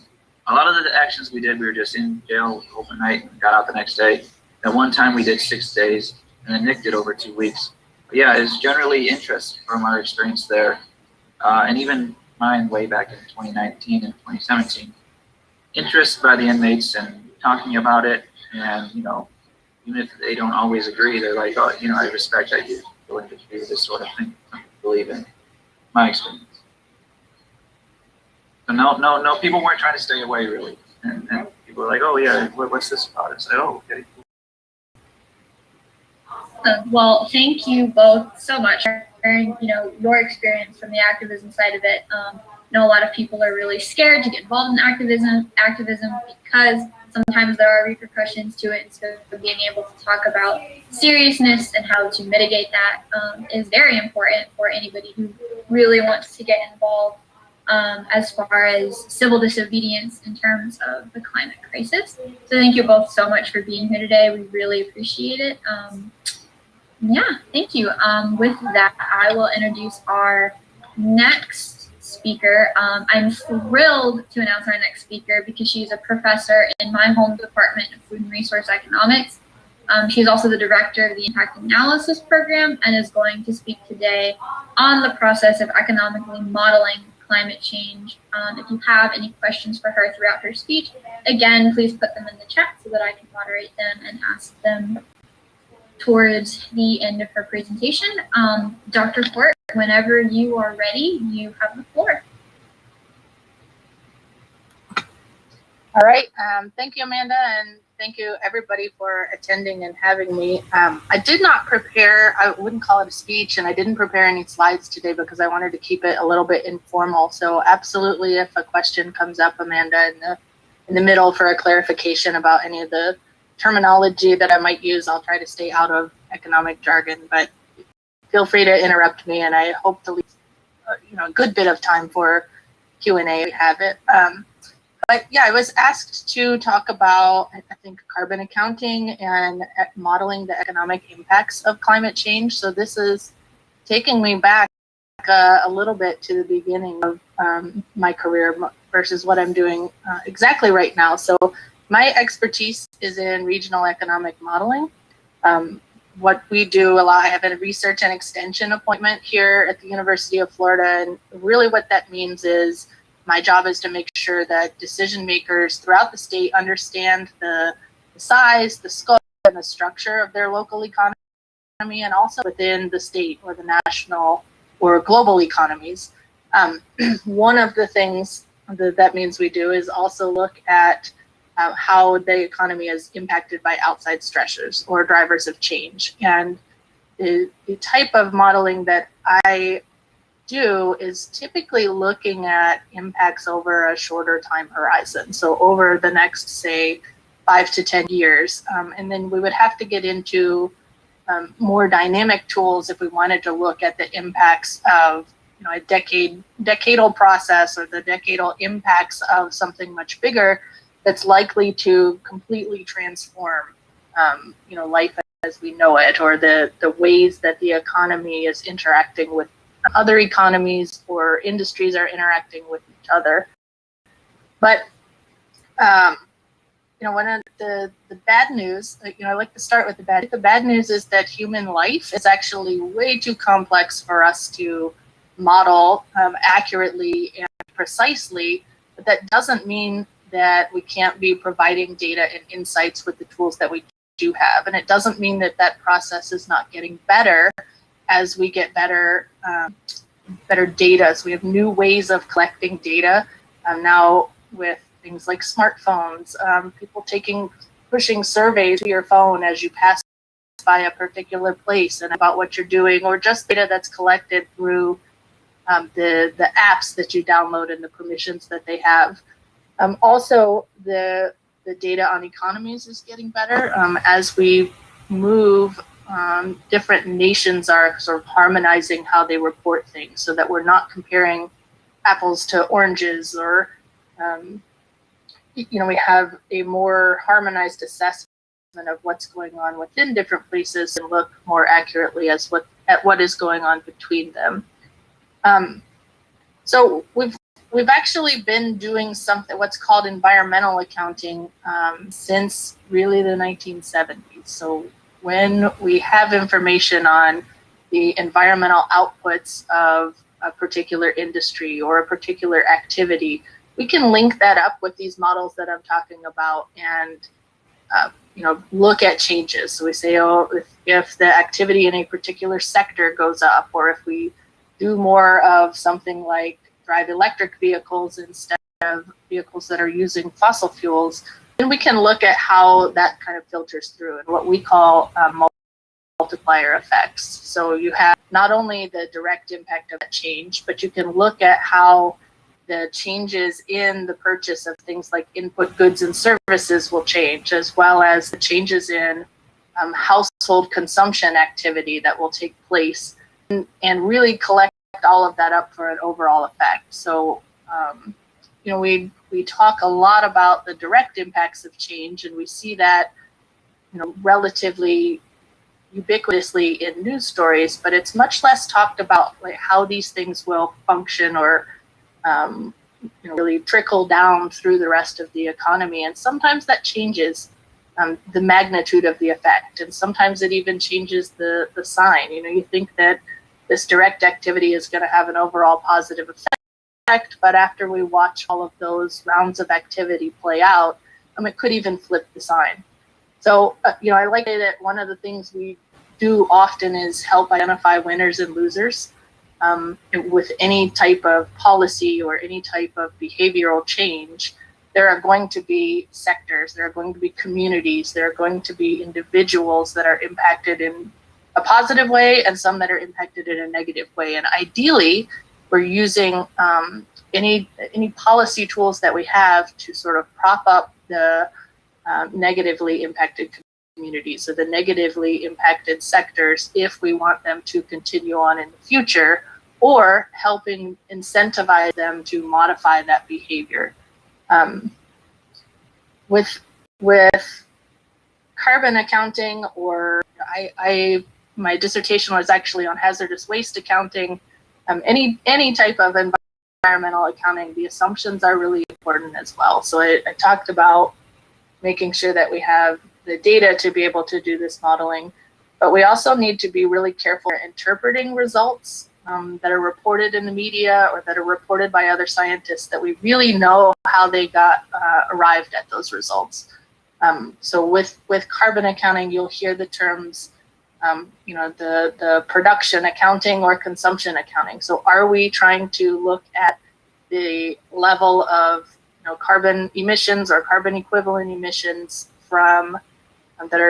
lot of the actions we did, we were just in jail overnight and got out the next day. At one time we did 6 days, and then Nick did over 2 weeks. But yeah, it's generally interest from our experience there, and even mine way back in 2019 and 2017. Interest by the inmates and talking about it, and even if they don't always agree, they're like, oh, I respect that you're willing to do this sort of thing. I believe in my experience. So no, people weren't trying to stay away really, and people were like, oh yeah, what's this about? It's like, oh, okay. Well, thank you both so much for sharing, your experience from the activism side of it. I know a lot of people are really scared to get involved in activism because sometimes there are repercussions to it. And so being able to talk about seriousness and how to mitigate that is very important for anybody who really wants to get involved as far as civil disobedience in terms of the climate crisis. So thank you both so much for being here today. We really appreciate it. Yeah, thank you. With that, I will introduce our next speaker. I'm thrilled to announce our next speaker because she's a professor in my home department of food and resource economics. She's also the director of the Impact Analysis Program and is going to speak today on the process of economically modeling climate change. If you have any questions for her throughout her speech, again, please put them in the chat so that I can moderate them and ask them towards the end of her presentation. Dr. Fort, whenever you are ready, you have the floor. All right, thank you, Amanda, and thank you everybody for attending and having me. I did not prepare, I wouldn't call it a speech, and I didn't prepare any slides today because I wanted to keep it a little bit informal. So absolutely, if a question comes up, Amanda, in the middle for a clarification about any of the terminology that I might use, I'll try to stay out of economic jargon, but feel free to interrupt me, and I hope to leave a good bit of time for Q&A. We have it. But yeah, I was asked to talk about, I think, carbon accounting and modeling the economic impacts of climate change. So this is taking me back a little bit to the beginning of my career versus what I'm doing exactly right now. So my expertise is in regional economic modeling. What we do a lot, I have a research and extension appointment here at the University of Florida, and really what that means is my job is to make sure that decision makers throughout the state understand the size, the scope, and the structure of their local economy, and also within the state or the national or global economies. One of the things that means we do is also look at how the economy is impacted by outside stressors or drivers of change. And the type of modeling that I do is typically looking at impacts over a shorter time horizon. So over the next, say, 5 to 10 years. And then we would have to get into more dynamic tools if we wanted to look at the impacts of a decadal process or the decadal impacts of something much bigger that's likely to completely transform life as we know it, or the ways that the economy is interacting with other economies or industries are interacting with each other. But one of the bad news, I like to start with the bad. The bad news is that human life is actually way too complex for us to model accurately and precisely. But that doesn't mean that we can't be providing data and insights with the tools that we do have. And it doesn't mean that that process is not getting better as we get better data. So we have new ways of collecting data now with things like smartphones, people pushing surveys to your phone as you pass by a particular place and about what you're doing, or just data that's collected through the apps that you download and the permissions that they have. Also, the data on economies is getting better as we move. Different nations are sort of harmonizing how they report things, so that we're not comparing apples to oranges, or we have a more harmonized assessment of what's going on within different places and look more accurately at what is going on between them. So we've actually been doing something, what's called environmental accounting, since really the 1970s. So when we have information on the environmental outputs of a particular industry or a particular activity, we can link that up with these models that I'm talking about and look at changes. So we say, oh, if the activity in a particular sector goes up, or if we do more of something like drive electric vehicles instead of vehicles that are using fossil fuels, then we can look at how that kind of filters through and what we call multiplier effects. So you have not only the direct impact of that change, but you can look at how the changes in the purchase of things like input goods and services will change, as well as the changes in household consumption activity that will take place, and really collect all of that up for an overall effect. So, we talk a lot about the direct impacts of change, and we see that, relatively ubiquitously in news stories, but it's much less talked about, like how these things will function or really trickle down through the rest of the economy. And sometimes that changes the magnitude of the effect, and sometimes it even changes the sign. You think that this direct activity is going to have an overall positive effect, but after we watch all of those rounds of activity play out, it could even flip the sign. So, I like to say that one of the things we do often is help identify winners and losers. With any type of policy or any type of behavioral change, there are going to be sectors, there are going to be communities, there are going to be individuals that are impacted in a positive way and some that are impacted in a negative way. And ideally, we're using any policy tools that we have to sort of prop up the negatively impacted communities, or the negatively impacted sectors, if we want them to continue on in the future, or helping incentivize them to modify that behavior. With carbon accounting, or my dissertation was actually on hazardous waste accounting. Any type of environmental accounting, the assumptions are really important as well. So I talked about making sure that we have the data to be able to do this modeling, but we also need to be really careful interpreting results that are reported in the media or that are reported by other scientists, that we really know how they got arrived at those results. So with carbon accounting, you'll hear the terms, the production accounting or consumption accounting. So are we trying to look at the level of carbon emissions or carbon equivalent emissions from that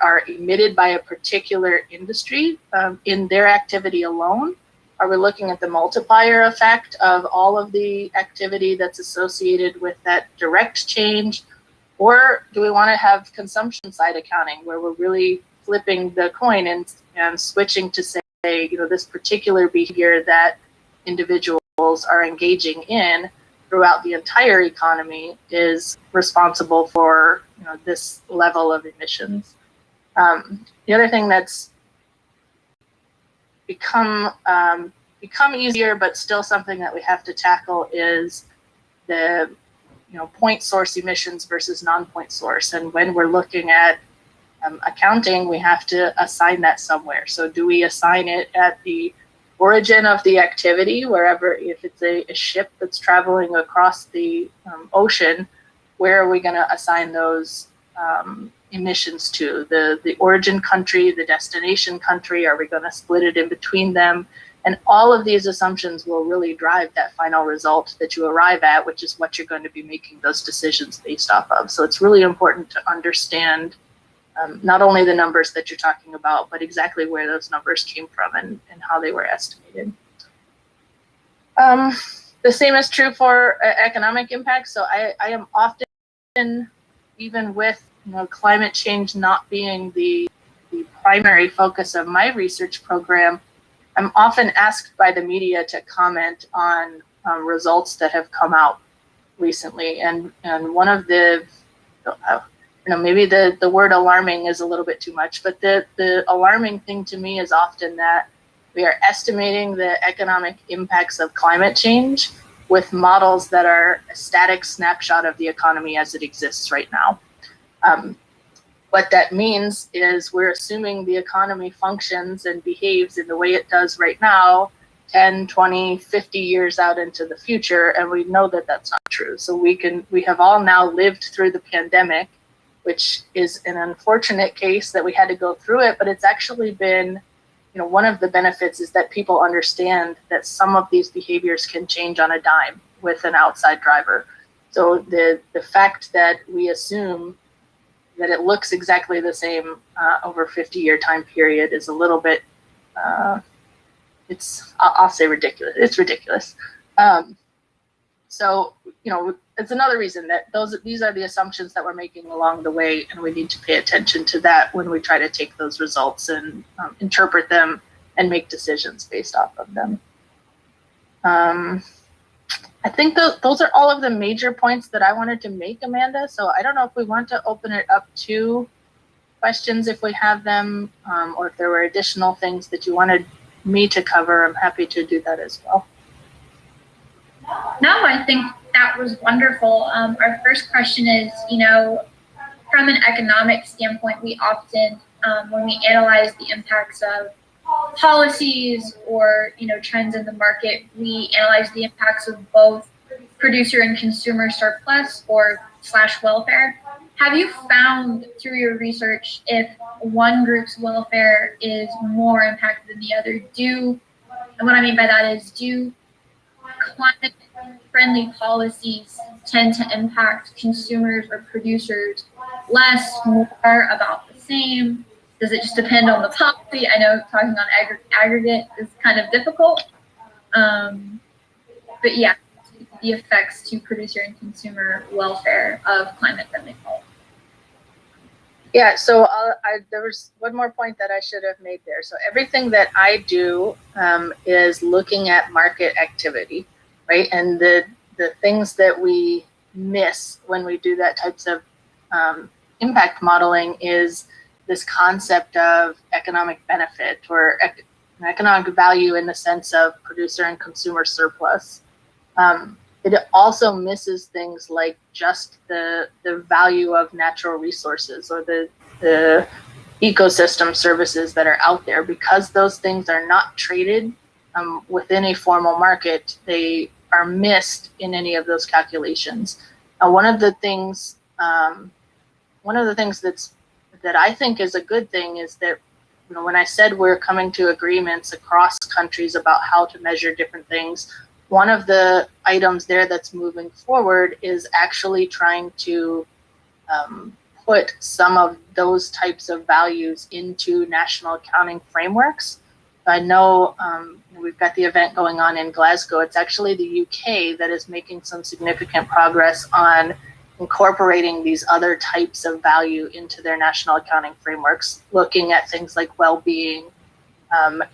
are emitted by a particular industry in their activity alone? Are we looking at the multiplier effect of all of the activity that's associated with that direct change? Or do we want to have consumption side accounting, where we're really flipping the coin and switching to say, this particular behavior that individuals are engaging in throughout the entire economy is responsible for this level of emissions? The other thing that's become easier, but still something that we have to tackle, is the point source emissions versus non-point source. And when we're looking at accounting, we have to assign that somewhere. So do we assign it at the origin of the activity, wherever, if it's a ship that's traveling across the ocean, where are we going to assign those emissions to? The origin country, the destination country? Are we going to split it in between them? And all of these assumptions will really drive that final result that you arrive at, which is what you're going to be making those decisions based off of. So it's really important to understand not only the numbers that you're talking about, but exactly where those numbers came from and how they were estimated. The same is true for economic impact. So I am often, even with climate change not being the primary focus of my research program, I'm often asked by the media to comment on results that have come out recently. And one of the, maybe the word alarming is a little bit too much, but the alarming thing to me is often that we are estimating the economic impacts of climate change with models that are a static snapshot of the economy as it exists right now. What that means is we're assuming the economy functions and behaves in the way it does right now, 10, 20, 50 years out into the future, and we know that that's not true. So we have all now lived through the pandemic, which is an unfortunate case that we had to go through it, but it's actually been, one of the benefits is that people understand that some of these behaviors can change on a dime with an outside driver. So the fact that we assume that it looks exactly the same over a 50-year time period is a little bit, I'll say ridiculous. It's ridiculous. So, it's another reason that these are the assumptions that we're making along the way, and we need to pay attention to that when we try to take those results and interpret them and make decisions based off of them. I think those are all of the major points that I wanted to make, Amanda. So I don't know if we want to open it up to questions if we have them, or if there were additional things that you wanted me to cover. I'm happy to do that as well. No, I think that was wonderful. Our first question is, from an economic standpoint, we often, when we analyze the impacts of policies or, trends in the market, we analyze the impacts of both producer and consumer surplus or / welfare. Have you found through your research if one group's welfare is more impacted than the other? And what I mean by that is, do climate-friendly policies tend to impact consumers or producers less, more, about the same? Does it just depend on the policy? I know talking on aggregate is kind of difficult, but yeah, the effects to producer and consumer welfare of climate-friendly policy. Yeah, so there was one more point that I should have made there. So everything that I do is looking at market activity, right? And the things that we miss when we do that types of impact modeling is this concept of economic benefit or economic value in the sense of producer and consumer surplus. It also misses things like just the value of natural resources or the ecosystem services that are out there, because those things are not traded within a formal market. They are missed in any of those calculations. One of the things that I think is a good thing is that, when I said we're coming to agreements across countries about how to measure different things, one of the items there that's moving forward is actually trying to put some of those types of values into national accounting frameworks. I know we've got the event going on in Glasgow. It's actually the UK that is making some significant progress on incorporating these other types of value into their national accounting frameworks, looking at things like well-being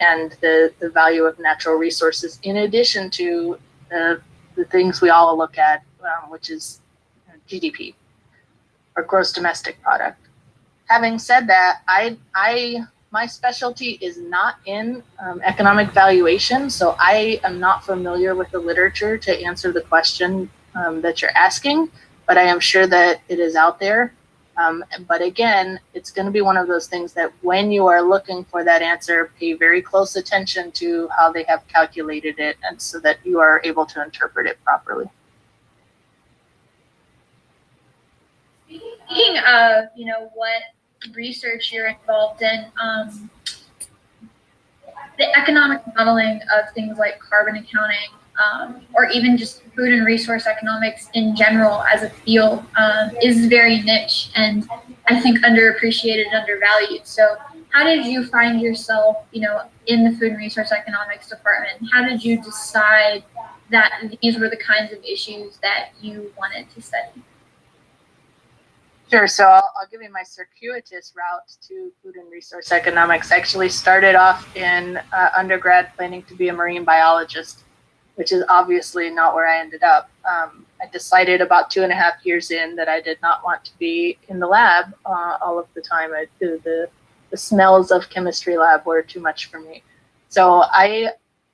and the value of natural resources, in addition to the things we all look at, which is GDP or gross domestic product. Having said that, my specialty is not in economic valuation, so I am not familiar with the literature to answer the question that you're asking, but I am sure that it is out there. But again, it's going to be one of those things that when you are looking for that answer, pay very close attention to how they have calculated it, and so that you are able to interpret it properly. Speaking of, what research you're involved in, the economic modeling of things like carbon accounting, or even just food and resource economics in general as a field, is very niche and I think underappreciated and undervalued. So how did you find yourself, in the food and resource economics department? How did you decide that these were the kinds of issues that you wanted to study? Sure. So I'll give you my circuitous route to food and resource economics. I actually started off in undergrad planning to be a marine biologist, which is obviously not where I ended up. I decided about 2.5 years in that I did not want to be in the lab all of the time. The smells of chemistry lab were too much for me. So I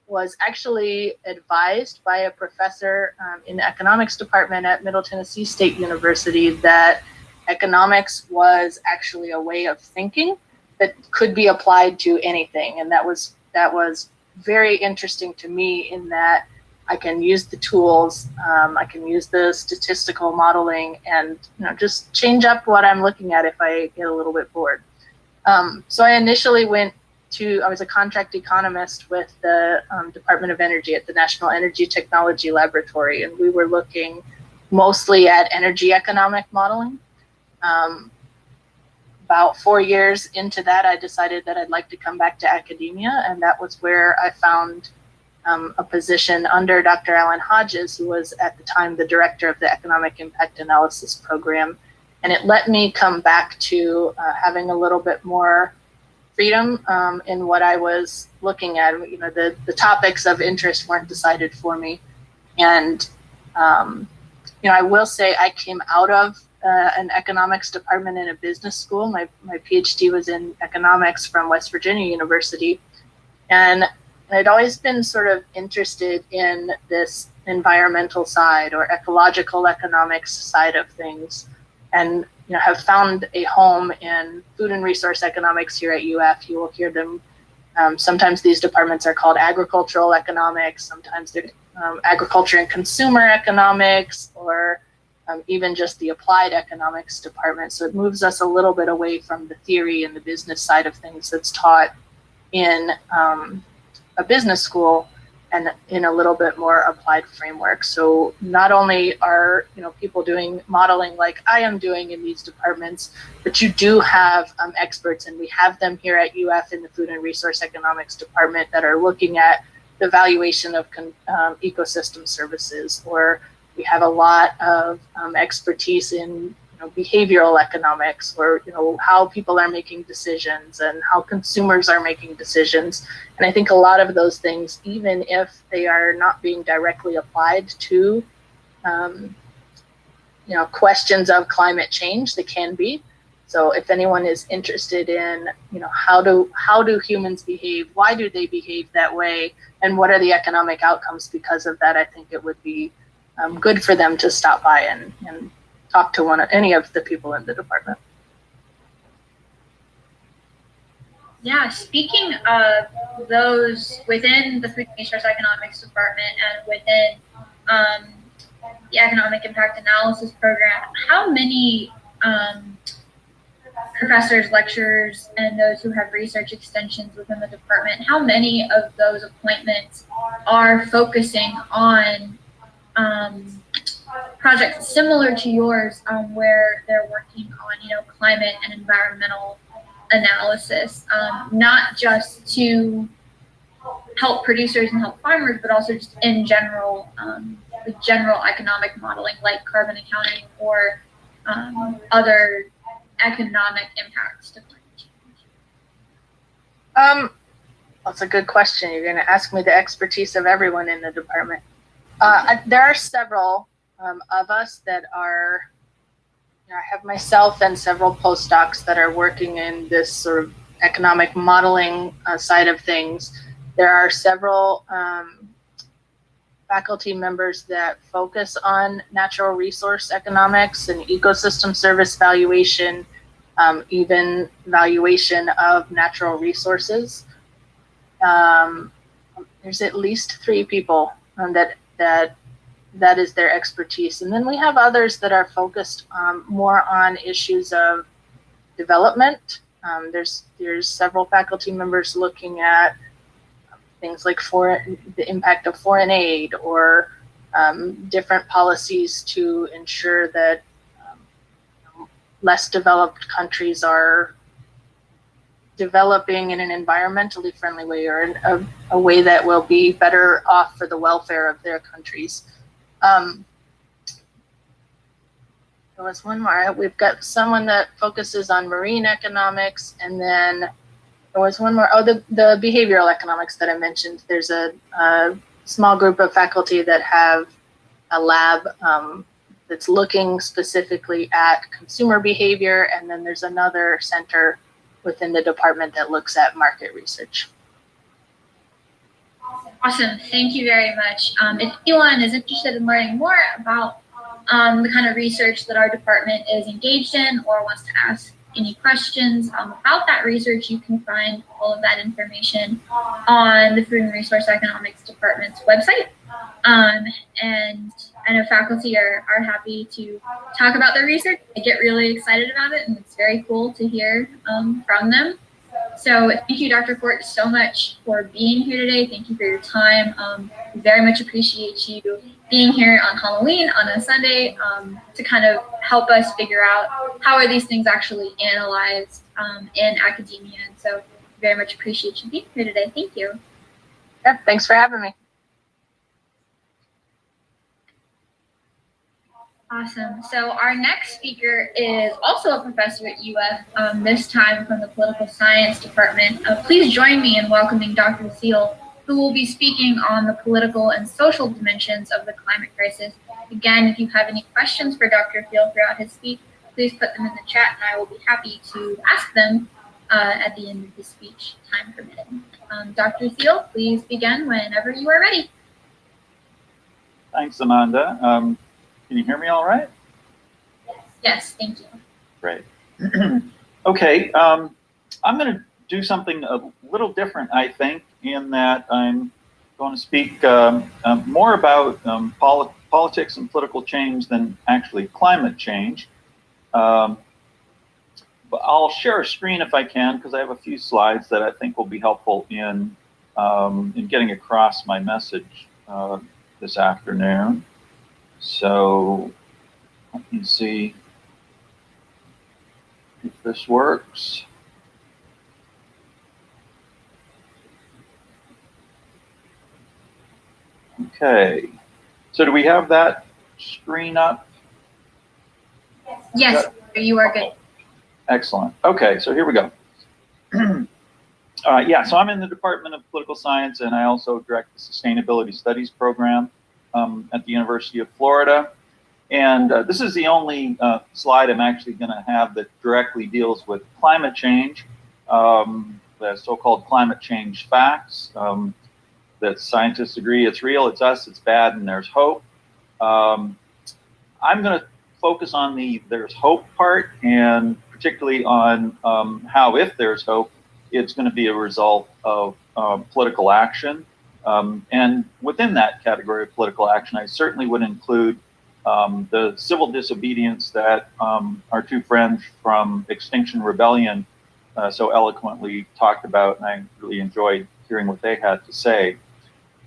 was actually advised by a professor in the economics department at Middle Tennessee State University that economics was actually a way of thinking that could be applied to anything. And that was very interesting to me in that I can use the tools, I can use the statistical modeling and just change up what I'm looking at if I get a little bit bored. So I initially I was a contract economist with the Department of Energy at the National Energy Technology Laboratory, and we were looking mostly at energy economic modeling. About 4 years into that, I decided that I'd like to come back to academia, and that was where I found a position under Dr. Alan Hodges, who was at the time the director of the Economic Impact Analysis Program. And it let me come back to having a little bit more freedom in what I was looking at. The topics of interest weren't decided for me. And, I will say I came out of an economics department in a business school. My PhD was in economics from West Virginia University. And I'd always been sort of interested in this environmental side or ecological economics side of things, and have found a home in food and resource economics here at UF. You will hear them. Sometimes these departments are called agricultural economics. Sometimes they're agriculture and consumer economics, or even just the applied economics department. So it moves us a little bit away from the theory and the business side of things that's taught in a business school and in a little bit more applied framework. So not only are people doing modeling like I am doing in these departments, but you do have experts, and we have them here at UF in the Food and Resource Economics department that are looking at the valuation of ecosystem services, or we have a lot of expertise in behavioral economics, or how people are making decisions and how consumers are making decisions. And I think a lot of those things, even if they are not being directly applied to questions of climate change, they can be. So if anyone is interested in how do humans behave, why do they behave that way, and what are the economic outcomes because of that, I think it would be good for them to stop by and talk to any of the people in the department. Yeah, speaking of those within the Food and Resource Economics department and within the Economic Impact Analysis program, how many professors, lecturers, and those who have research extensions within the department, how many of those appointments are focusing on projects similar to yours, where they're working on climate and environmental analysis, not just to help producers and help farmers, but also just in general, the general economic modeling like carbon accounting or other economic impacts to climate change? That's a good question. You're going to ask me the expertise of everyone in the department. There are several of us that are, I have myself and several postdocs that are working in this sort of economic modeling side of things. There are several faculty members that focus on natural resource economics and ecosystem service valuation, even valuation of natural resources. There's at least 3 people that is their expertise. And then we have others that are focused more on issues of development. There's several faculty members looking at things like the impact of foreign aid, or different policies to ensure that less developed countries are developing in an environmentally friendly way, or in a way that will be better off for the welfare of their countries. There was one more. We've got someone that focuses on marine economics, and then there was one more. Oh, the behavioral economics that I mentioned. There's a small group of faculty that have a lab that's looking specifically at consumer behavior, and then there's another center within the department that looks at market research. Awesome. Thank you very much. If anyone is interested in learning more about the kind of research that our department is engaged in, or wants to ask any questions about that research, you can find all of that information on the Food and Resource Economics Department's website. And I know faculty are happy to talk about their research. They get really excited about it, and it's very cool to hear from them. So thank you, Dr. Fort, so much for being here today. Thank you for your time. We very much appreciate you being here on Halloween on a Sunday to kind of help us figure out how are these things actually analyzed in academia. And so very much appreciate you being here today. Thank you. Yeah, thanks for having me. Awesome. So our next speaker is also a professor at UF, this time from the Political Science Department. Please join me in welcoming Dr. Thiel, who will be speaking on the political and social dimensions of the climate crisis. Again, if you have any questions for Dr. Thiel throughout his speech, please put them in the chat, and I will be happy to ask them at the end of his speech, time permitting. Dr. Thiel, please begin whenever you are ready. Thanks, Amanda. Can you hear me all right? Yes, thank you. Great. Okay, I'm going to do something a little different, I think, in that I'm going to speak more about politics and political change than actually climate change. But I'll share a screen if I can, because I have a few slides that I think will be helpful in getting across my message this afternoon. So let me see if this works. Okay, so do we have that screen up? Yes, you are good. Excellent. Okay, so here we go. Yeah, so I'm in the Department of Political Science, and I also direct the Sustainability Studies program at the University of Florida. And this is the only slide I'm actually going to have that directly deals with climate change, the so-called climate change facts, that scientists agree it's real, it's us, it's bad, and there's hope. I'm going to focus on the there's hope part, and particularly on how, if there's hope, it's going to be a result of political action. And within that category of political action, I certainly would include the civil disobedience that our two friends from Extinction Rebellion so eloquently talked about, and I really enjoyed hearing what they had to say.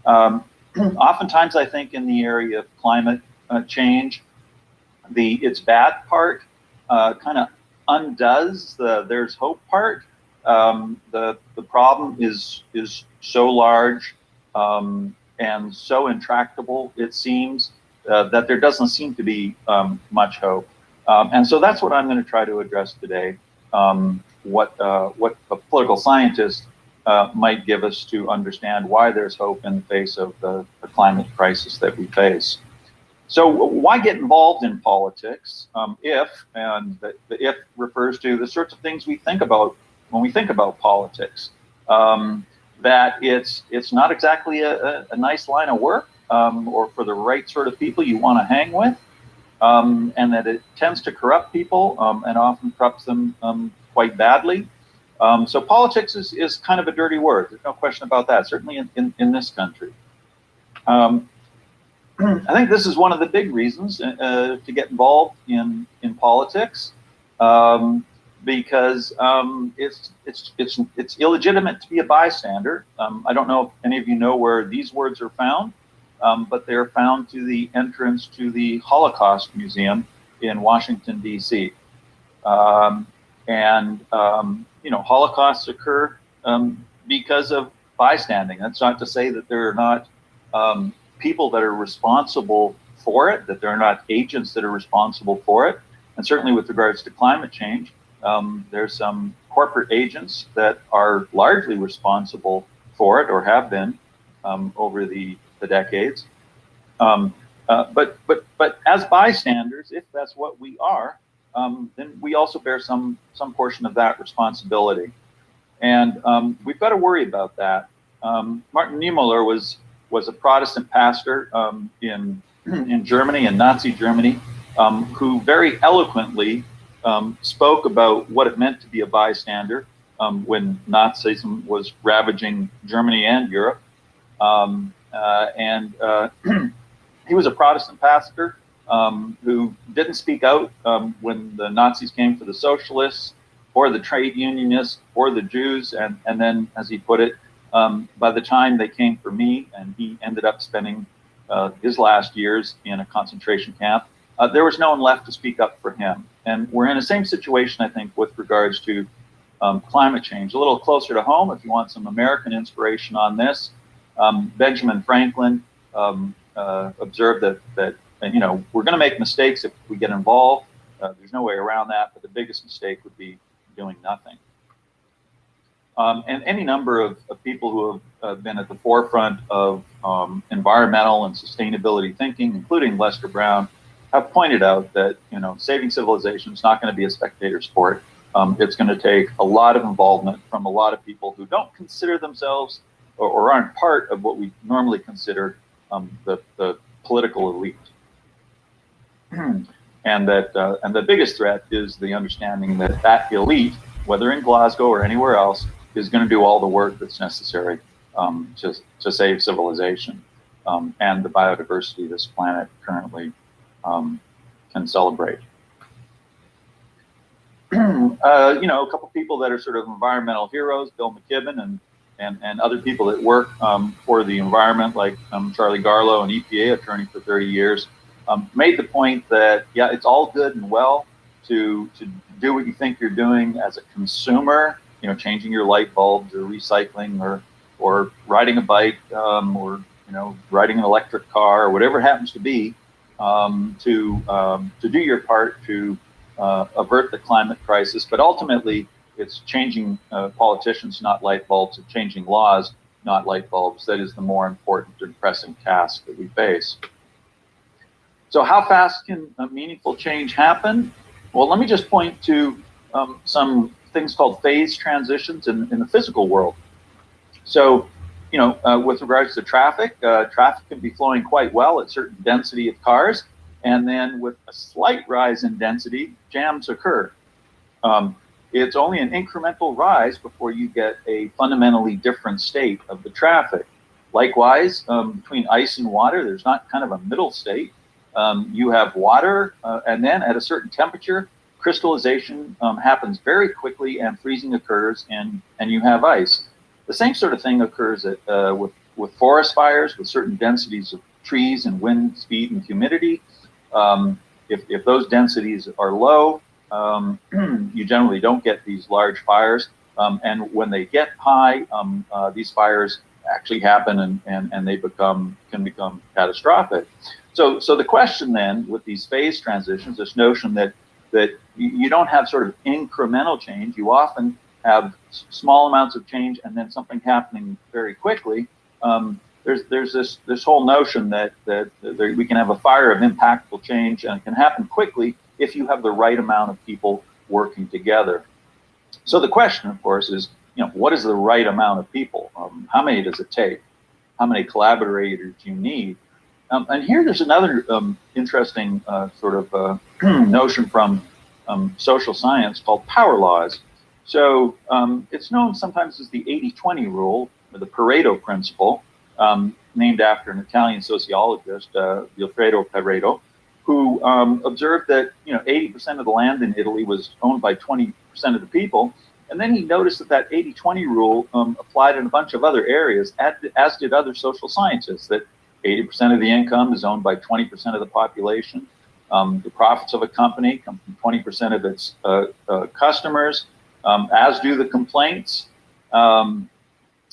Oftentimes, I think in the area of climate change, it's bad part kind of undoes the there's hope part. The problem is so large and so intractable, it seems, that there doesn't seem to be much hope. And so that's what I'm going to try to address today, what a political scientist might give us to understand why there's hope in the face of the climate crisis that we face. So why get involved in politics and the if refers to the sorts of things we think about when we think about politics, that it's not exactly a nice line of work or for the right sort of people you want to hang with, and that it tends to corrupt people and often corrupts them quite badly. So politics is kind of a dirty word. There's no question about that, certainly in this country. I think this is one of the big reasons to get involved in politics, because it's illegitimate to be a bystander. I don't know if any of you know where these words are found, but they're found to the entrance to the Holocaust Museum in Washington, D.C. And Holocausts occur because of bystanding. That's not to say that there are not people that are responsible for it, that there are not agents that are responsible for it. And certainly with regards to climate change, there's some corporate agents that are largely responsible for it or have been over the decades. But as bystanders, if that's what we are, then we also bear some portion of that responsibility. And we've got to worry about that. Martin Niemöller was a Protestant pastor in Germany, in Nazi Germany, who very eloquently spoke about what it meant to be a bystander when Nazism was ravaging Germany and Europe. He was a Protestant pastor who didn't speak out when the Nazis came for the socialists or the trade unionists or the Jews. And then, as he put it, by the time they came for me, and he ended up spending his last years in a concentration camp, there was no one left to speak up for him. And we're in the same situation, I think, with regards to climate change. A little closer to home, if you want some American inspiration on this, Benjamin Franklin observed that we're going to make mistakes if we get involved. There's no way around that, but the biggest mistake would be doing nothing. And any number of people who have been at the forefront of environmental and sustainability thinking, including Lester Brown, have pointed out that saving civilization is not going to be a spectator sport. It's going to take a lot of involvement from a lot of people who don't consider themselves or aren't part of what we normally consider the political elite. And the biggest threat is the understanding that that elite, whether in Glasgow or anywhere else, is going to do all the work that's necessary to save civilization and the biodiversity this planet currently can celebrate. A couple people that are sort of environmental heroes, Bill McKibben and other people that work for the environment, like Charlie Garlow, an EPA attorney for 30 years, made the point that, yeah, it's all good and well to do what you think you're doing as a consumer, changing your light bulbs or recycling or riding a bike or riding an electric car or whatever it happens to be, to do your part to avert the climate crisis. But ultimately, it's changing politicians, not light bulbs, and changing laws, not light bulbs. That is the more important and pressing task that we face. So how fast can a meaningful change happen? Well, let me just point to some things called phase transitions in the physical world. So, with regards to traffic, traffic can be flowing quite well at certain density of cars, and then with a slight rise in density, jams occur. It's only an incremental rise before you get a fundamentally different state of the traffic. Likewise, between ice and water, there's not kind of a middle state. You have water, and then at a certain temperature, crystallization happens very quickly and freezing occurs, and you have ice. The same sort of thing occurs with forest fires, with certain densities of trees and wind speed and humidity. If those densities are low, you generally don't get these large fires. And when they get high, these fires actually happen and they can become catastrophic. So the question then with these phase transitions, this notion that you don't have sort of incremental change, you often have small amounts of change and then something happening very quickly. There's this whole notion that we can have a fire of impactful change, and it can happen quickly if you have the right amount of people working together. So the question, of course, is what is the right amount of people? How many does it take? How many collaborators do you need? And here there's another interesting sort of notion from social science called power laws. So it's known sometimes as the 80-20 rule, or the Pareto principle, named after an Italian sociologist, Vilfredo Pareto, who observed that 80% of the land in Italy was owned by 20% of the people. And then he noticed that 80-20 rule applied in a bunch of other areas, as did other social scientists, that 80% of the income is owned by 20% of the population. The profits of a company come from 20% of its customers, as do the complaints, and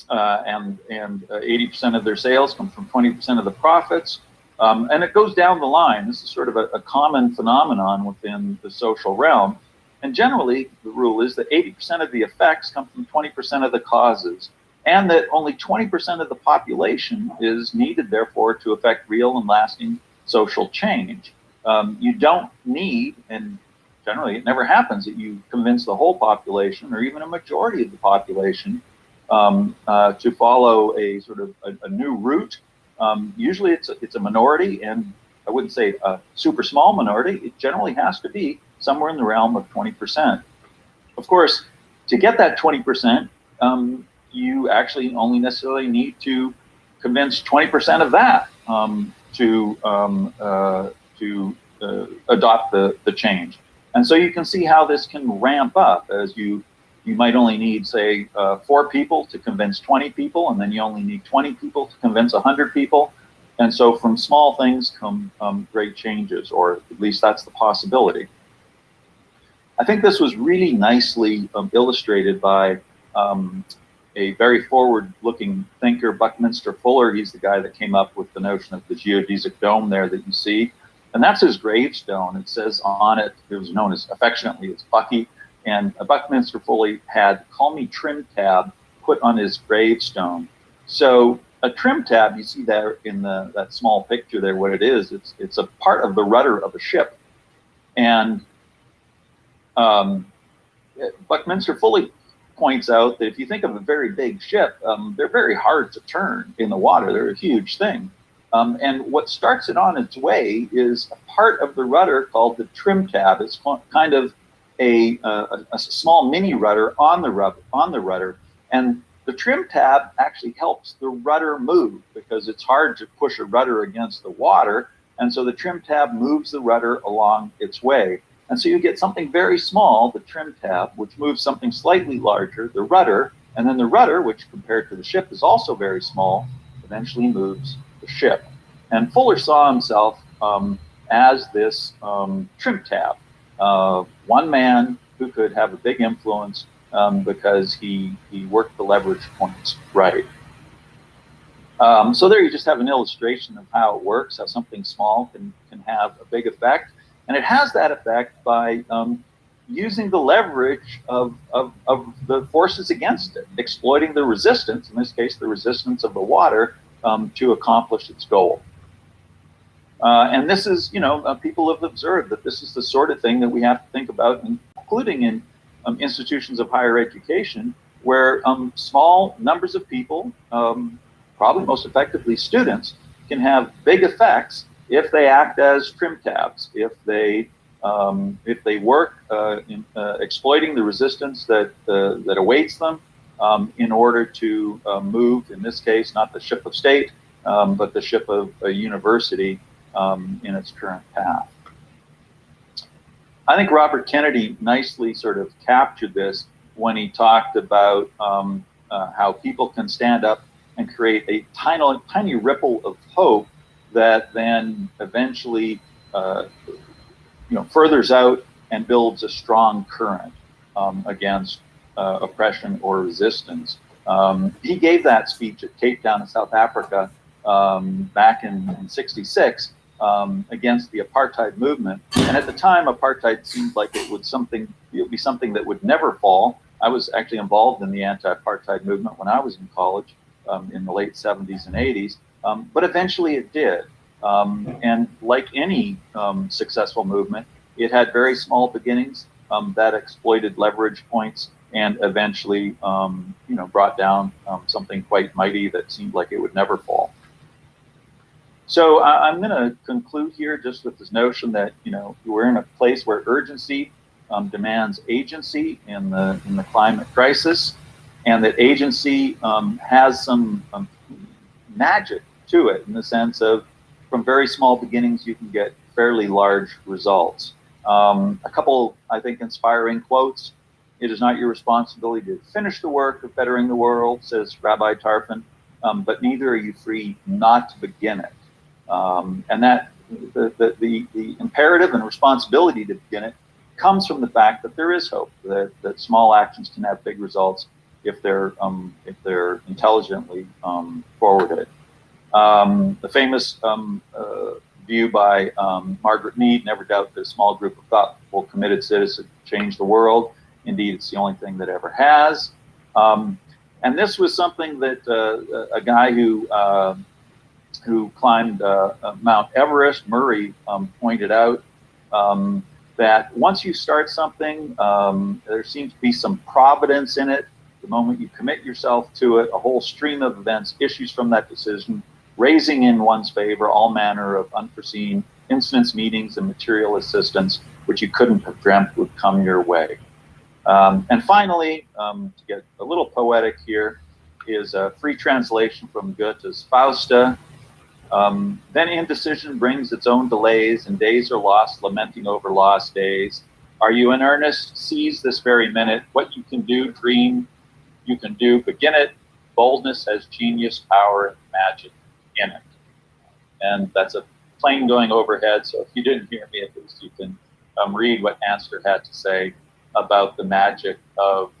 80% of their sales come from 20% of the profits. And it goes down the line. This is sort of a common phenomenon within the social realm. And generally, the rule is that 80% of the effects come from 20% of the causes, and that only 20% of the population is needed, therefore, to affect real and lasting social change. You don't need, and generally it never happens, that you convince the whole population or even a majority of the population to follow a sort of a new route. Usually it's a minority, and I wouldn't say a super small minority. It generally has to be somewhere in the realm of 20%. Of course, to get that 20%, you actually only necessarily need to convince 20% of that to adopt the change. And so you can see how this can ramp up as you might only need, say, 4 people to convince 20 people, and then you only need 20 people to convince 100 people. And so from small things come great changes, or at least that's the possibility. I think this was really nicely illustrated by a very forward-looking thinker, Buckminster Fuller. He's the guy that came up with the notion of the geodesic dome there that you see. And that's his gravestone. It says on it, it was known as affectionately as Bucky. And Buckminster Fuller had "Call me trim tab" put on his gravestone. So a trim tab, you see there in that small picture there, what it is, it's a part of the rudder of a ship. And Buckminster Fuller points out that if you think of a very big ship, they're very hard to turn in the water. They're a huge thing. And what starts it on its way is a part of the rudder called the trim tab. It's kind of a small mini rudder on the rudder. And the trim tab actually helps the rudder move, because it's hard to push a rudder against the water. And so the trim tab moves the rudder along its way. And so you get something very small, the trim tab, which moves something slightly larger, the rudder, and then the rudder, which compared to the ship is also very small, eventually moves the ship. And Fuller saw himself as this trim tab, one man who could have a big influence because he worked the leverage points right. So there you just have an illustration of how it works, how something small can have a big effect. And it has that effect by using the leverage of the forces against it, exploiting the resistance, in this case, the resistance of the water, to accomplish its goal. And this is, people have observed that this is the sort of thing that we have to think about, including in institutions of higher education, where small numbers of people, probably most effectively students, can have big effects if they act as trim tabs, if they work in exploiting the resistance that awaits them in order to move, in this case, not the ship of state, but the ship of a university in its current path. I think Robert Kennedy nicely sort of captured this when he talked about how people can stand up and create a tiny ripple of hope that then eventually furthers out and builds a strong current against oppression or resistance. He gave that speech at Cape Town in South Africa back in '66 against the apartheid movement. And at the time, apartheid seemed like it would be something that would never fall. I was actually involved in the anti-apartheid movement when I was in college in the late '70s and '80s. But eventually it did. And like any successful movement, it had very small beginnings that exploited leverage points and eventually, brought down something quite mighty that seemed like it would never fall. So I'm going to conclude here just with this notion that, we're in a place where urgency demands agency in the climate crisis, and that agency has some magic to it, in the sense of, from very small beginnings, you can get fairly large results. A couple, I think, inspiring quotes. "It is not your responsibility to finish the work of bettering the world," says Rabbi Tarfon, "but neither are you free not to begin it." And that the imperative and responsibility to begin it comes from the fact that there is hope, that small actions can have big results if they're intelligently forwarded. The famous view by Margaret Mead, never doubt that a small group of thoughtful, committed citizens change the world. Indeed, it's the only thing that ever has. And this was something that a guy who climbed Mount Everest, Murray, pointed out, that once you start something, there seems to be some providence in it. The moment you commit yourself to it, a whole stream of events issues from that decision, raising in one's favor all manner of unforeseen incidents, meetings, and material assistance, which you couldn't have dreamt would come your way. And finally, to get a little poetic here, is a free translation from Goethe's Fausta. Then indecision brings its own delays, and days are lost, lamenting over lost days. Are you in earnest? Seize this very minute. What you can do, dream, you can do. Begin it. Boldness has genius, power, and magic in it. And that's a plane going overhead, so if you didn't hear me, at least you can read what Answer had to say about the magic of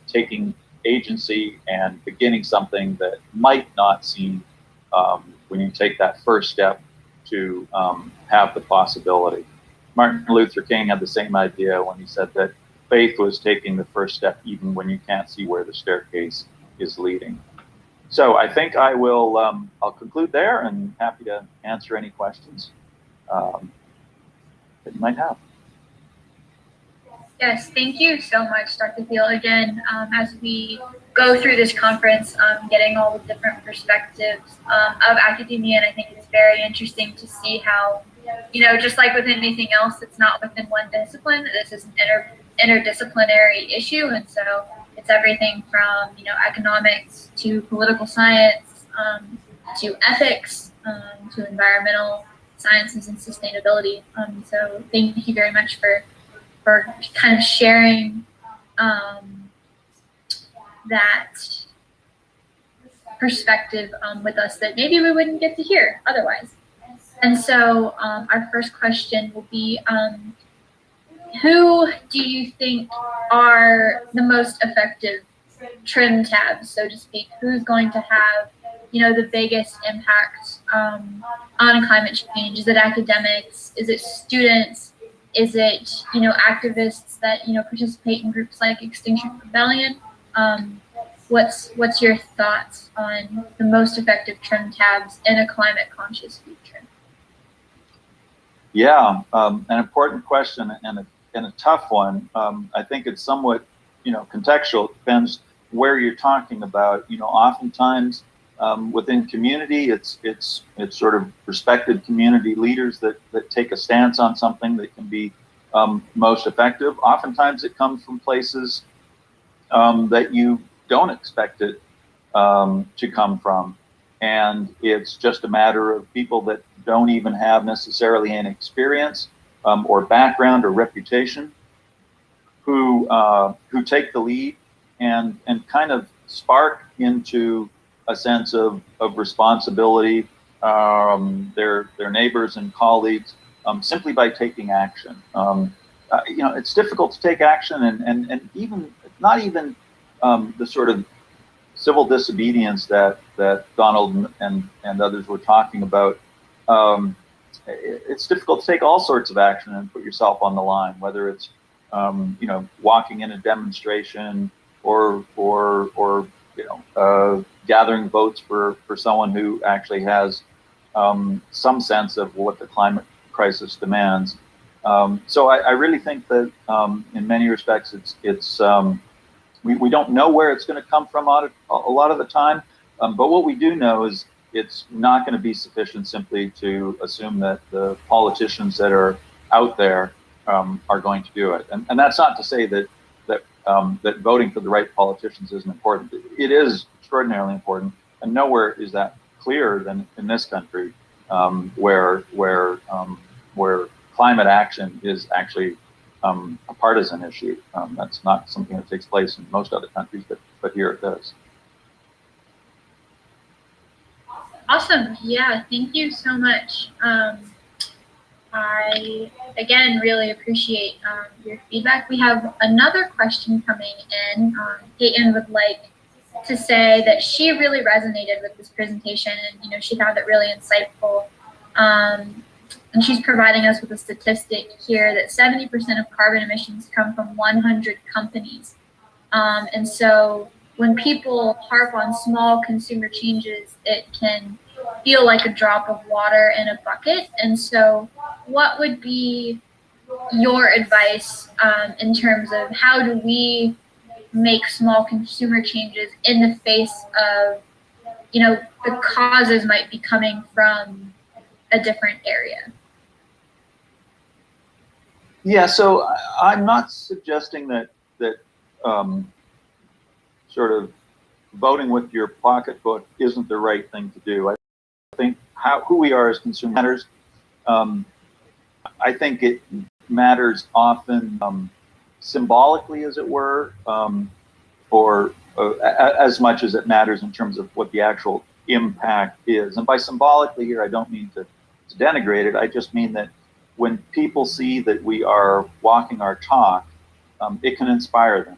taking agency and beginning something that might not seem, when you take that first step, to have the possibility. Martin Luther King had the same idea when he said that faith was taking the first step even when you can't see where the staircase is leading. So I think I will, I'll conclude there, and happy to answer any questions that you might have. Yes, thank you so much, Dr. Thiel. Again, as we go through this conference, getting all the different perspectives of academia, and I think it's very interesting to see how, just like with anything else, it's not within one discipline. This is an interdisciplinary issue, and so it's everything from economics to political science to ethics to environmental sciences and sustainability. So thank you very much for kind of sharing that perspective with us that maybe we wouldn't get to hear otherwise. And so our first question will be, who do you think are the most effective trim tabs, so to speak? Who's going to have, the biggest impact on climate change? Is it academics? Is it students? Is it, activists that, participate in groups like Extinction Rebellion? What's your thoughts on the most effective trim tabs in a climate conscious future? Yeah, an important question and a tough one. I think it's somewhat, contextual. It depends where you're talking about. Oftentimes within community, it's sort of respected community leaders that take a stance on something that can be most effective. Oftentimes it comes from places that you don't expect it to come from. And it's just a matter of people that don't even have necessarily any experience or background or reputation who take the lead and kind of spark into a sense of responsibility, their neighbors and colleagues, simply by taking action. It's difficult to take action, and even not even the sort of civil disobedience that Donald and others were talking about. It's difficult to take all sorts of action and put yourself on the line, whether it's walking in a demonstration or gathering votes for someone who actually has some sense of what the climate crisis demands. So I really think that in many respects we don't know where it's going to come from a lot of the time, but what we do know is it's not going to be sufficient simply to assume that the politicians that are out there are going to do it. And that's not to say that voting for the right politicians isn't important. It is extraordinarily important, and nowhere is that clearer than in this country, where climate action is actually a partisan issue. That's not something that takes place in most other countries, but here it does. Awesome. Awesome. Yeah, thank you so much. I, again, really appreciate your feedback. We have another question coming in. Peyton would like to say that she really resonated with this presentation, and she found it really insightful. And she's providing us with a statistic here that 70% of carbon emissions come from 100 companies. And so when people harp on small consumer changes, it can feel like a drop of water in a bucket. And so what would be your advice in terms of how do we make small consumer changes in the face of, the causes might be coming from a different area? Yeah, so I'm not suggesting that sort of voting with your pocketbook isn't the right thing to do. I think who we are as consumers matters. I think it matters often symbolically, as it were, or as much as it matters in terms of what the actual impact is. And by symbolically here, I don't mean to denigrate it. I just mean that when people see that we are walking our talk, it can inspire them,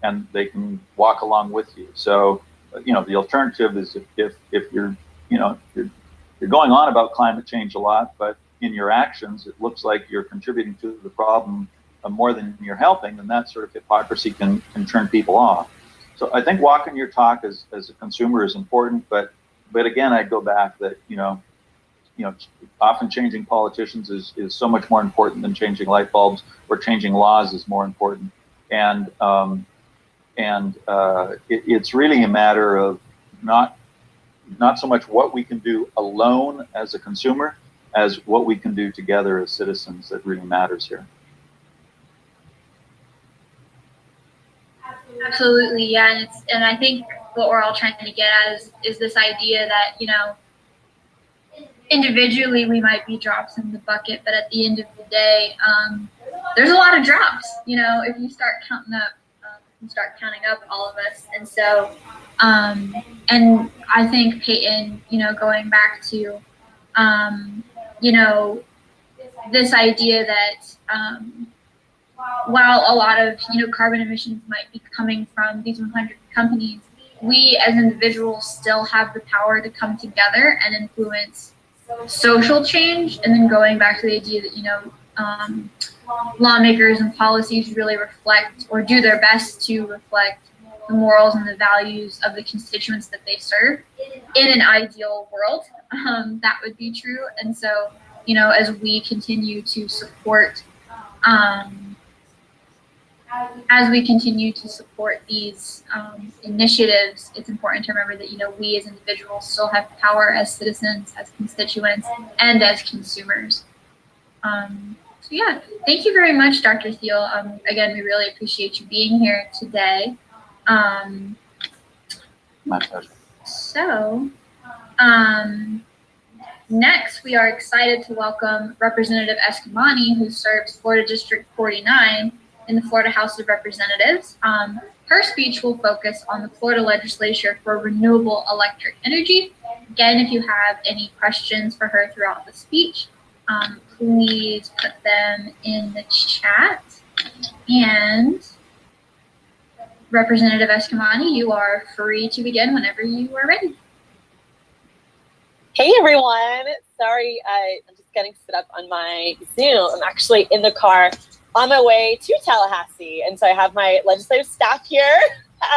and they can walk along with you. So, the alternative is if you're going on about climate change a lot, but in your actions, it looks like you're contributing to the problem more than you're helping, then that sort of hypocrisy can turn people off. So I think walking your talk as a consumer is important, but again, I go back that, often changing politicians is so much more important than changing light bulbs, or changing laws is more important. And it's really a matter of not so much what we can do alone as a consumer as what we can do together as citizens that really matters here. Absolutely, yeah, and I think what we're all trying to get at is this idea that, individually we might be drops in the bucket, but at the end of the day, there's a lot of drops. If you start counting up all of us, and so, and I think Peyton, going back to, this idea that while a lot of carbon emissions might be coming from these 100 companies, we as individuals still have the power to come together and influence social change. And then going back to the idea that lawmakers and policies really reflect, or do their best to reflect, the morals and the values of the constituents that they serve. In an ideal world, that would be true. And so, as we continue to support these initiatives, it's important to remember that, we as individuals still have power as citizens, as constituents, and as consumers. So yeah, thank you very much, Dr. Thiel. Again, we really appreciate you being here today. My pleasure. So, next we are excited to welcome Representative Escamani, who serves Florida District 49 in the Florida House of Representatives. Her speech will focus on the Florida legislature for renewable electric energy. Again, if you have any questions for her throughout the speech, please put them in the chat. And Representative Escamani, you are free to begin whenever you are ready. Hey everyone, sorry, I'm just getting set up on my Zoom. I'm actually in the car on my way to Tallahassee, and so I have my legislative staff here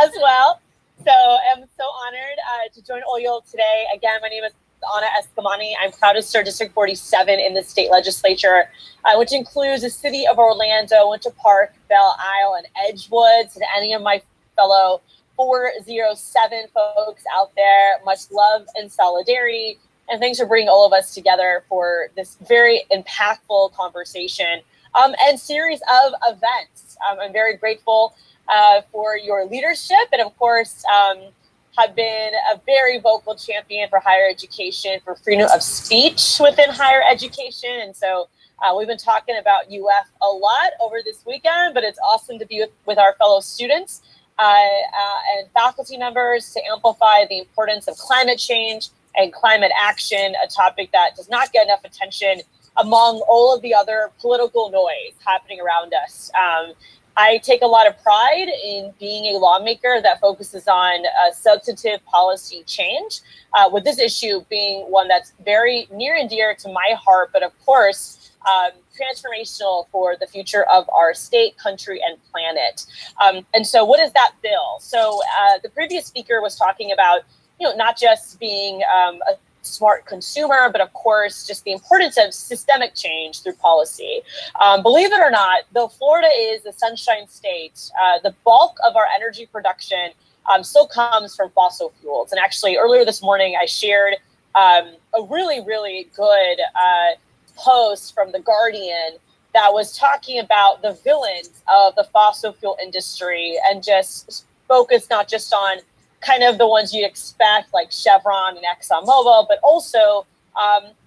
as well. So I'm so honored to join OYL today. Again, my name is Anna Escamani. I'm proud to serve District 47 in the state legislature, which includes the city of Orlando, Winter Park, Belle Isle, and Edgewood. So to any of my fellow 407 folks out there, much love and solidarity. And thanks for bringing all of us together for this very impactful conversation and series of events. I'm very grateful for your leadership, and of course, have been a very vocal champion for higher education, for freedom of speech within higher education. And so we've been talking about UF a lot over this weekend, but it's awesome to be with our fellow students and faculty members to amplify the importance of climate change and climate action, a topic that does not get enough attention among all of the other political noise happening around us. I take a lot of pride in being a lawmaker that focuses on substantive policy change, with this issue being one that's very near and dear to my heart, but of course, transformational for the future of our state, country, and planet. And so what is that bill? So the previous speaker was talking about, not just being a smart consumer, but of course, just the importance of systemic change through policy. Believe it or not, though Florida is the Sunshine State, the bulk of our energy production still comes from fossil fuels. And actually, earlier this morning, I shared a really, really good post from The Guardian that was talking about the villains of the fossil fuel industry and just focused not just on kind of the ones you'd expect, like Chevron and ExxonMobil, but also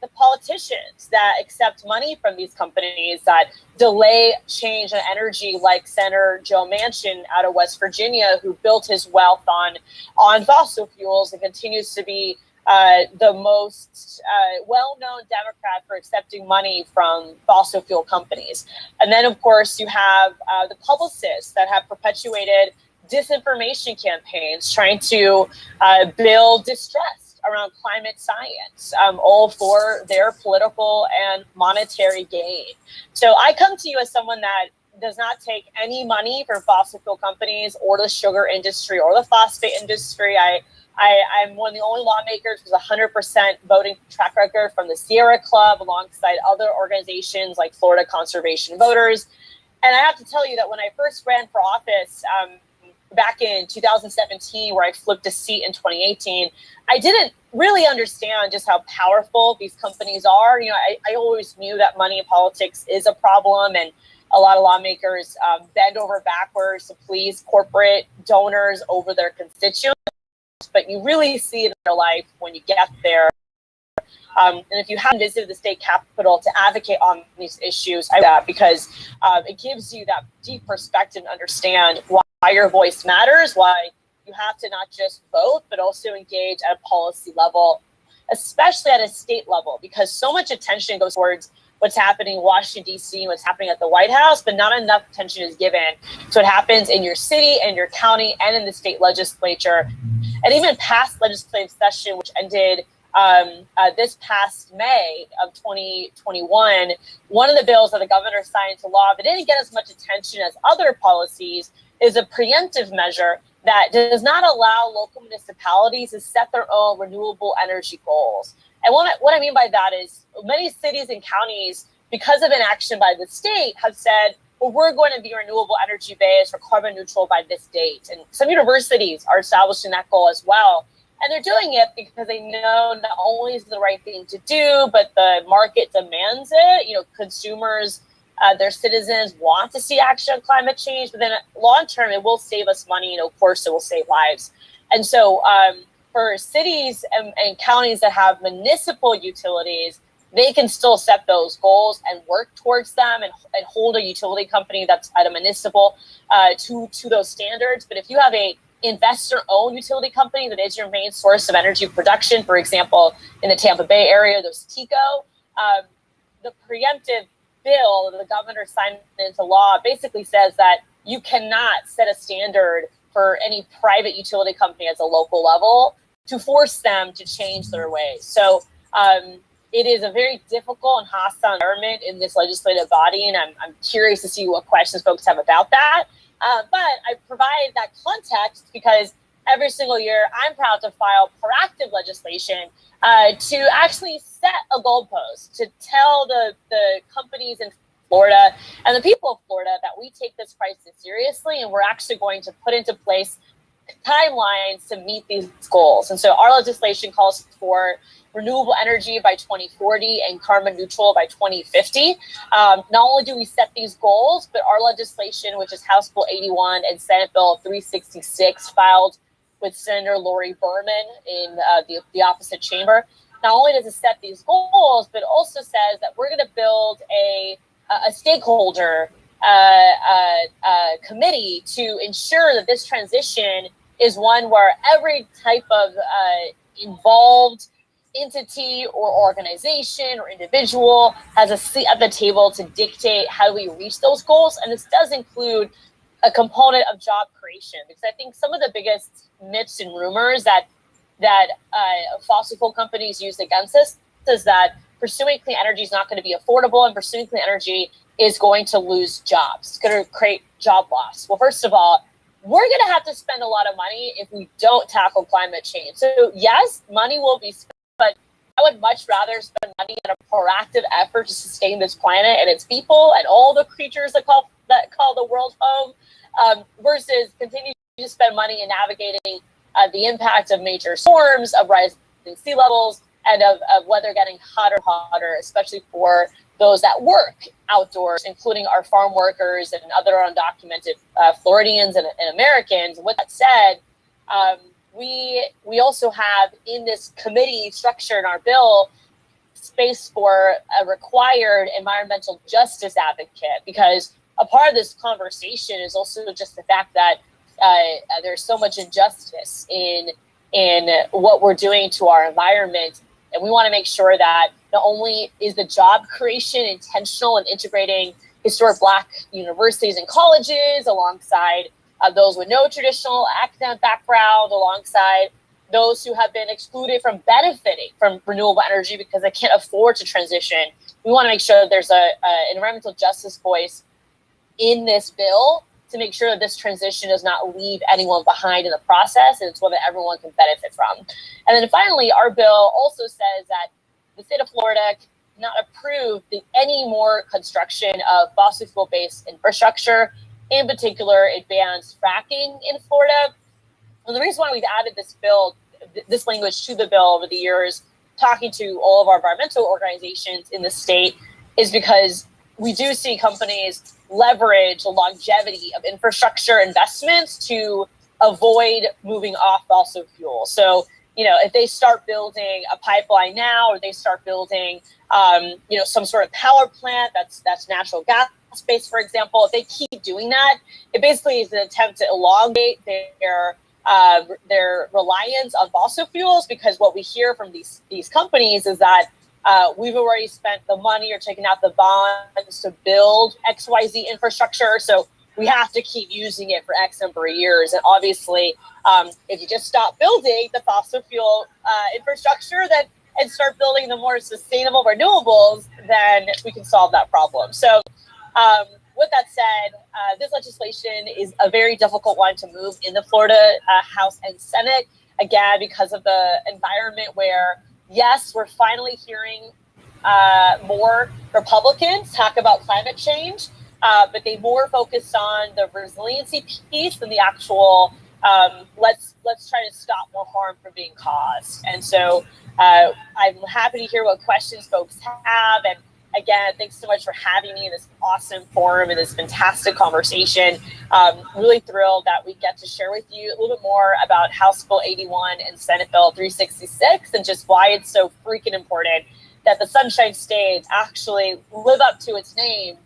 the politicians that accept money from these companies that delay change in energy, like Senator Joe Manchin out of West Virginia, who built his wealth on fossil fuels and continues to be the most well-known Democrat for accepting money from fossil fuel companies. And then, of course, you have the publicists that have perpetuated disinformation campaigns trying to build distrust around climate science, all for their political and monetary gain. So I come to you as someone that does not take any money from fossil fuel companies or the sugar industry or the phosphate industry. I'm one of the only lawmakers who's 100% voting track record from the Sierra Club alongside other organizations like Florida Conservation Voters. And I have to tell you that when I first ran for office, back in 2017, where I flipped a seat in 2018, I didn't really understand just how powerful these companies are. I always knew that money in politics is a problem, and a lot of lawmakers bend over backwards to please corporate donors over their constituents. But you really see it in their life when you get there. And if you haven't visited the state capitol to advocate on these issues, because it gives you that deep perspective and understand why your voice matters, why you have to not just vote, but also engage at a policy level, especially at a state level, because so much attention goes towards what's happening in Washington, D.C., what's happening at the White House, but not enough attention is given to what happens in your city and your county and in the state legislature. And even past legislative session, which ended this past May of 2021, one of the bills that the governor signed into law that didn't get as much attention as other policies is a preemptive measure that does not allow local municipalities to set their own renewable energy goals. And what I mean by that is many cities and counties, because of inaction by the state, have said, well, we're going to be renewable energy based or carbon neutral by this date. And some universities are establishing that goal as well. And they're doing it because they know not only is it the right thing to do, but the market demands it. Consumers, their citizens want to see action on climate change, but then long term, it will save us money. Of course, it will save lives. And so for cities and counties that have municipal utilities, they can still set those goals and work towards them and hold a utility company that's at a municipal to those standards. But if you have a investor-owned utility company that is your main source of energy production, for example, in the Tampa Bay area, there's TECO, the preemptive bill that the governor signed into law basically says that you cannot set a standard for any private utility company at the local level to force them to change their ways. So it is a very difficult and hostile environment in this legislative body, and I'm curious to see what questions folks have about that. But I provide that context because every single year I'm proud to file proactive legislation to actually set a goalpost, to tell the companies in Florida and the people of Florida that we take this crisis seriously, and we're actually going to put into place timelines to meet these goals. And so our legislation calls for renewable energy by 2040 and carbon neutral by 2050. Not only do we set these goals, but our legislation, which is House Bill 81 and Senate Bill 366, filed with Senator Lori Berman in the opposite chamber, not only does it set these goals, but also says that we're going to build a stakeholder committee to ensure that this transition is one where every type of involved entity or organization or individual has a seat at the table to dictate how we reach those goals. And this does include a component of job creation, because I think some of the biggest myths and rumors that fossil fuel companies use against us is that pursuing clean energy is not going to be affordable, and pursuing clean energy is going to lose jobs. It's going to create job loss. Well, first of all, we're going to have to spend a lot of money if we don't tackle climate change. So yes, money will be spent, but I would much rather spend money in a proactive effort to sustain this planet and its people and all the creatures that call the world home, versus continue to spend money in navigating the impact of major storms, of rising sea levels, and of weather getting hotter and hotter, especially for those that work outdoors, including our farm workers and other undocumented Floridians and Americans. With that said, we also have in this committee structure in our bill space for a required environmental justice advocate, because a part of this conversation is also just the fact that there's so much injustice in what we're doing to our environment. And we want to make sure that not only is the job creation intentional and integrating historic Black universities and colleges alongside those with no traditional academic background, alongside those who have been excluded from benefiting from renewable energy because they can't afford to transition. We want to make sure that there's an environmental justice voice in this bill to make sure that this transition does not leave anyone behind in the process, and it's one that everyone can benefit from. And then finally, our bill also says that the state of Florida cannot approve any more construction of fossil fuel-based infrastructure. In particular, it bans fracking in Florida. And the reason why we've added this language to the bill over the years, talking to all of our environmental organizations in the state, is because we do see companies leverage the longevity of infrastructure investments to avoid moving off fossil fuel. So, if they start building a pipeline now, or they start building, some sort of power plant that's natural gas based, for example, if they keep doing that, it basically is an attempt to elongate their reliance on fossil fuels, because what we hear from these companies is that we've already spent the money or taken out the bonds to build XYZ infrastructure, so we have to keep using it for X number of years. And obviously, if you just stop building the fossil fuel infrastructure and start building the more sustainable renewables, then we can solve that problem. So with that said, this legislation is a very difficult one to move in the Florida House and Senate, again, because of the environment where, yes, we're finally hearing more Republicans talk about climate change, but they more focus on the resiliency piece than the actual let's try to stop more harm from being caused. And so I'm happy to hear what questions folks have. And again, thanks so much for having me in this awesome forum and this fantastic conversation. Really thrilled that we get to share with you a little bit more about House Bill 81 and Senate Bill 366, and just why it's so freaking important that the Sunshine States actually live up to its name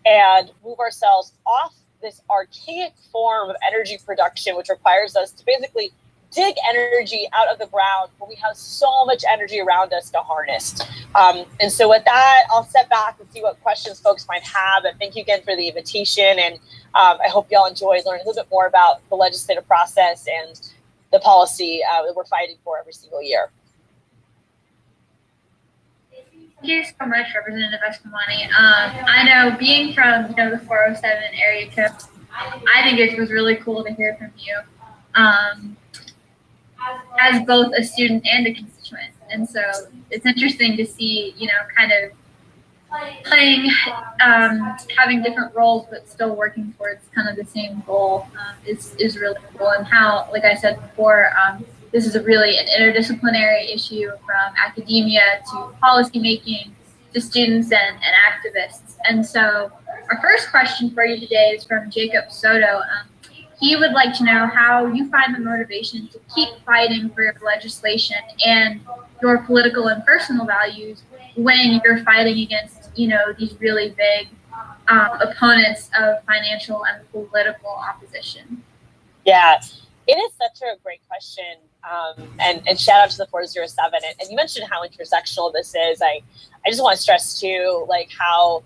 and move ourselves off this archaic form of energy production, which requires us to basically dig energy out of the ground when we have so much energy around us to harness. And so with that, I'll step back and see what questions folks might have. And thank you again for the invitation. And I hope y'all enjoyed learning a little bit more about the legislative process and the policy that we're fighting for every single year. Thank you so much, Representative Escamani. I know, being from the 407 area code, I think it was really cool to hear from you as both a student and a constituent. And so it's interesting to see, kind of playing, having different roles, but still working towards kind of the same goal is really cool. And how, like I said before, this is really an interdisciplinary issue, from academia to policymaking to students and activists. And so our first question for you today is from Jacob Soto. He would like to know how you find the motivation to keep fighting for your legislation and your political and personal values when you're fighting against, these really big opponents of financial and political opposition. Yeah, It is such a great question, and shout out to the 407. And you mentioned how intersectional this is. I just want to stress too, like how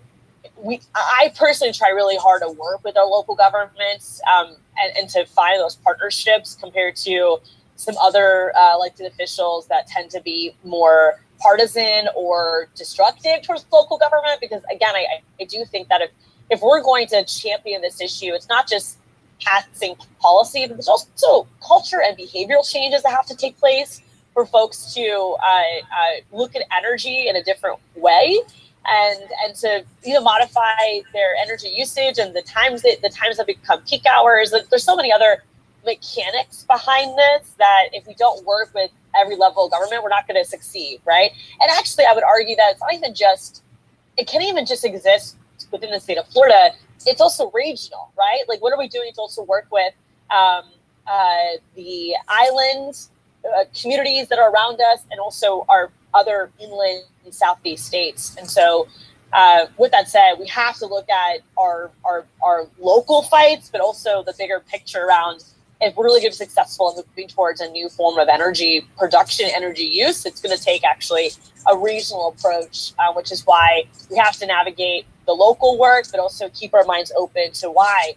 I personally try really hard to work with our local governments and to find those partnerships compared to some other elected officials that tend to be more partisan or destructive towards local government. Because again, I do think that if we're going to champion this issue, it's not just passing policy, but there's also culture and behavioral changes that have to take place for folks to look at energy in a different way and to modify their energy usage and the times that become peak hours. There's so many other mechanics behind this that if we don't work with every level of government, we're not going to succeed, right? And actually, I would argue that it can't even just exist within the state of Florida. It's also regional, right? Like, what are we doing to also work with the islands, communities that are around us, and also our other inland and southeast states? And so, with that said, we have to look at our local fights, but also the bigger picture around if we're really going to be successful in moving towards a new form of energy production, energy use. It's going to take actually a regional approach, which is why we have to navigate the local work, but also keep our minds open to why,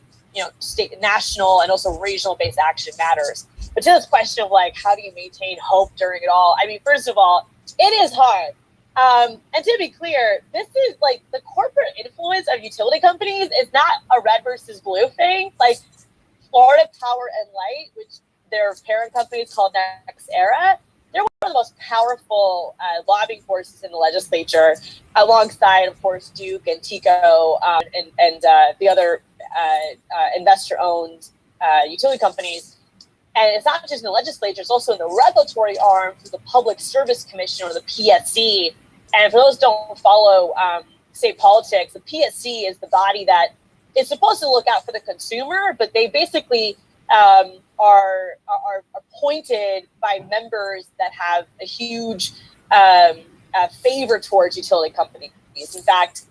state, national, and also regional based action matters. But to this question of like, how do you maintain hope during it all? I mean, first of all, it is hard. And to be clear, this is like the corporate influence of utility companies is not a red versus blue thing. Like Florida Power and Light, which their parent company is called NextEra, they're one of the most powerful lobbying forces in the legislature, alongside, of course, Duke and TECO and the other investor-owned utility companies. And it's not just in the legislature, it's also in the regulatory arm through the Public Service Commission, or the PSC. And for those who don't follow state politics, the PSC is the body that is supposed to look out for the consumer, but they basically are appointed by members that have a huge favor towards utility companies. In fact,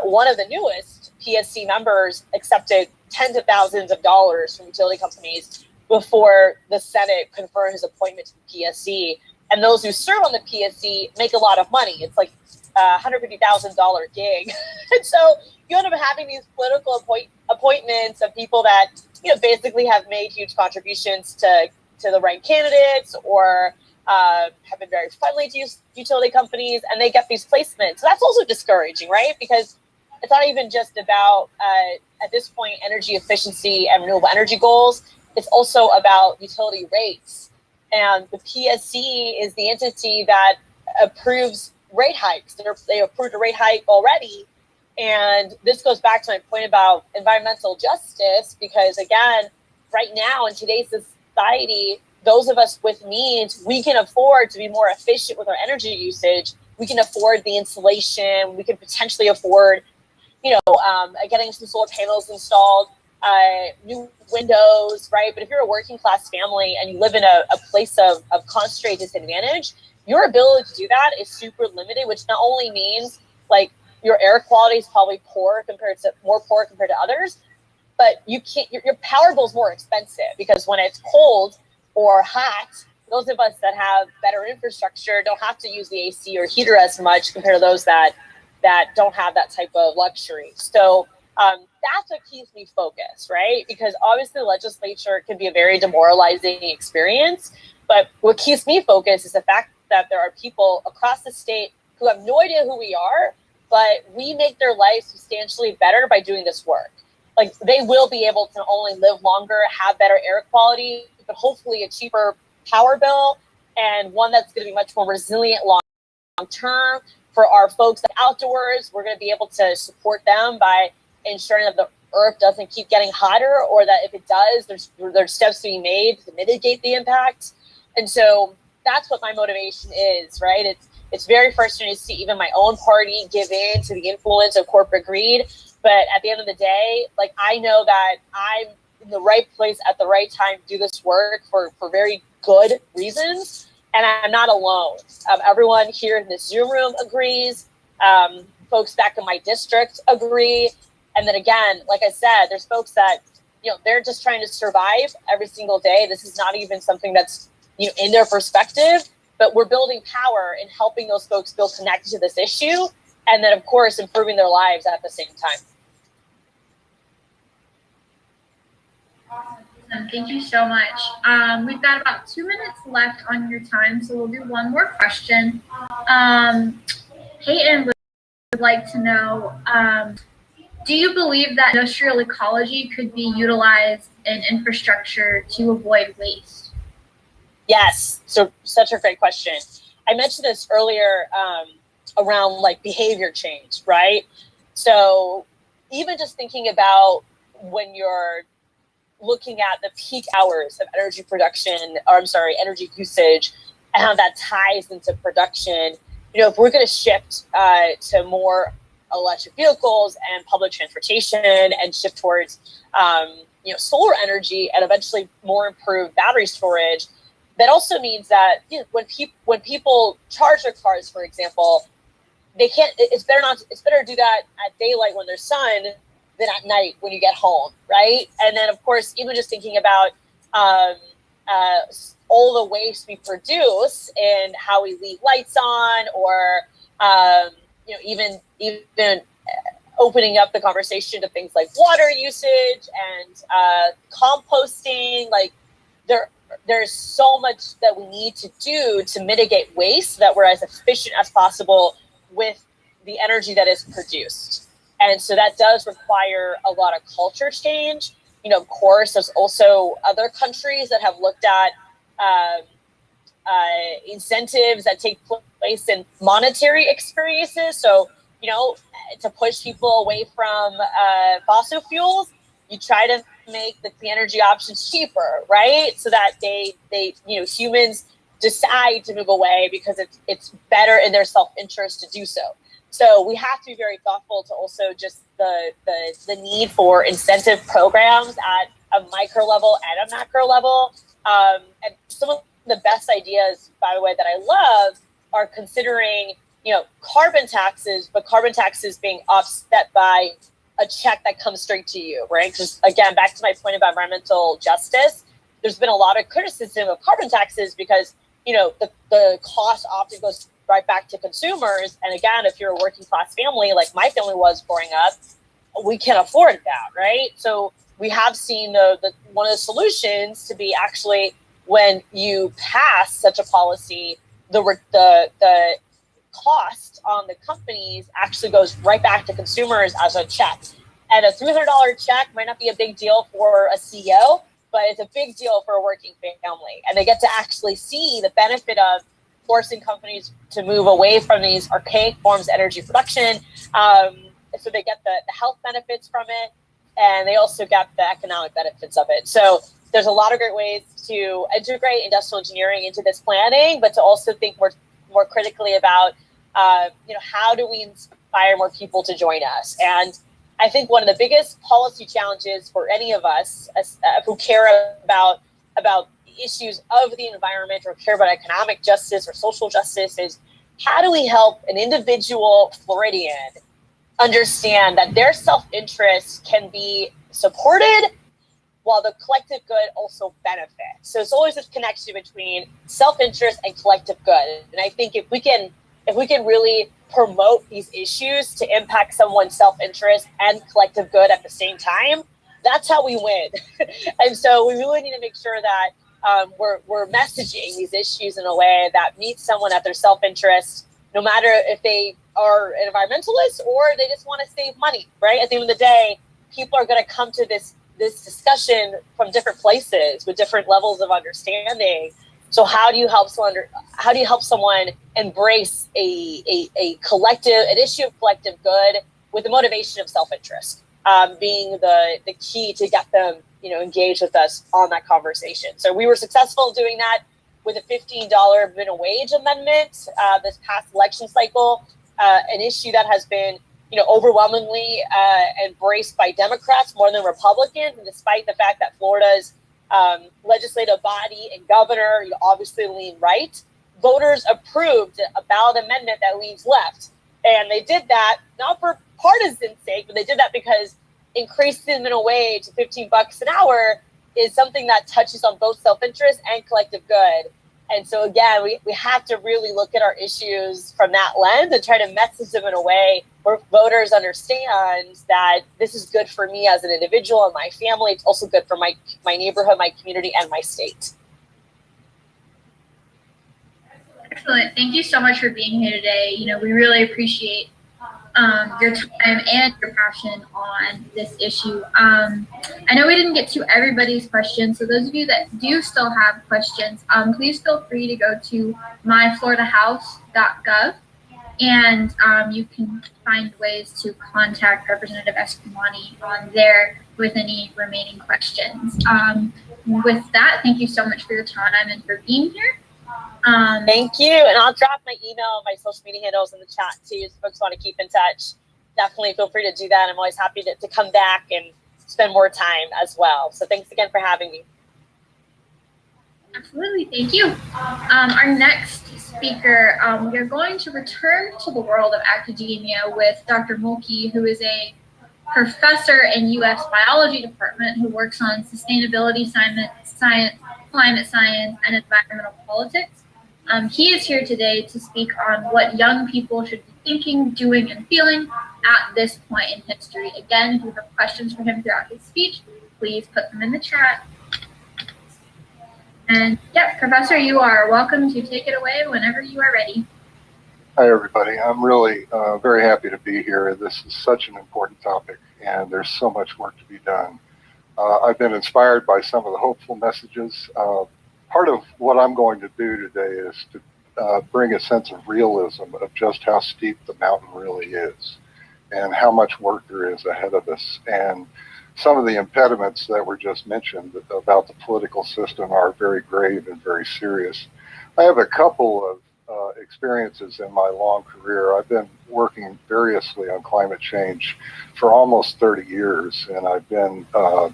one of the newest PSC members accepted tens of thousands of dollars from utility companies before the Senate confirmed his appointment to the PSC. And those who serve on the PSC make a lot of money. It's like $150,000 gig. And so you end up having these political appointments of people that basically have made huge contributions to the right candidates, or have been very friendly to utility companies, and they get these placements. So that's also discouraging, right? Because it's not even just about, at this point, energy efficiency and renewable energy goals. It's also about utility rates. And the PSC is the entity that approves rate hikes. They approved a rate hike already. And this goes back to my point about environmental justice, because again, right now in today's society, those of us with means, we can afford to be more efficient with our energy usage. We can afford the insulation. We can potentially afford, getting some solar panels installed, new windows, right? But if you're a working class family and you live in a place of concentrated disadvantage, your ability to do that is super limited, which not only means like your air quality is probably more poor compared to others, but you can't. Your power bill is more expensive because when it's cold or hot, those of us that have better infrastructure don't have to use the AC or heater as much compared to those that don't have that type of luxury. So that's what keeps me focused, right? Because obviously the legislature can be a very demoralizing experience, but what keeps me focused is the fact that there are people across the state who have no idea who we are, but we make their lives substantially better by doing this work. Like, they will be able to not only live longer, have better air quality, but hopefully a cheaper power bill, and one that's going to be much more resilient long term. For our folks outdoors, we're going to be able to support them by ensuring that the earth doesn't keep getting hotter, or that if it does, there's steps to be made to mitigate the impact. And so that's what my motivation is, right? It's very frustrating to see even my own party give in to the influence of corporate greed. But at the end of the day, like, I know that I'm in the right place at the right time to do this work for very good reasons. And I'm not alone. Everyone here in this Zoom room agrees. Folks back in my district agree. And then again, like I said, there's folks that they're just trying to survive every single day. This is not even something that's, in their perspective, but we're building power and helping those folks feel connected to this issue. And then, of course, improving their lives at the same time. Awesome. Thank you so much. We've got about 2 minutes left on your time, so we'll do one more question. Peyton would like to know, do you believe that industrial ecology could be utilized in infrastructure to avoid waste? Yes, so such a great question. I mentioned this earlier around behavior change, right? So even just thinking about when you're looking at the peak hours of energy production, energy usage, and how that ties into production, if we're going to shift to more electric vehicles and public transportation and shift towards, solar energy and eventually more improved battery storage, that also means that when people charge their cars, for example, they can't. It's better to do that at daylight when there's sun than at night when you get home, right? And then, of course, even just thinking about all the waste we produce and how we leave lights on, or even opening up the conversation to things like water usage and composting. There's so much that we need to do to mitigate waste so that we're as efficient as possible with the energy that is produced. And so that does require a lot of culture change. Of course, there's also other countries that have looked at incentives that take place in monetary experiences. So, to push people away from fossil fuels, you try to make the clean energy options cheaper, right? So that they humans decide to move away because it's better in their self-interest to do so. So we have to be very thoughtful to also just the need for incentive programs at a micro level and a macro level. And some of the best ideas, by the way, that I love are considering, carbon taxes, but carbon taxes being offset by a check that comes straight to you, right? Because again, back to my point about environmental justice, there's been a lot of criticism of carbon taxes because, the cost often goes right back to consumers. And again, if you're a working class family, like my family was growing up, we can't afford that, right? So we have seen the one of the solutions to be actually, when you pass such a policy, the cost on the companies actually goes right back to consumers as a check. And a $300 check might not be a big deal for a CEO, but it's a big deal for a working family. And they get to actually see the benefit of forcing companies to move away from these archaic forms of energy production. So they get the health benefits from it, and they also get the economic benefits of it. So there's a lot of great ways to integrate industrial engineering into this planning, but to also think more critically about, how do we inspire more people to join us? And I think one of the biggest policy challenges for any of us who care about issues of the environment or care about economic justice or social justice is, how do we help an individual Floridian understand that their self-interest can be supported while the collective good also benefits? So it's always this connection between self-interest and collective good. And I think if we can really promote these issues to impact someone's self-interest and collective good at the same time, that's how we win. And so we really need to make sure that we're messaging these issues in a way that meets someone at their self-interest, no matter if they are an environmentalist or they just want to save money, right? At the end of the day, people are going to come to this discussion from different places with different levels of understanding. So how do you help someone embrace an issue of collective good with the motivation of self-interest, being the key to get them, engaged with us on that conversation. So we were successful in doing that with a $15 minimum wage amendment this past election cycle, an issue that has been, overwhelmingly embraced by Democrats more than Republicans, and despite the fact that Florida's legislative body and governor obviously lean right, voters approved a ballot amendment that leans left. And they did that not for partisan sake, but they did that because increasing the minimum wage to $15 an hour is something that touches on both self-interest and collective good. And so again, we have to really look at our issues from that lens and try to message them in a way where voters understand that this is good for me as an individual and my family. It's also good for my neighborhood, my community, and my state. Excellent. Thank you so much for being here today. We really appreciate your time and your passion on this issue. I know we didn't get to everybody's questions, so those of you that do still have questions, please feel free to go to myfloridahouse.gov, and you can find ways to contact Representative Escamani on there with any remaining questions. With that, thank you so much for your time and for being here. Thank you, and I'll drop my email, my social media handles in the chat too, if folks want to keep in touch. Definitely feel free to do that. I'm always happy to come back and spend more time as well. So thanks again for having me. Absolutely, thank you. Our next speaker, we are going to return to the world of academia with Dr. Mulkey, who is a professor in U.S. Biology Department who works on sustainability science, climate science, and environmental politics. He is here today to speak on what young people should be thinking, doing, and feeling at this point in history. Again, if you have questions for him throughout his speech, please put them in the chat. And yeah, Professor, you are welcome to take it away whenever you are ready. Hi, everybody. I'm really very happy to be here. This is such an important topic, and there's so much work to be done. I've been inspired by some of the hopeful messages. Part of what I'm going to do today is to bring a sense of realism of just how steep the mountain really is and how much work there is ahead of us. And some of the impediments that were just mentioned about the political system are very grave and very serious. I have a couple of experiences in my long career. I've been working variously on climate change for almost 30 years, and I've been a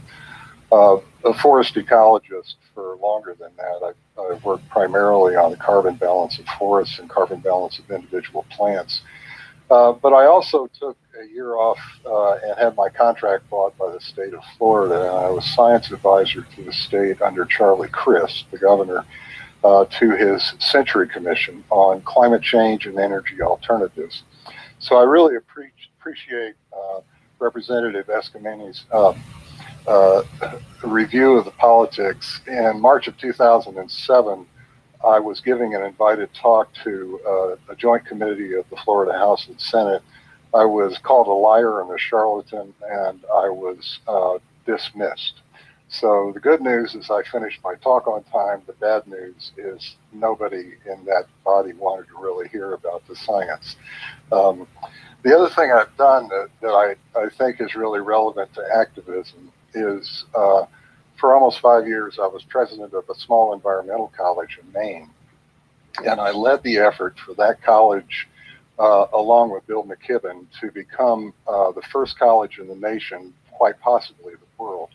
forest ecologist for longer than that. I've worked primarily on the carbon balance of forests and carbon balance of individual plants. But I also took a year off and had my contract bought by the state of Florida, and I was science advisor to the state under Charlie Crist, the governor, to his Century Commission on climate change and energy alternatives. So I really appreciate Representative Escamani's review of the politics. In March of 2007, I was giving an invited talk to a joint committee of the Florida House and Senate. I was called a liar and a charlatan, and I was dismissed. So the good news is I finished my talk on time. The bad news is nobody in that body wanted to really hear about the science. The other thing I've done that I think is really relevant to activism is for almost 5 years, I was president of a small environmental college in Maine. And I led the effort for that college, along with Bill McKibben, to become the first college in the nation, quite possibly the world,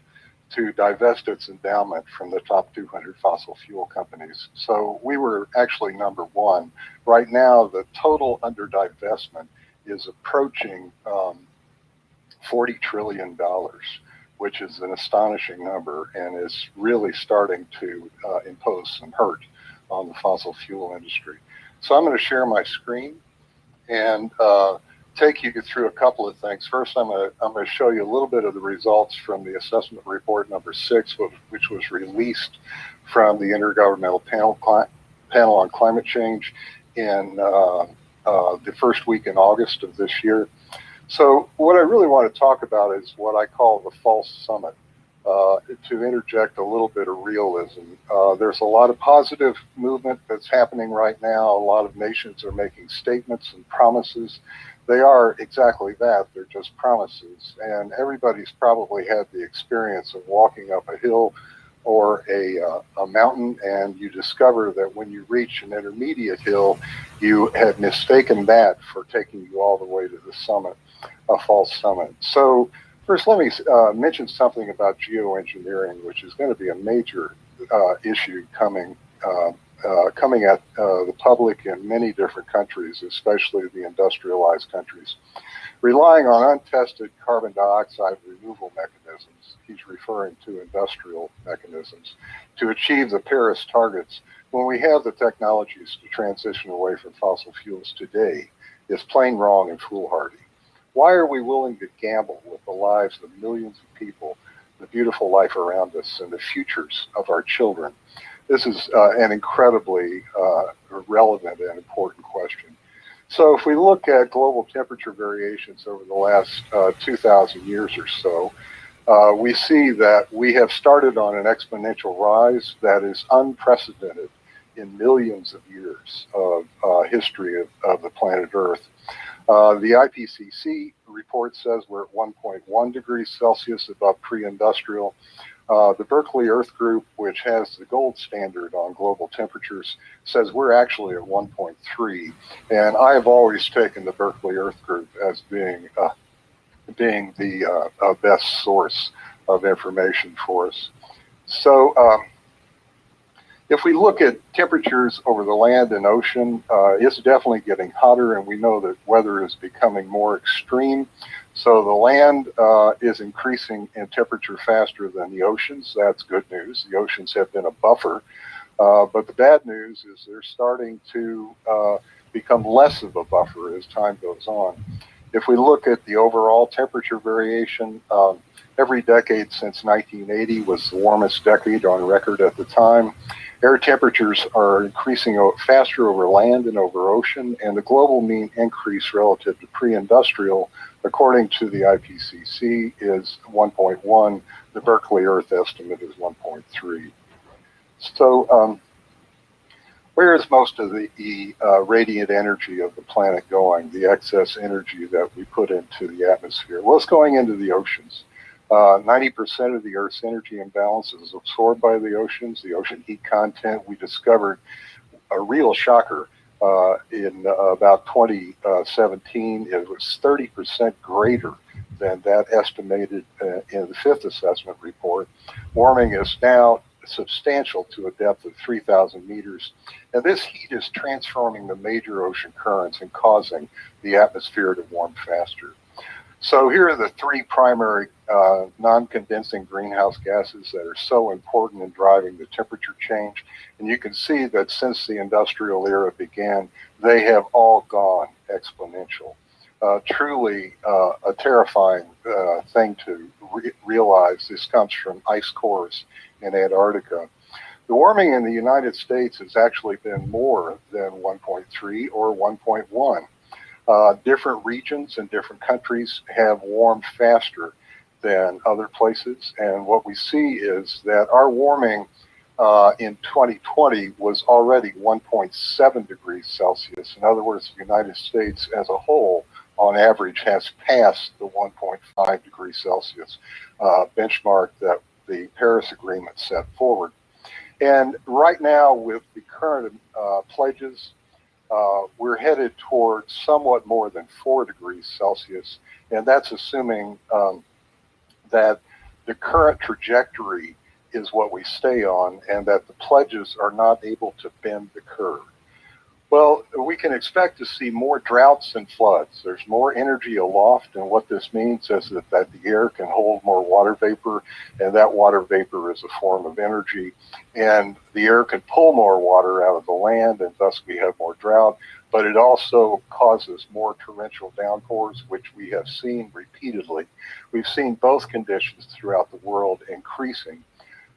to divest its endowment from the top 200 fossil fuel companies. So we were actually number one. Right now, the total under divestment is approaching $40 trillion, which is an astonishing number and is really starting to impose some hurt on the fossil fuel industry. So I'm going to share my screen and take you through a couple of things. First, I'm going to show you a little bit of the results from the assessment report number 6, which was released from the Intergovernmental Panel on Climate Change in the first week in August of this year. So what I really want to talk about is what I call the false summit, to interject a little bit of realism. There's a lot of positive movement that's happening right now. A lot of nations are making statements and promises. They are exactly that. They're just promises. And everybody's probably had the experience of walking up a hill or a mountain, and you discover that when you reach an intermediate hill, you had mistaken that for taking you all the way to the summit, a false summit. So first, let me mention something about geoengineering, which is going to be a major issue coming at the public in many different countries, especially the industrialized countries. relying on untested carbon dioxide removal mechanisms, he's referring to industrial mechanisms, to achieve the Paris targets when we have the technologies to transition away from fossil fuels today is plain wrong and foolhardy. Why are we willing to gamble with the lives of millions of people, the beautiful life around us, and the futures of our children? This is an incredibly relevant and important question. So if we look at global temperature variations over the last 2,000 years or so, we see that we have started on an exponential rise that is unprecedented in millions of years of history of the planet Earth. The IPCC report says we're at 1.1 degrees Celsius above pre-industrial. The Berkeley Earth Group, which has the gold standard on global temperatures, says we're actually at 1.3. And I have always taken the Berkeley Earth Group as being the best source of information for us. So if we look at temperatures over the land and ocean, it's definitely getting hotter, and we know that weather is becoming more extreme. So the land is increasing in temperature faster than the oceans. That's good news. The oceans have been a buffer. But the bad news is they're starting to become less of a buffer as time goes on. If we look at the overall temperature variation, every decade since 1980 was the warmest decade on record at the time. Air temperatures are increasing faster over land and over ocean, and the global mean increase relative to pre-industrial, according to the IPCC, is 1.1. The Berkeley Earth estimate is 1.3. So where is most of the radiant energy of the planet going, the excess energy that we put into the atmosphere? Well, it's going into the oceans. 90% of the Earth's energy imbalance is absorbed by the oceans. The ocean heat content, we discovered a real shocker in about 2017. It was 30% greater than that estimated in the fifth assessment report. Warming is now substantial to a depth of 3,000 meters. And this heat is transforming the major ocean currents and causing the atmosphere to warm faster. So here are the three primary non-condensing greenhouse gases that are so important in driving the temperature change. And you can see that since the industrial era began, they have all gone exponential. Truly a terrifying thing to realize. This comes from ice cores in Antarctica. The warming in the United States has actually been more than 1.3 or 1.1. Different regions and different countries have warmed faster than other places. And what we see is that our warming in 2020 was already 1.7 degrees Celsius. In other words, the United States as a whole, on average, has passed the 1.5 degrees Celsius benchmark that the Paris Agreement set forward. And right now, with the current pledges, we're headed towards somewhat more than 4 degrees Celsius, and that's assuming that the current trajectory is what we stay on and that the pledges are not able to bend the curve. Well, we can expect to see more droughts and floods. There's more energy aloft, and what this means is that the air can hold more water vapor, and that water vapor is a form of energy, and the air can pull more water out of the land, and thus we have more drought, but it also causes more torrential downpours, which we have seen repeatedly. We've seen both conditions throughout the world increasing.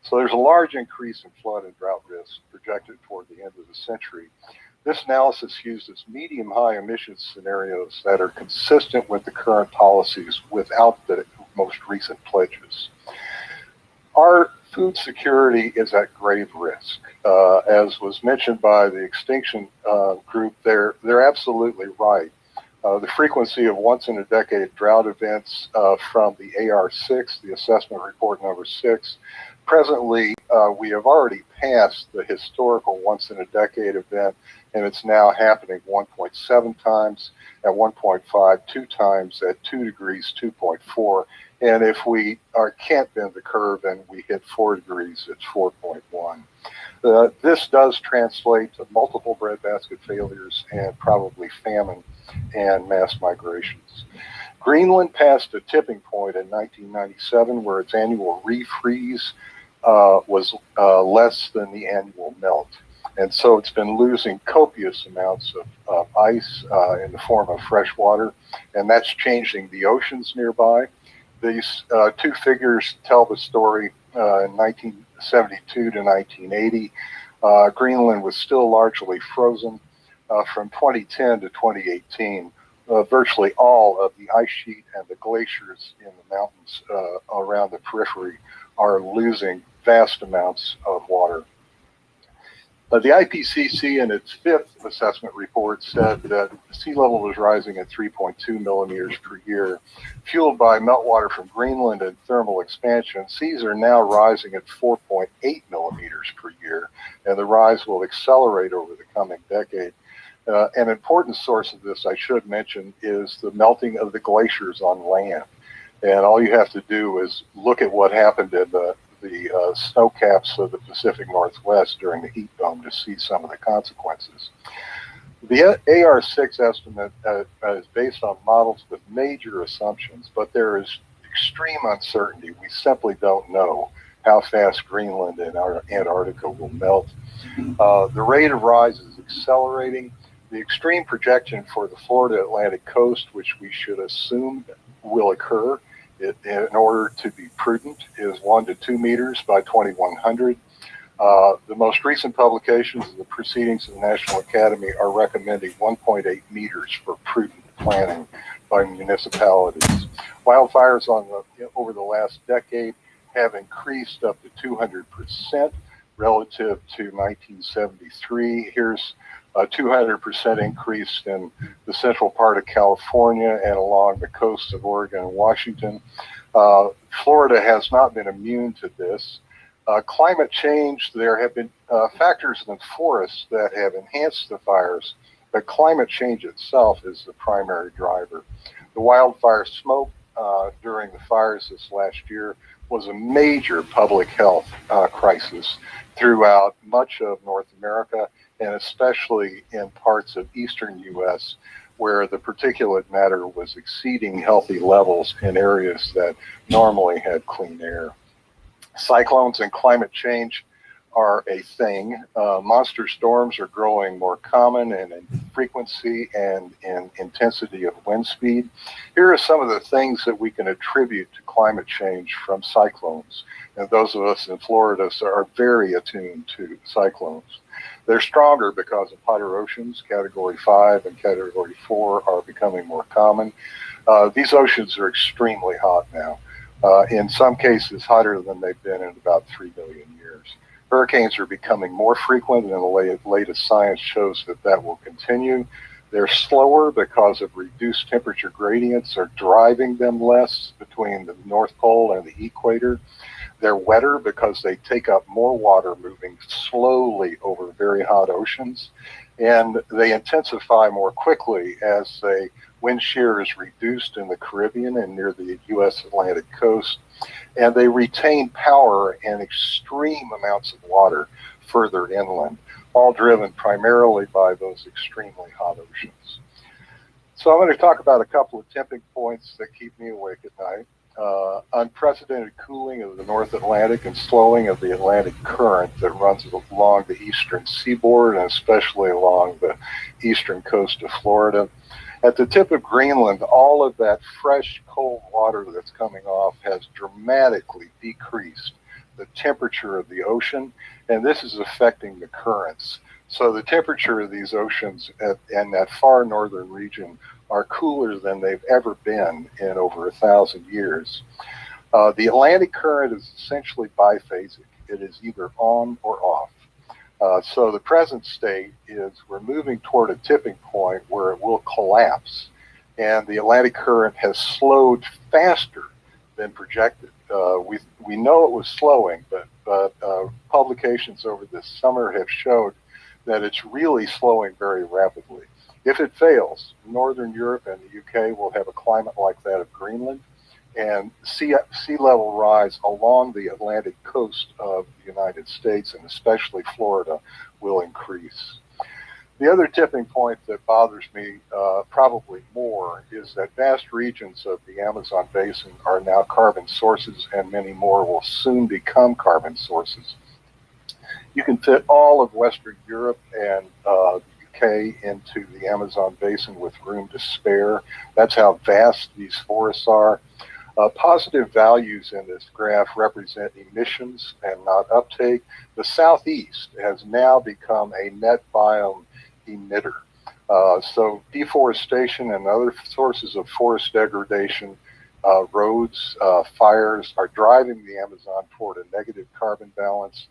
So there's a large increase in flood and drought risk projected toward the end of the century. This analysis uses medium-high emissions scenarios that are consistent with the current policies without the most recent pledges. Our food security is at grave risk. As was mentioned by the Extinction group, they're absolutely right. The frequency of once-in-a-decade drought events from the AR6, the assessment report number 6, presently, we have already passed the historical once-in-a-decade event, and it's now happening 1.7 times, at 1.5, 2 times, at 2 degrees, 2.4. And if we can't bend the curve and we hit 4 degrees, it's 4.1. This does translate to multiple breadbasket failures and probably famine and mass migrations. Greenland passed a tipping point in 1997 where its annual refreeze was less than the annual melt. And so it's been losing copious amounts of ice in the form of fresh water, and that's changing the oceans nearby. These two figures tell the story. In 1972 to 1980, Greenland was still largely frozen. From 2010 to 2018, virtually all of the ice sheet and the glaciers in the mountains around the periphery are losing vast amounts of water. The IPCC in its fifth assessment report said that sea level was rising at 3.2 millimeters per year. Fueled by meltwater from Greenland and thermal expansion, seas are now rising at 4.8 millimeters per year, and the rise will accelerate over the coming decade. An important source of this, I should mention, is the melting of the glaciers on land. And all you have to do is look at what happened in the snow caps of the Pacific Northwest during the heat dome to see some of the consequences. The AR6 estimate is based on models with major assumptions, but there is extreme uncertainty. We simply don't know how fast Greenland and Antarctica will melt. The rate of rise is accelerating. The extreme projection for the Florida Atlantic coast, which we should assume will occur in order to be prudent, is 1 to 2 meters by 2100. The most recent publications of the Proceedings of the National Academy are recommending 1.8 meters for prudent planning by municipalities. Wildfires over the last decade have increased up to 200% relative to 1973. Here's a 200% increase in the central part of California and along the coast of Oregon and Washington. Florida has not been immune to this. Climate change, there have been factors in forests that have enhanced the fires, but climate change itself is the primary driver. The wildfire smoke during the fires this last year was a major public health crisis throughout much of North America, and especially in parts of eastern U.S., where the particulate matter was exceeding healthy levels in areas that normally had clean air. Cyclones and climate change are a thing. Monster storms are growing more common in frequency and in intensity of wind speed. Here are some of the things that we can attribute to climate change from cyclones. And those of us in Florida are very attuned to cyclones. They're stronger because of hotter oceans. Category 5 and Category 4 are becoming more common. These oceans are extremely hot now. In some cases, hotter than they've been in about 3 million years. Hurricanes are becoming more frequent, and the latest science shows that that will continue. They're slower because of reduced temperature gradients are driving them less between the North Pole and the equator. They're wetter because they take up more water moving slowly over very hot oceans. And they intensify more quickly as the wind shear is reduced in the Caribbean and near the U.S. Atlantic coast. And they retain power and extreme amounts of water further inland, all driven primarily by those extremely hot oceans. So I'm going to talk about a couple of tipping points that keep me awake at night. Unprecedented cooling of the North Atlantic and slowing of the Atlantic current that runs along the eastern seaboard and especially along the eastern coast of Florida. At the tip of Greenland, all of that fresh, cold water that's coming off has dramatically decreased the temperature of the ocean, and this is affecting the currents. So the temperature of these oceans in that far northern region are cooler than they've ever been in over 1,000 years. The Atlantic current is essentially biphasic. It is either on or off. So the present state is we're moving toward a tipping point where it will collapse, and the Atlantic current has slowed faster than projected. We know it was slowing, but publications over this summer have showed that it's really slowing very rapidly. If it fails, Northern Europe and the UK will have a climate like that of Greenland, and sea level rise along the Atlantic coast of the United States, and especially Florida, will increase. The other tipping point that bothers me probably more is that vast regions of the Amazon basin are now carbon sources, and many more will soon become carbon sources. You can fit all of Western Europe and UK into the Amazon basin with room to spare. That's how vast these forests are. Positive values in this graph represent emissions and not uptake. The Southeast has now become a net biome emitter. So deforestation and other sources of forest degradation, roads, fires are driving the Amazon toward a negative carbon balance.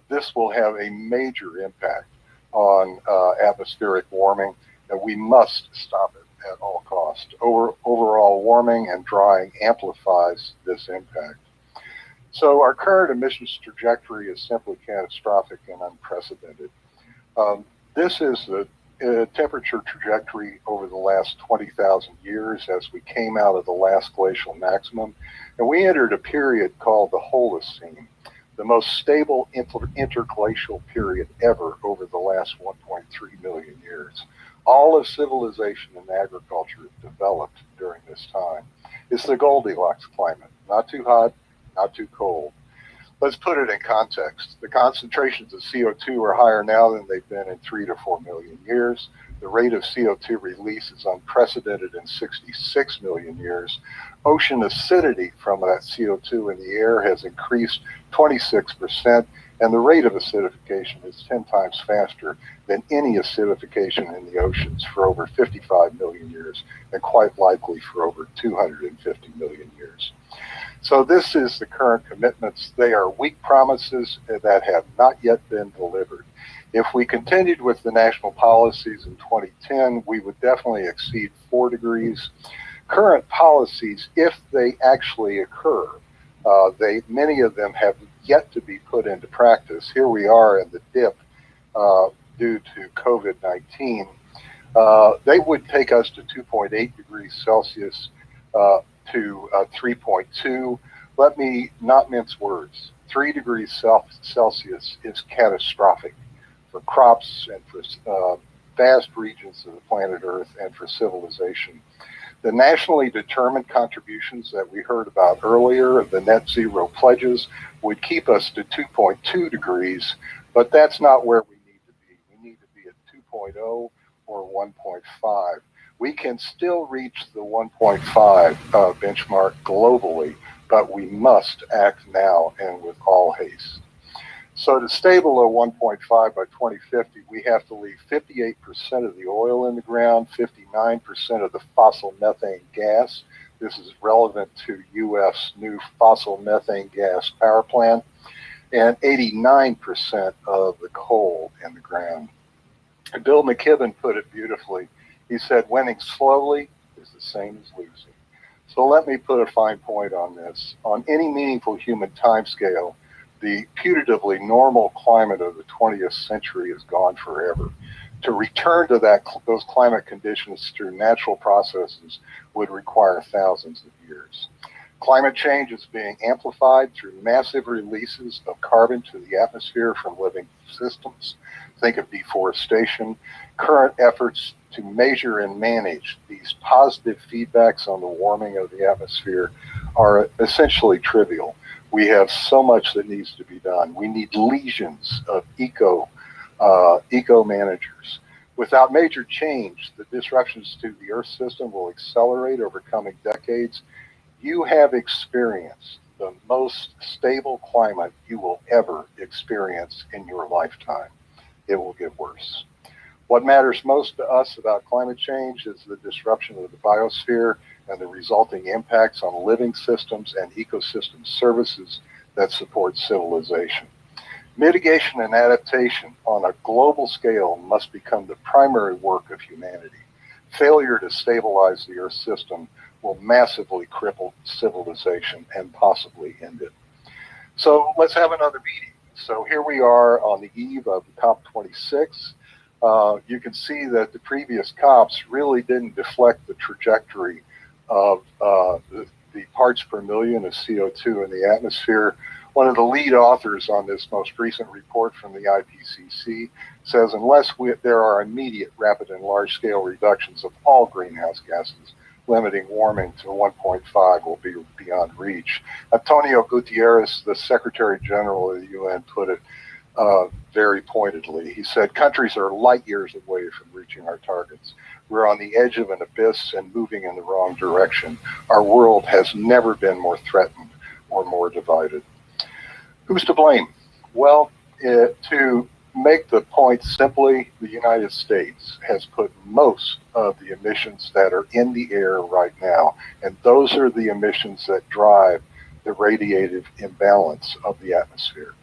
This will have a major impact on atmospheric warming, and we must stop it at all costs. Overall warming and drying amplifies this impact. So our current emissions trajectory is simply catastrophic and unprecedented. This is the temperature trajectory over the last 20,000 years as we came out of the last glacial maximum, and we entered a period called the Holocene, the most stable interglacial period ever over the last 1.3 million years. All of civilization and agriculture developed during this time. It's the Goldilocks climate, not too hot, not too cold. Let's put it in context. The concentrations of CO2 are higher now than they've been in 3 to 4 million years. The rate of CO2 release is unprecedented in 66 million years. Ocean acidity from that CO2 in the air has increased 26%, and the rate of acidification is 10 times faster than any acidification in the oceans for over 55 million years, and quite likely for over 250 million years. So this is the current commitments. They are weak promises that have not yet been delivered. If we continued with the national policies in 2010, we would definitely exceed 4 degrees. Current policies, if they actually occur, many of them have yet to be put into practice. Here we are in the dip due to COVID-19. They would take us to 2.8 degrees Celsius to 3.2. Let me not mince words. 3 degrees Celsius is catastrophic for crops and for vast regions of the planet Earth and for civilization. The nationally determined contributions that we heard about earlier, the net zero pledges, would keep us to 2.2 degrees, but that's not where we need to be. We need to be at 2.0 or 1.5. We can still reach the 1.5 benchmark globally, but we must act now and with all haste. So to stable a 1.5 by 2050, we have to leave 58% of the oil in the ground, 59% of the fossil methane gas. This is relevant to U.S. new fossil methane gas power plant, and 89% of the coal in the ground. And Bill McKibben put it beautifully. He said, winning slowly is the same as losing. So let me put a fine point on this. On any meaningful human timescale, the putatively normal climate of the 20th century is gone forever. To return to those climate conditions through natural processes would require thousands of years. Climate change is being amplified through massive releases of carbon to the atmosphere from living systems. Think of deforestation. Current efforts to measure and manage these positive feedbacks on the warming of the atmosphere are essentially trivial. We have so much that needs to be done. We need legions of eco managers. Without major change, the disruptions to the Earth system will accelerate over coming decades. You have experienced the most stable climate you will ever experience in your lifetime. It will get worse. What matters most to us about climate change is the disruption of the biosphere and the resulting impacts on living systems and ecosystem services that support civilization. Mitigation and adaptation on a global scale must become the primary work of humanity. Failure to stabilize the Earth system will massively cripple civilization and possibly end it. So let's have another meeting. So here we are on the eve of COP26. You can see that the previous COPs really didn't deflect the trajectory of the parts per million of CO2 in the atmosphere One of the lead authors on this most recent report from the IPCC says unless there are immediate, rapid, and large-scale reductions of all greenhouse gases, limiting warming to 1.5 will be beyond reach. Antonio Gutierrez, the Secretary General of the UN, put it very pointedly. He said, countries are light years away from reaching our targets. We're on the edge of an abyss and moving in the wrong direction. Our world has never been more threatened or more divided. Who's to blame? Well, to make the point simply, the United States has put most of the emissions that are in the air right now, and those are the emissions that drive the radiative imbalance of the atmosphere.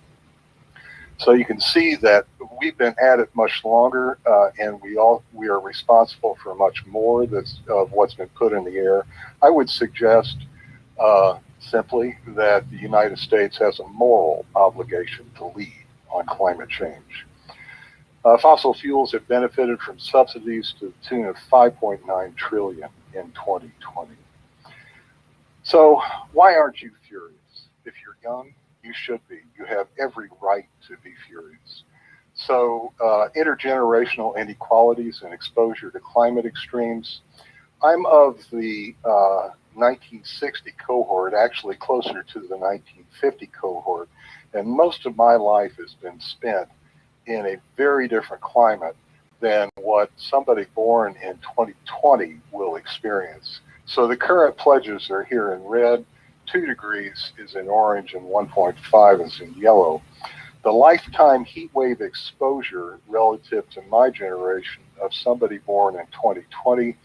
So you can see that we've been at it much longer, and we are responsible for much more of what's been put in the air. I would suggest simply that the United States has a moral obligation to lead on climate change. Fossil fuels have benefited from subsidies to the tune of $5.9 trillion in 2020. So why aren't you furious? If you're young, you should be. You have every right to be furious. So intergenerational inequalities and exposure to climate extremes. I'm of the 1960 cohort, actually closer to the 1950 cohort, and most of my life has been spent in a very different climate than what somebody born in 2020 will experience. So the current pledges are here in red, 2 degrees is in orange, and 1.5 is in yellow. The lifetime heat wave exposure relative to my generation of somebody born in 2020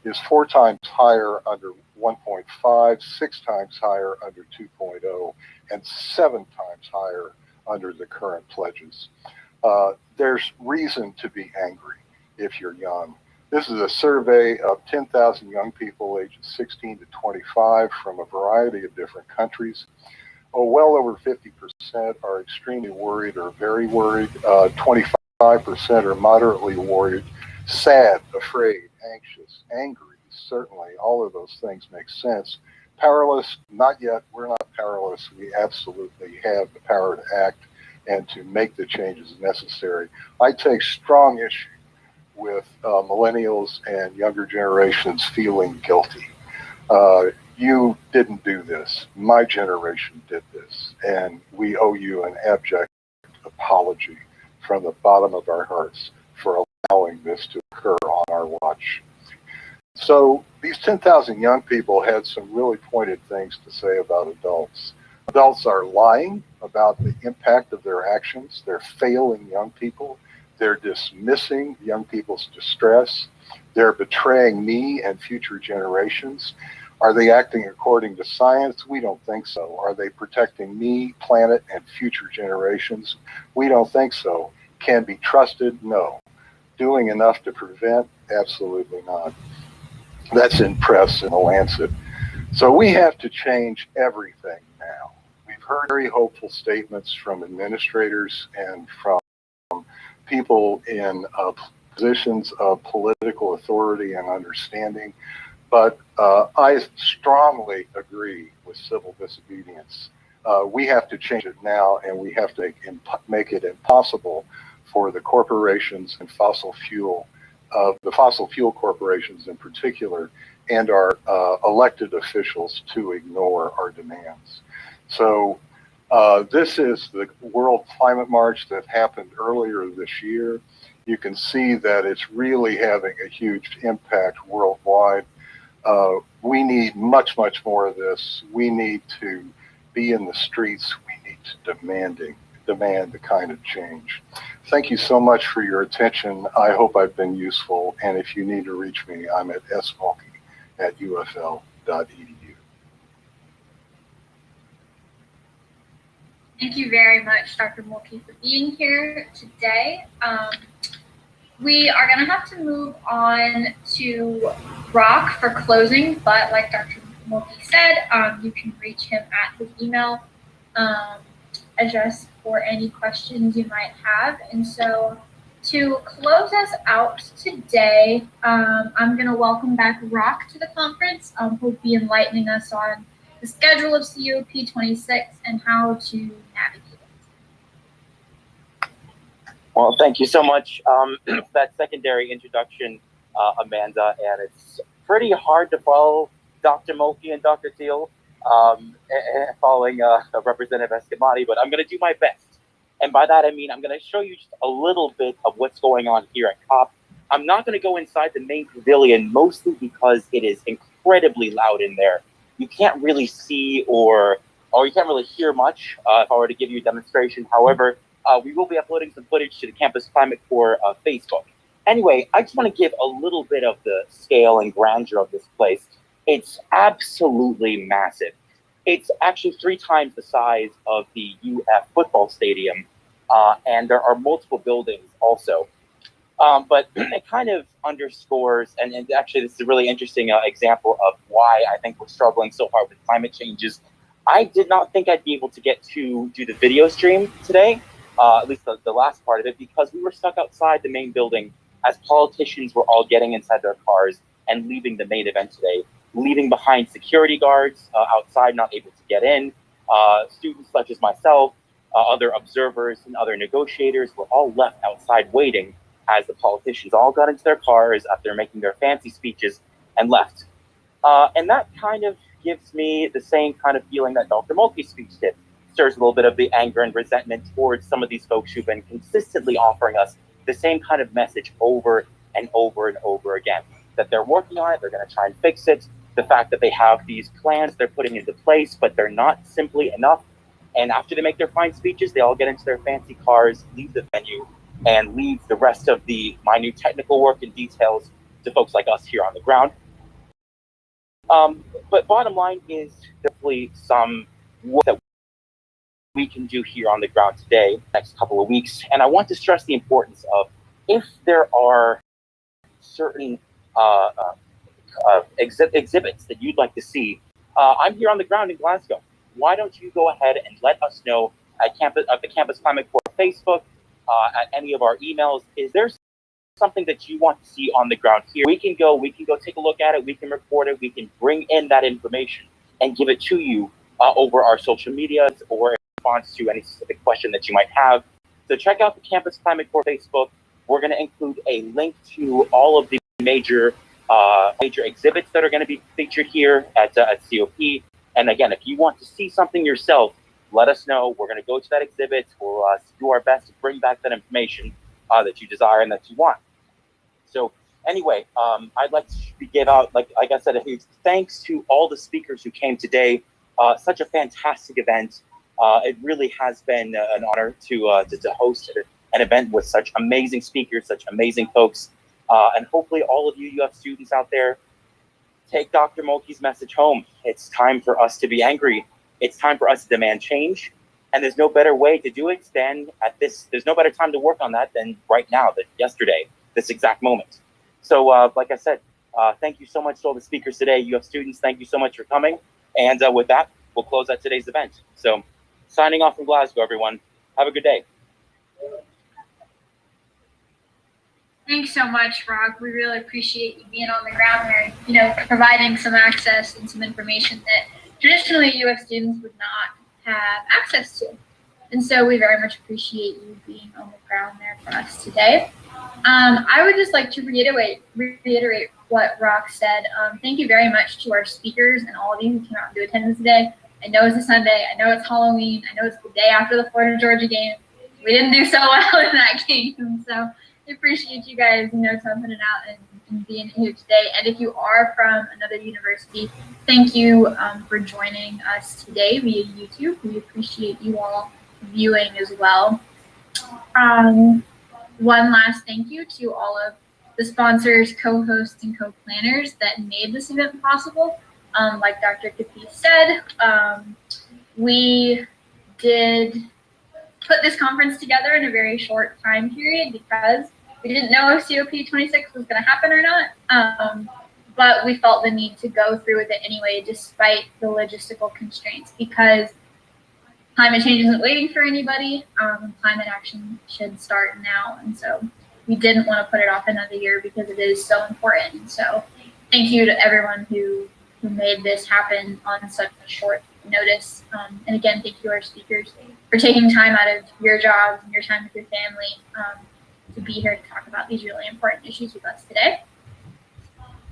is 4 times higher under 1.5, 6 times higher under 2.0, and 7 times higher under the current pledges. There's reason to be angry if you're young. This is a survey of 10,000 young people ages 16 to 25 from a variety of different countries. Well over 50% are extremely worried or very worried. 25% are moderately worried, sad, afraid, anxious, angry. Certainly, all of those things make sense. Powerless, not yet. We're not powerless. We absolutely have the power to act and to make the changes necessary. I take strong issue with millennials and younger generations feeling guilty. You didn't do this. My generation did this, and we owe you an abject apology from the bottom of our hearts for allowing this to occur on our watch. So these 10,000 young people had some really pointed things to say about adults. Adults are lying about the impact of their actions. They're failing young people. They're dismissing young people's distress. They're betraying me and future generations. Are they acting according to science? We don't think so. Are they protecting me, planet, and future generations? We don't think so. Can be trusted? No. Doing enough to prevent? Absolutely not. That's in press in the Lancet. So we have to change everything now. We've heard very hopeful statements from administrators and from people in positions of political authority and understanding, but I strongly agree with civil disobedience. We have to change it now, and we have to make it impossible for the corporations and fossil fuel corporations in particular, and our elected officials to ignore our demands. So this is the World Climate March that happened earlier this year. You can see that it's really having a huge impact worldwide. We need much, much more of this. We need to be in the streets. We need to demand the kind of change. Thank you so much for your attention. I hope I've been useful. And if you need to reach me, I'm at smulkey@ufl.edu. Thank you very much, Dr. Mulkey, for being here today. We are going to have to move on to Rock for closing, but like Dr. Mulkey said, you can reach him at his email address for any questions you might have. And so to close us out today, I'm going to welcome back Rock to the conference, who'll be enlightening us on the schedule of COP26, and how to navigate it. Well, thank you so much for that secondary introduction, Amanda. And it's pretty hard to follow Dr. Mulkey and Dr. Thiel following Representative Escamati, but I'm going to do my best. And by that, I mean, I'm going to show you just a little bit of what's going on here at COP. I'm not going to go inside the main pavilion, mostly because it is incredibly loud in there. You can't really see or you can't really hear much if I were to give you a demonstration. However, we will be uploading some footage to the Campus Climate Corps Facebook. Anyway, I just want to give a little bit of the scale and grandeur of this place. It's absolutely massive. It's actually 3 times the size of the UF football stadium, and there are multiple buildings also. But it kind of underscores, and actually this is a really interesting example of why I think we're struggling so hard with climate changes. I did not think I'd be able to get to do the video stream today, at least the last part of it, because we were stuck outside the main building as politicians were all getting inside their cars and leaving the main event today, leaving behind security guards outside, not able to get in. Students such as myself, other observers and other negotiators were all left outside waiting as the politicians all got into their cars after making their fancy speeches and left. And that kind of gives me the same kind of feeling that Dr. Mulkey's speech did. Stirs a little bit of the anger and resentment towards some of these folks who've been consistently offering us the same kind of message over and over and over again, that they're working on it, they're going to try and fix it, the fact that they have these plans they're putting into place, but they're not simply enough. And after they make their fine speeches, they all get into their fancy cars, leave the venue, and leave the rest of the minute technical work and details to folks like us here on the ground. But bottom line is definitely some work that we can do here on the ground today, next couple of weeks. And I want to stress the importance of, if there are certain exhibits that you'd like to see, I'm here on the ground in Glasgow. Why don't you go ahead and let us know at the Campus Climate Corps Facebook, at any of our emails? Is there something that you want to see on the ground here? We can go take a look at it, we can report it, we can bring in that information and give it to you over our social medias or in response to any specific question that you might have. So check out the Campus Climate Corps Facebook. We're going to include a link to all of the major exhibits that are going to be featured here at COP. And again, if you want to see something yourself, let us know. We're going to go to that exhibit. We'll do our best to bring back that information that you desire and that you want. So anyway, I'd like to give out, like I said, a huge thanks to all the speakers who came today. Such a fantastic event. It really has been an honor to host an event with such amazing speakers, such amazing folks. And hopefully all of you UF students out there, take Dr. Mulkey's message home. It's time for us to be angry. It's time for us to demand change. And there's no better way to do it than there's no better time to work on that than right now, yesterday, this exact moment. So like I said, thank you so much to all the speakers today. UF students, thank you so much for coming. And with that, we'll close out today's event. So signing off from Glasgow, everyone. Have a good day. Thanks so much, Rock. We really appreciate you being on the ground there, providing some access and some information that traditionally UF students would not have access to. And so we very much appreciate you being on the ground there for us today. I would just like to reiterate what Rock said. Thank you very much to our speakers and all of you who came out to attendance today. I know it's a Sunday. I know it's Halloween. I know it's the day after the Florida-Georgia game. We didn't do so well in that game. So I appreciate you guys, toughing it out and being here today. And if you are from another university, thank you for joining us today via YouTube. We appreciate you all viewing as well. One last thank you to all of the sponsors, co-hosts, and co-planners that made this event possible. Like Dr. Capiz said, we did put this conference together in a very short time period because we didn't know if COP26 was going to happen or not, but we felt the need to go through with it anyway, despite the logistical constraints, because climate change isn't waiting for anybody. Climate action should start now, and so we didn't want to put it off another year because it is so important. So thank you to everyone who who made this happen on such a short notice. And again, thank you, our speakers, for taking time out of your jobs and your time with your family to be here to talk about these really important issues with us today.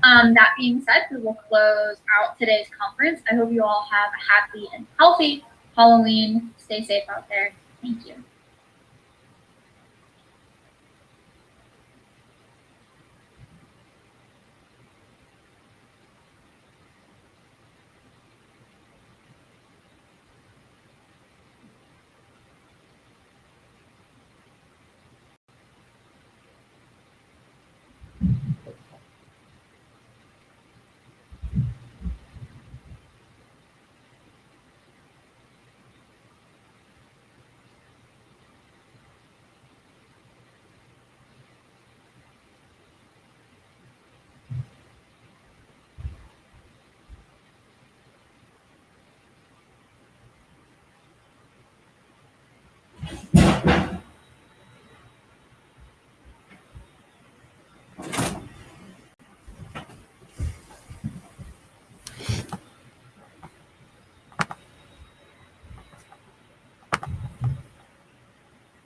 That being said, we will close out today's conference. I hope you all have a happy and healthy Halloween. Stay safe out there. Thank you.